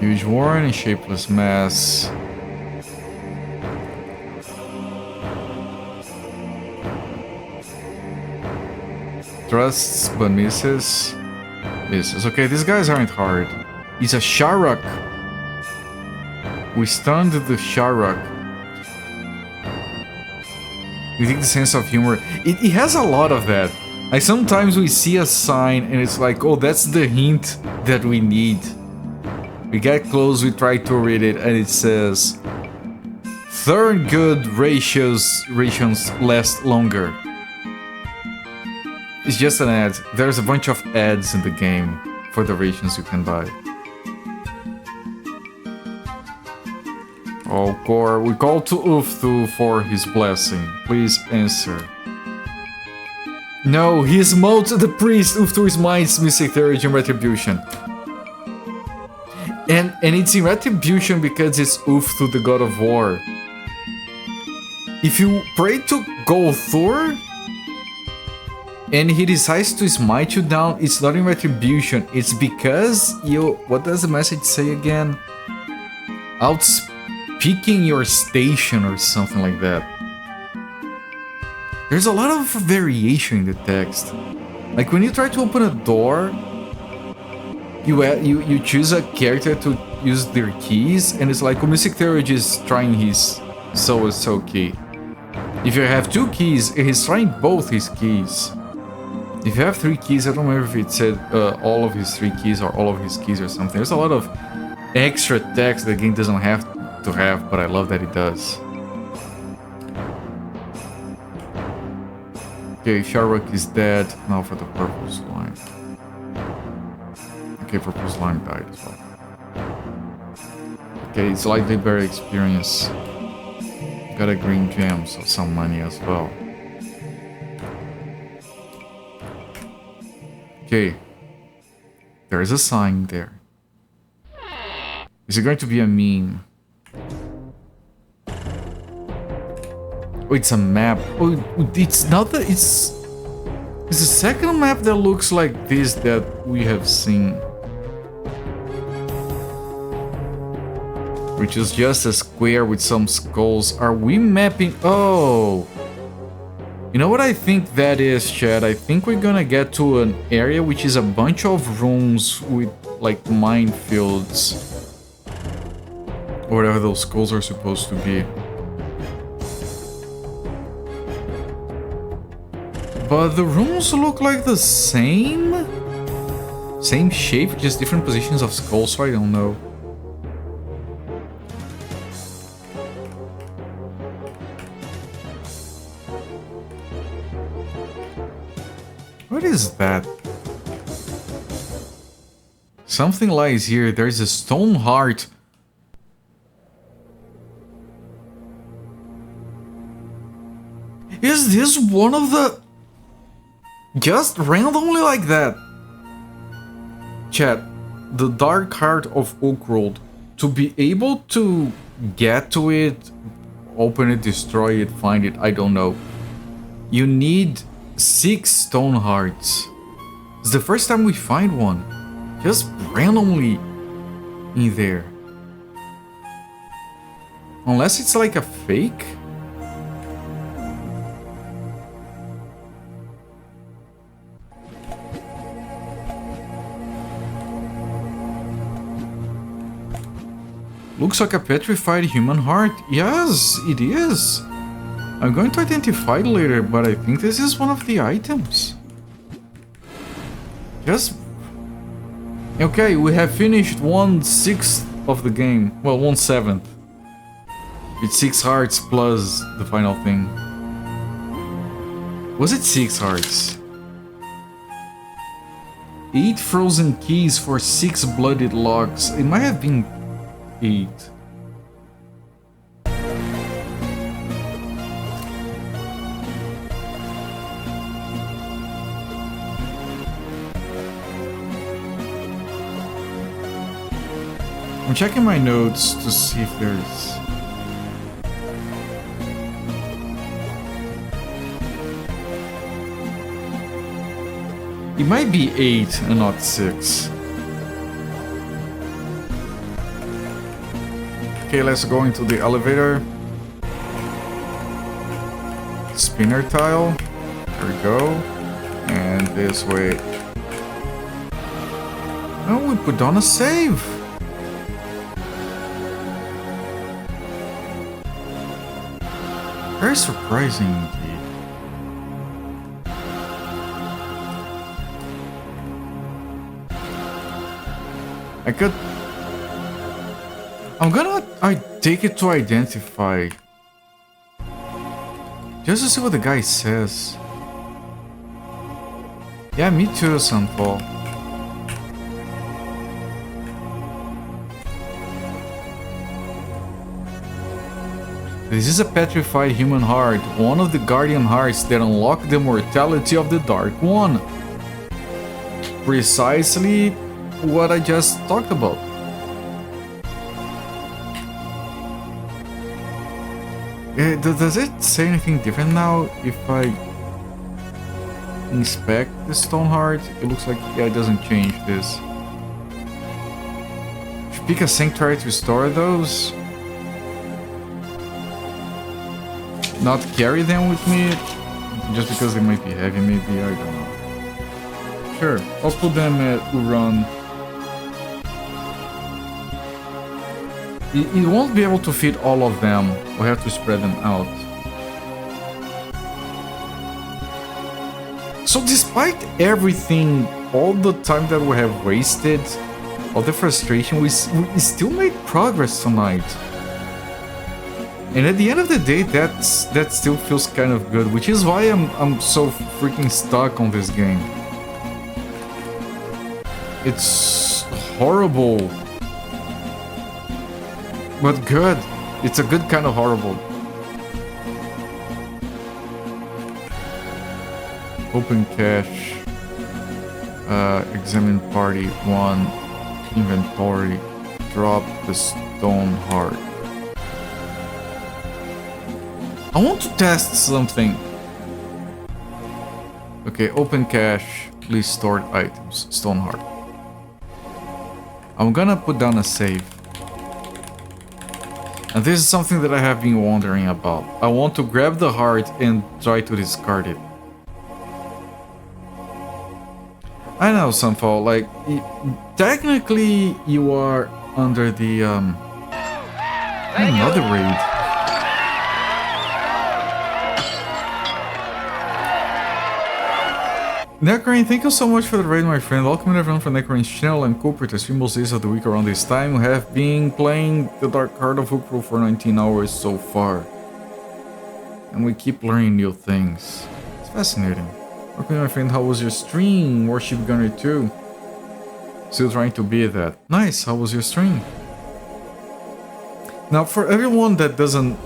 Huge worn and shapeless mass. Thrusts but misses. Misses. Okay, these guys aren't hard. It's a Sharrock. We stunned the Sharrock. You think the sense of humor... It has a lot of that. Like sometimes we see a sign and it's like, oh, that's the hint that we need. We get close, we try to read it, and it says, "Third good rations last longer." It's just an ad. There's a bunch of ads in the game for the rations you can buy. Oh, Core, we call to Uftu for his blessing. Please answer. No, he smote the priest. Uftu is mine's mystic theology and retribution. And it's in retribution because it's Uftu, the god of war. If you pray to Golthor and he decides to smite you down, it's not in retribution. It's because you... What does the message say again? Outspeaking your station or something like that. There's a lot of variation in the text. Like when you try to open a door, you choose a character to use their keys, and it's like Mystic Theology is trying his so key. If you have 2 keys, he's trying both his keys. If you have 3 keys, I don't remember if it said all of his 3 keys or all of his keys or something. There's a lot of extra text the game doesn't have to have, but I love that it does. Okay, Sharrock is dead. Now for the purple slime. Okay, purple slime died as well. Okay, it's likely better experience. Got a green gem, so some money as well. Okay. There is a sign there. Is it going to be a meme? Oh, it's a map. Oh, it's not the... It's the second map that looks like this that we have seen. Which is just a square with some skulls. Are we mapping... Oh! You know what I think that is, Chad? I think we're gonna get to an area which is a bunch of rooms with, like, minefields. Or whatever those skulls are supposed to be. But the rooms look like the same? Same shape, just different positions of skulls, so I don't know. What is that? Something lies here. There's a stone heart. Is this one of the... Just randomly like that? Chat, the dark heart of Uukrul. To be able to get to it, open it, destroy it, find it, I don't know. You need 6 stone hearts. It's the first time we find one. Just randomly in there. Unless it's like a fake. Looks like a petrified human heart. Yes, it is. I'm going to identify it later, but I think this is one of the items. Just... Okay, we have finished 1/6 of the game. Well, 1/7. It's 6 hearts plus the final thing. Was it 6 hearts? 8 frozen keys for 6 blooded locks. It might have been 8. I'm checking my notes to see if there's... It might be 8 and not 6. Okay, let's go into the elevator. Spinner tile. There we go. And this way. Oh, we put on a save. Very surprising indeed. I could... I take it to identify. Just to see what the guy says. Yeah, me too, Sunfall. This is a petrified human heart, one of the guardian hearts that unlock the mortality of the Dark One. Precisely what I just talked about. Does it say anything different now if I inspect the stone heart? It looks like, yeah, it doesn't change this. Should pick a sanctuary to store those. Not carry them with me, just because they might be heavy, maybe, I don't know. Sure, I'll put them at Uran. It won't be able to fit all of them. We'll have to spread them out. So despite everything, all the time that we have wasted, all the frustration, we still made progress tonight. And at the end of the day, that still feels kind of good, which is why I'm so freaking stuck on this game. It's horrible. But good. It's a good kind of horrible. Open cache. Examine party 1. Inventory. Drop the stone heart. I want to test something. Okay, open cache. List stored items. Stone heart. I'm gonna put down a save. And this is something that I have been wondering about. I want to grab the heart and try to discard it. I know, Sunfall, like, technically you are under the, another raid. Necrain, thank you so much for the raid, my friend. Welcome everyone from Necrain's channel. I'm Cooper, to stream most days of the week around this time. We have been playing the Dark Heart of Uukrul for 19 hours so far. And we keep learning new things. It's fascinating. Okay, my friend, how was your stream? Worship Gunner 2. Still trying to be that. Nice, how was your stream? Now, for everyone that doesn't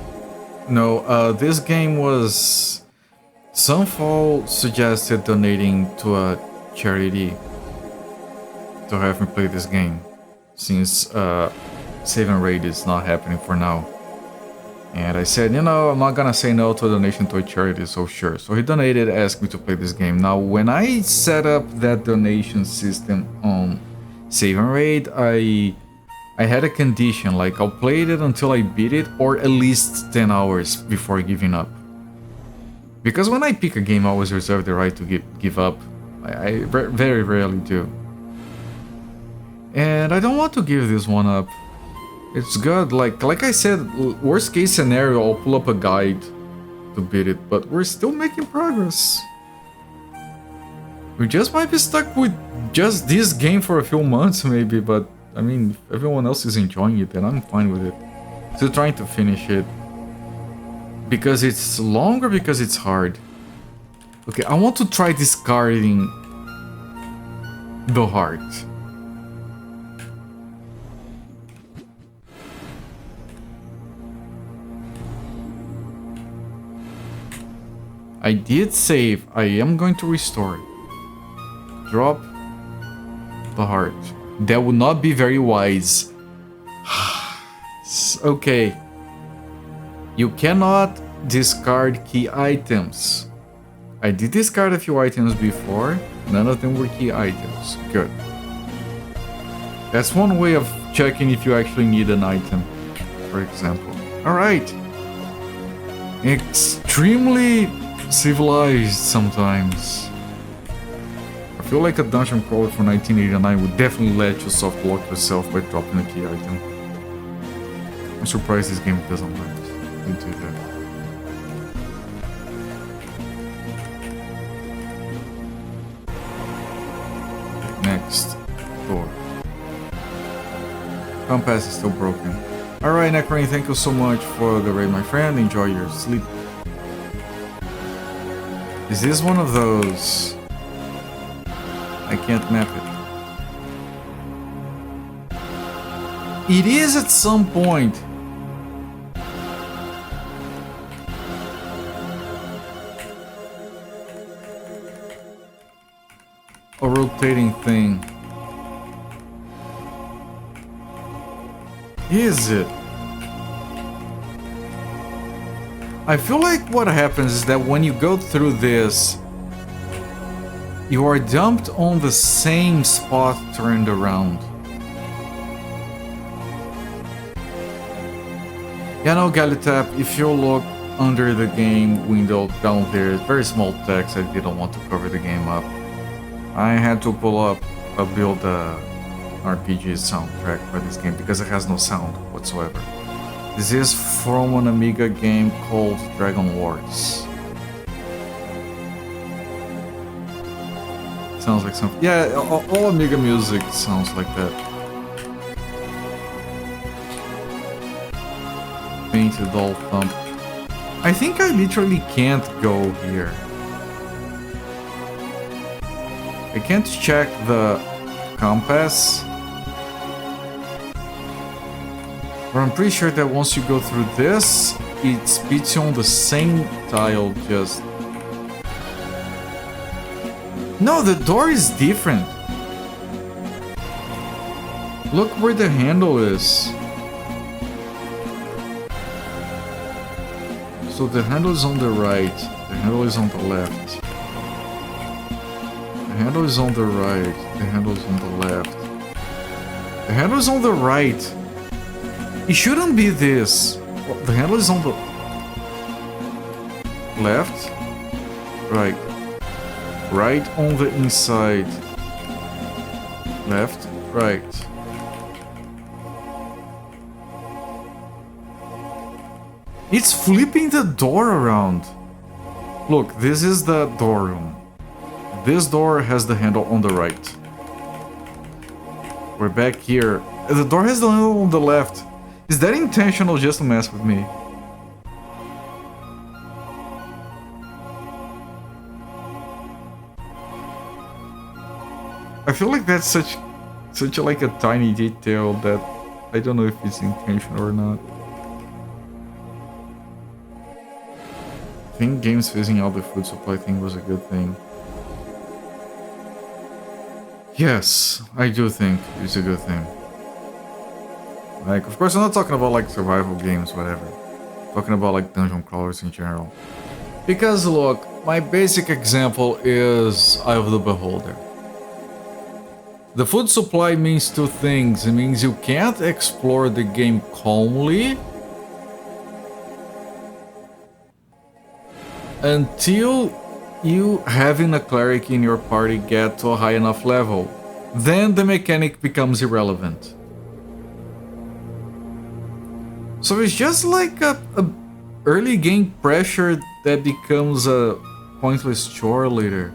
know, this game was... Sunfall suggested donating to a charity to have me play this game, since save and raid is not happening for now. And I said, you know, I'm not gonna say no to a donation to a charity, so sure. So he donated, asked me to play this game. Now, when I set up that donation system on save and raid, I had a condition, like I'll play it until I beat it, or at least 10 hours before giving up. Because when I pick a game, I always reserve the right to give up. I very rarely do. And I don't want to give this one up. It's good, like I said, worst case scenario, I'll pull up a guide to beat it, but we're still making progress. We just might be stuck with just this game for a few months maybe, but I mean, if everyone else is enjoying it, then I'm fine with it. Still trying to finish it. Because it's long or because it's hard? Okay, I want to try discarding the heart. I did save. I am going to restore it. Drop the heart. That would not be very wise. Okay. You cannot discard key items. I did discard a few items before. None of them were key items. Good. That's one way of checking if you actually need an item, for example. Alright. Extremely civilized sometimes. I feel like a dungeon crawler from 1989 would definitely let you soft lock yourself by dropping a key item. I'm surprised this game doesn't let you do that. Next door. Compass is still broken. Alright, Necrane, thank you so much for the raid, my friend. Enjoy your sleep. Is this one of those? I can't map it. It is at some point. A rotating thing. Is it? I feel like what happens is that when you go through this, you are dumped on the same spot turned around. Yeah, no, Galitap, if you look under the game window down there, very small text, I didn't want to cover the game up. I had to pull up a build RPG soundtrack for this game because it has no sound whatsoever. This is from an Amiga game called Dragon Wars. Sounds like something. Yeah, all Amiga music sounds like that. Painted all thump. I think I literally can't go here. I can't check the compass. But I'm pretty sure that once you go through this, it spits you on the same tile, just... No, the door is different. Look where the handle is. So the handle is on the right, the handle is on the left. The handle is on the right, the handle is on the left. The handle is on the right. It shouldn't be this. The handle is on the left, right, right on the inside, left, right. It's flipping the door around. Look, this is the door room. This door has the handle on the right. We're back here. The door has the handle on the left. Is that intentional just to mess with me? feel like that's such like a tiny detail that I don't know if it's intentional or not. I think games phasing out the food supply thing was a good thing. Yes, I do think it's a good thing. Like, of course, I'm not talking about like survival games, whatever. I'm talking about like dungeon crawlers in general. Because look, my basic example is Eye of the Beholder. The food supply means two things. It means you can't explore the game calmly until you having a cleric in your party get to a high enough level. Then the mechanic becomes irrelevant. So it's just like a early game pressure that becomes a pointless chore later.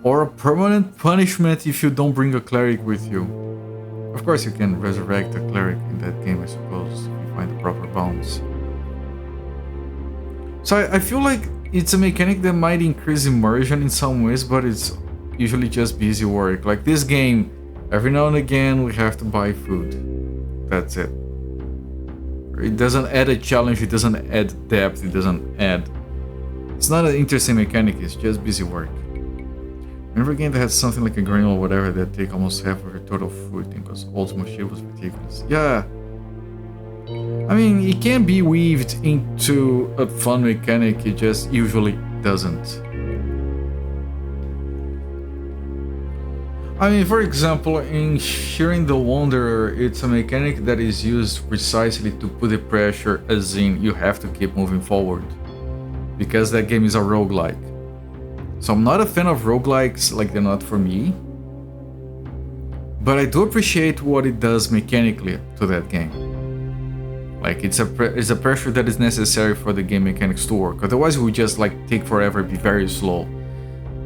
Or a permanent punishment if you don't bring a cleric with you. Of course you can resurrect a cleric in that game, I suppose, if you find the proper bounds. So I feel like it's a mechanic that might increase immersion in some ways, but it's usually just busy work. Like this game, every now and again we have to buy food. That's it. It doesn't add a challenge, it doesn't add depth, it doesn't add... It's not an interesting mechanic, it's just busy work. Remember a game that had something like a grain or whatever that take almost half of your total food because Ultimate Shield was ridiculous. Yeah. I mean, it can be weaved into a fun mechanic, it just usually doesn't. I mean, for example, in Shearing the Wanderer, it's a mechanic that is used precisely to put the pressure, as in you have to keep moving forward. Because that game is a roguelike. So I'm not a fan of roguelikes, like they're not for me. But I do appreciate what it does mechanically to that game. Like it's a pressure that is necessary for the game mechanics to work. Otherwise it would just like take forever, be very slow.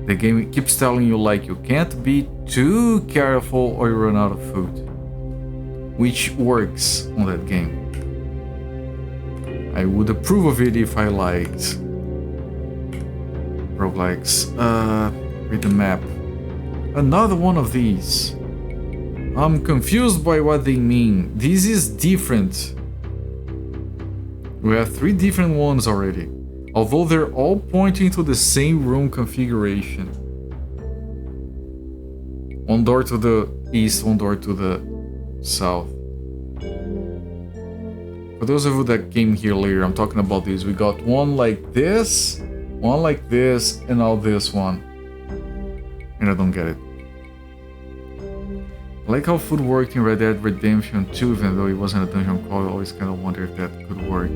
The game keeps telling you like you can't be too careful or you run out of food. Which works on that game. I would approve of it if I liked roguelikes. Read the map. Another one of these. I'm confused by what they mean. This is different. We have 3 different ones already. Although they're all pointing to the same room configuration. One door to the east, one door to the south. For those of you that came here later, I'm talking about this. We got one like this, one like this, and now this one. And I don't get it. I like how food worked in Red Dead Redemption 2, even though it wasn't a dungeon crawl. I always kind of wonder if that could work.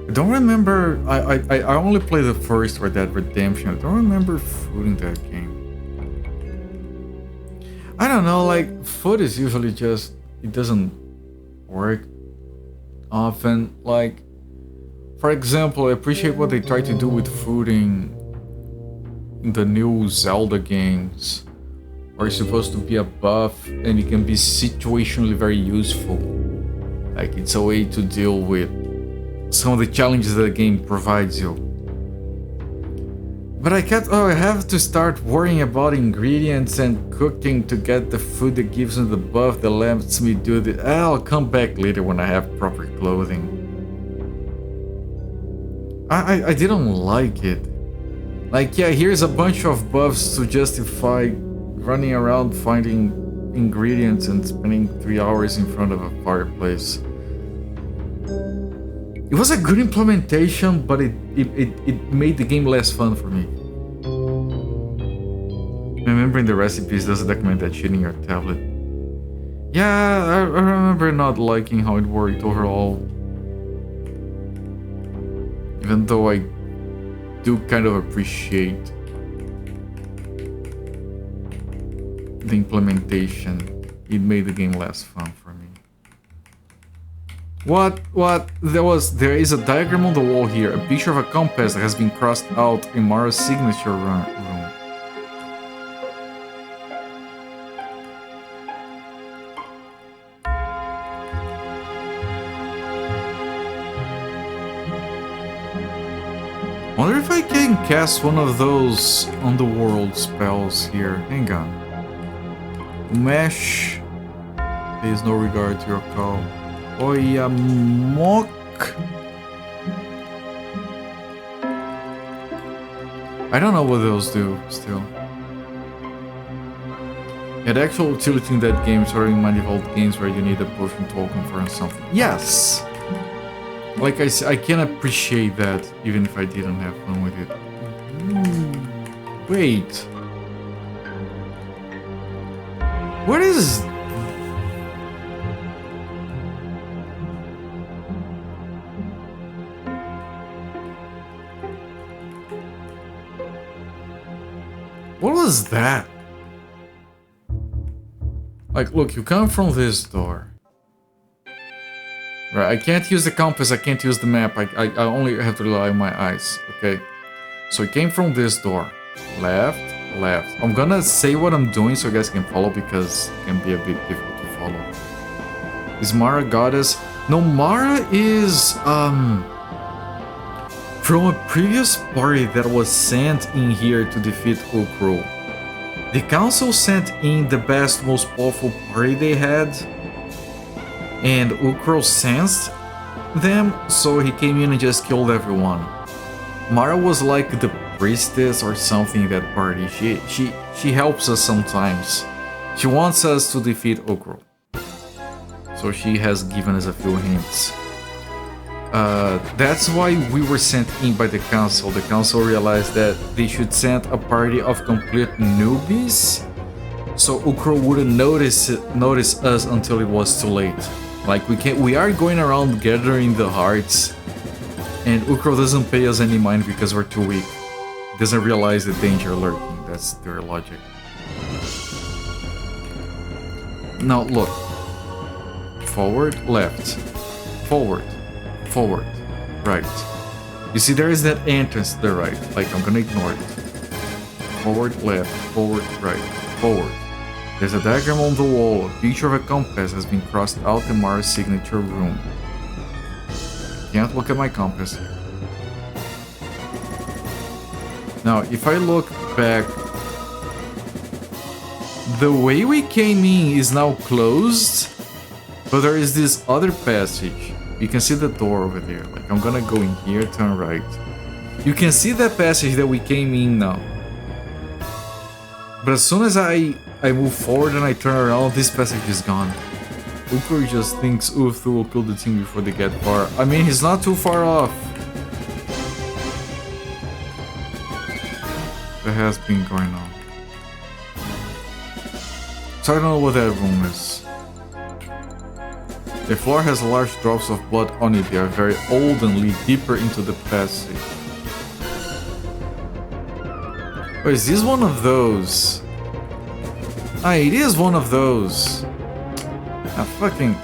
I don't remember. I only played the first Red Dead Redemption. I don't remember food in that game. I don't know, like, food is usually just, it doesn't work often. Like, for example, I appreciate what they try to do with food in the new Zelda games, where it's supposed to be a buff and it can be situationally very useful. Like, it's a way to deal with some of the challenges that the game provides you. But I can't, I have to start worrying about ingredients and cooking to get the food that gives me the buff that lets me do the... I'll come back later when I have proper clothing. I didn't like it. Like, yeah, here's a bunch of buffs to justify running around finding ingredients and spending 3 hours in front of a fireplace. It was a good implementation, but it made the game less fun for me. Remembering the recipes doesn't document that shit in your tablet. Yeah, I remember not liking how it worked overall. Even though I do kind of appreciate the implementation, it made the game less fun for me. What? There is a diagram on the wall here, a picture of a compass that has been crossed out in Mara's signature room. Wonder if I can cast one of those underworld spells here. Hang on. Mesh pays no regard to your call. Oyamok. I don't know what those do still. Yeah, the actual utility in that game is already manifold games where you need a potion token for something. Yes! Like I said, I can appreciate that even if I didn't have fun with it. Wait. What is... What was that? Like, look, you come from this door. Right, I can't use the compass, I can't use the map, I only have to rely on my eyes, okay? So it came from this door. Left, left. I'm gonna say what I'm doing so you guys can follow because it can be a bit difficult to follow. Is Mara goddess? No, Mara is, from a previous party that was sent in here to defeat Uukrul. The council sent in the best, most powerful party they had, and Uukrul sensed them, so he came in and just killed everyone. Mara was like the priestess or something in that party. She helps us sometimes. She wants us to defeat Uukrul. So she has given us a few hints. That's why we were sent in by the council. The council realized that they should send a party of complete newbies, so Uukrul wouldn't notice us until it was too late. Like we are going around gathering the hearts, and Uukrul doesn't pay us any mind because we're too weak. He doesn't realize the danger lurking. That's their logic. Now look. Forward, left. Forward. Forward, right. You see, there is that entrance to the right. Like, I'm gonna ignore it. Forward, left, forward, right, forward. There's a diagram on the wall. A picture of a compass has been crossed out in Mara's signature room. Can't look at my compass here. Now, if I look back, the way we came in is now closed, but there is this other passage. You can see the door over there. Like, I'm gonna go in here, turn right. You can see that passage that we came in now. But as soon as I move forward and I turn around, this passage is gone. Uukrul just thinks Uthu will kill the team before they get far. I mean, he's not too far off. That has been going on. So I don't know what that room is. The floor has large drops of blood on it. They are very old and lead deeper into the passage. Oh, is this one of those? Ah, it is one of those. Ah, fucking...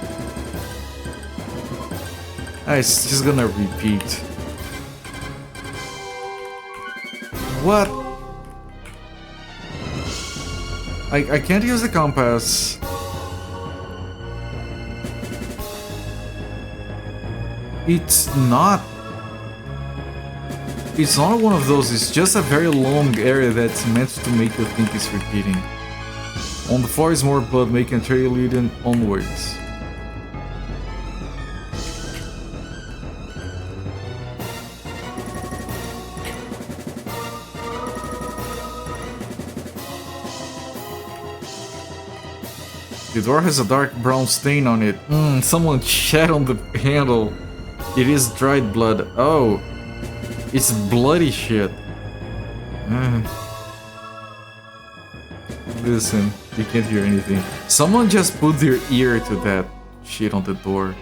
Ah, it's just gonna repeat. What? I can't use the compass. It's not one of those, it's just a very long area that's meant to make you think it's repeating. On the floor is more blood, making a trail leading onwards. The door has a dark brown stain on it. Someone shat on the handle. It is dried blood. Oh, it's bloody shit. Listen, you can't hear anything. Someone just put their ear to that shit on the door.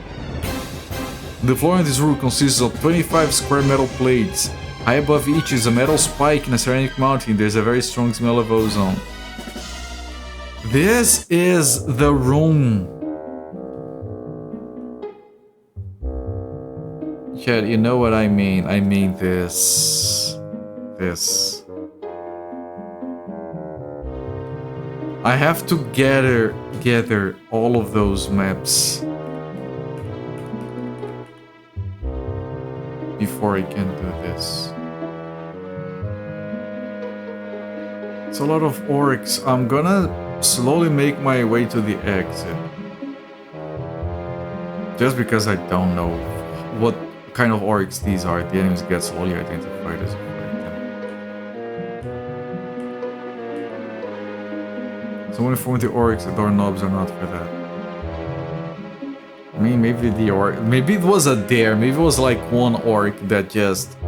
The floor in this room consists of 25 square metal plates. High above each is a metal spike in a ceramic mountain. There's a very strong smell of ozone. This is the room. Chad, you know what I mean. I mean this. This. I have to gather all of those maps before I can do this. It's a lot of orcs. I'm gonna slowly make my way to the exit. Just because I don't know what kind of orcs these are, the enemies get slowly identified as a threat. So when inform the orcs, the doorknobs are not for that. I mean, maybe maybe it was a dare. Maybe it was like one orc that just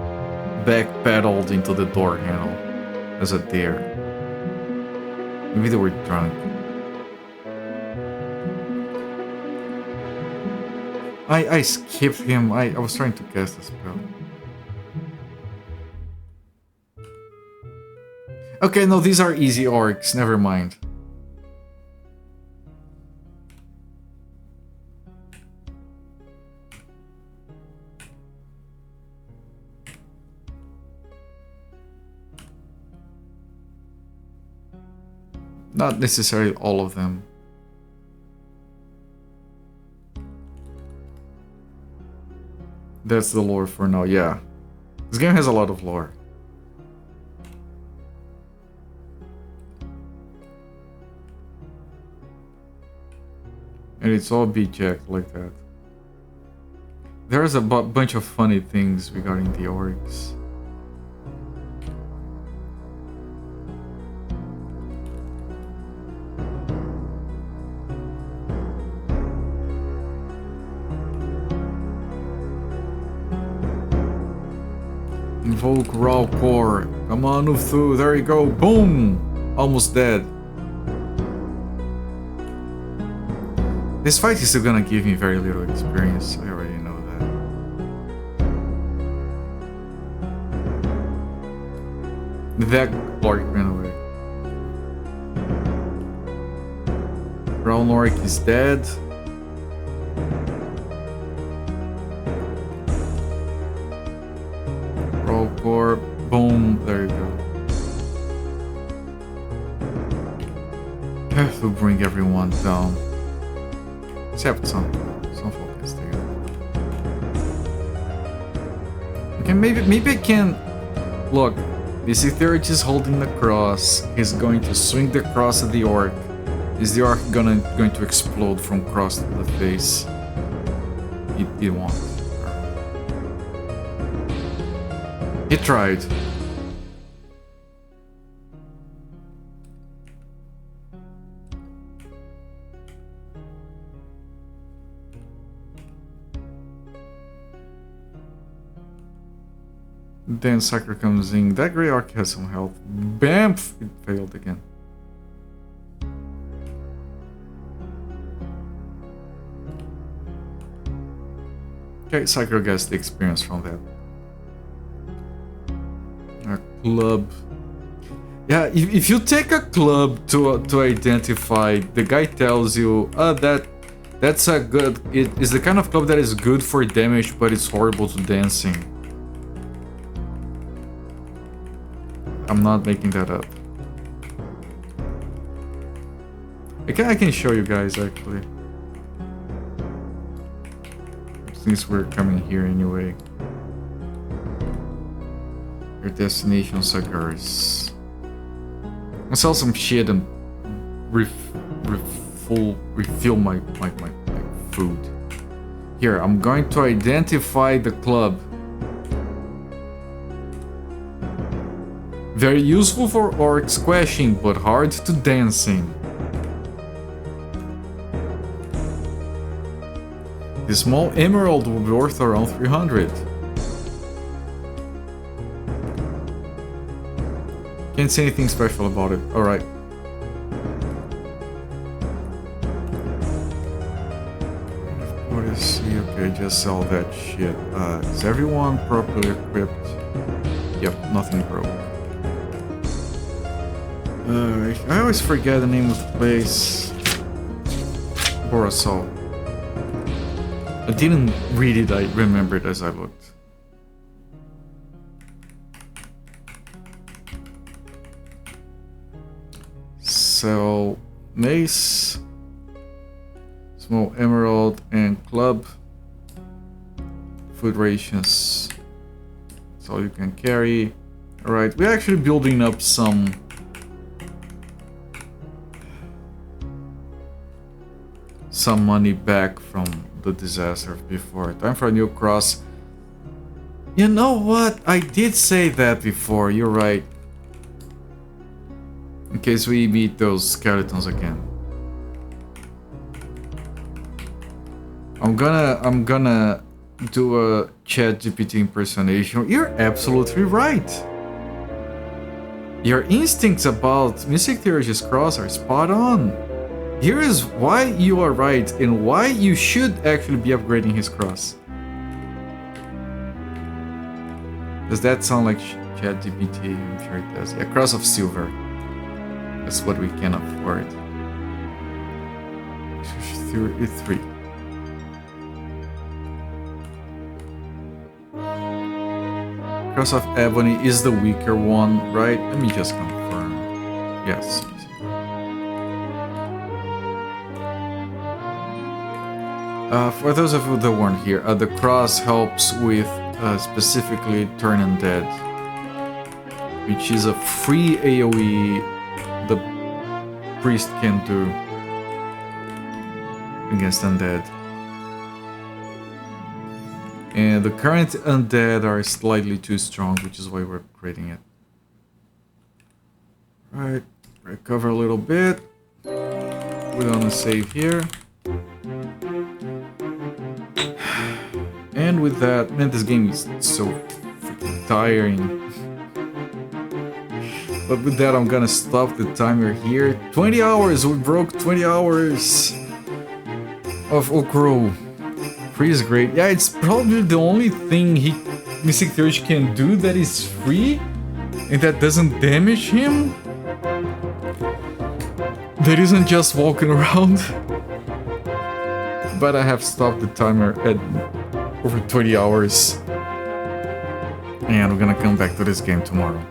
backpedaled into the door handle as a dare. Maybe they were drunk. I skipped him. I was trying to cast a spell. Okay, no, these are easy orcs. Never mind. Not necessarily all of them. That's the lore for now, yeah. This game has a lot of lore. And it's all B-checked like that. There's a bunch of funny things regarding the orcs. Invoke raw core. Come on, Ukthu. There you go. Boom! Almost dead. This fight is still gonna give me very little experience. I already know that. That orc ran away. Brown orc is dead. Core, boom, there you go. I have to bring everyone down. Except some focus together. Okay, maybe I can... Look, this Ethereal is holding the cross. He's going to swing the cross at the orc. Is the orc going to explode from cross to the face? It won't. He tried. Then Sucker comes in. That Grey Orc has some health. Bamf! It failed again. Okay, Sucker gets the experience from that. A club. Yeah, if you take a club to identify, the guy tells you, that's a good. It is the kind of club that is good for damage, but it's horrible to dancing. I'm not making that up. I can show you guys actually, since we're coming here anyway. Your destination cigars. I'll sell some shit and refill my food. Here, I'm going to identify the club. Very useful for orc squashing, but hard to dancing. The small emerald will be worth around 300. Can't say anything special about it. Alright. What is he? Okay, just sell that shit. Is everyone properly equipped? Yep, nothing broke. I always forget the name of the place. Borisol. I didn't read it, I remembered as I looked. So, mace, small emerald, and club. Food rations. That's all you can carry. Alright, we're actually building up some some money back from the disaster before. Time for a new cross. You know what? I did say that before. You're right. In case we meet those skeletons again. I'm gonna do a ChatGPT impersonation. You're absolutely right. Your instincts about Mystic Theurge's cross are spot on. Here is why you are right and why you should actually be upgrading his cross. Does that sound like ChatGPT? I'm sure it does. Yeah, cross of silver. That's what we can afford. 3. Cross of Ebony is the weaker one, right? Let me just confirm. Yes. For those of you that weren't here, the cross helps with specifically Turn Undead, which is a free AoE the priest can do against undead. And the current undead are slightly too strong, which is why we're upgrading it. Right, recover a little bit. We're gonna save here. And with that, man, this game is so freaking tiring. But with that, I'm gonna stop the timer here. 20 hours! We broke 20 hours of Uukrul. Free is great. Yeah, it's probably the only thing Mystic Theurge can do that is free and that doesn't damage him. That isn't just walking around. But I have stopped the timer at over 20 hours. And we're gonna come back to this game tomorrow.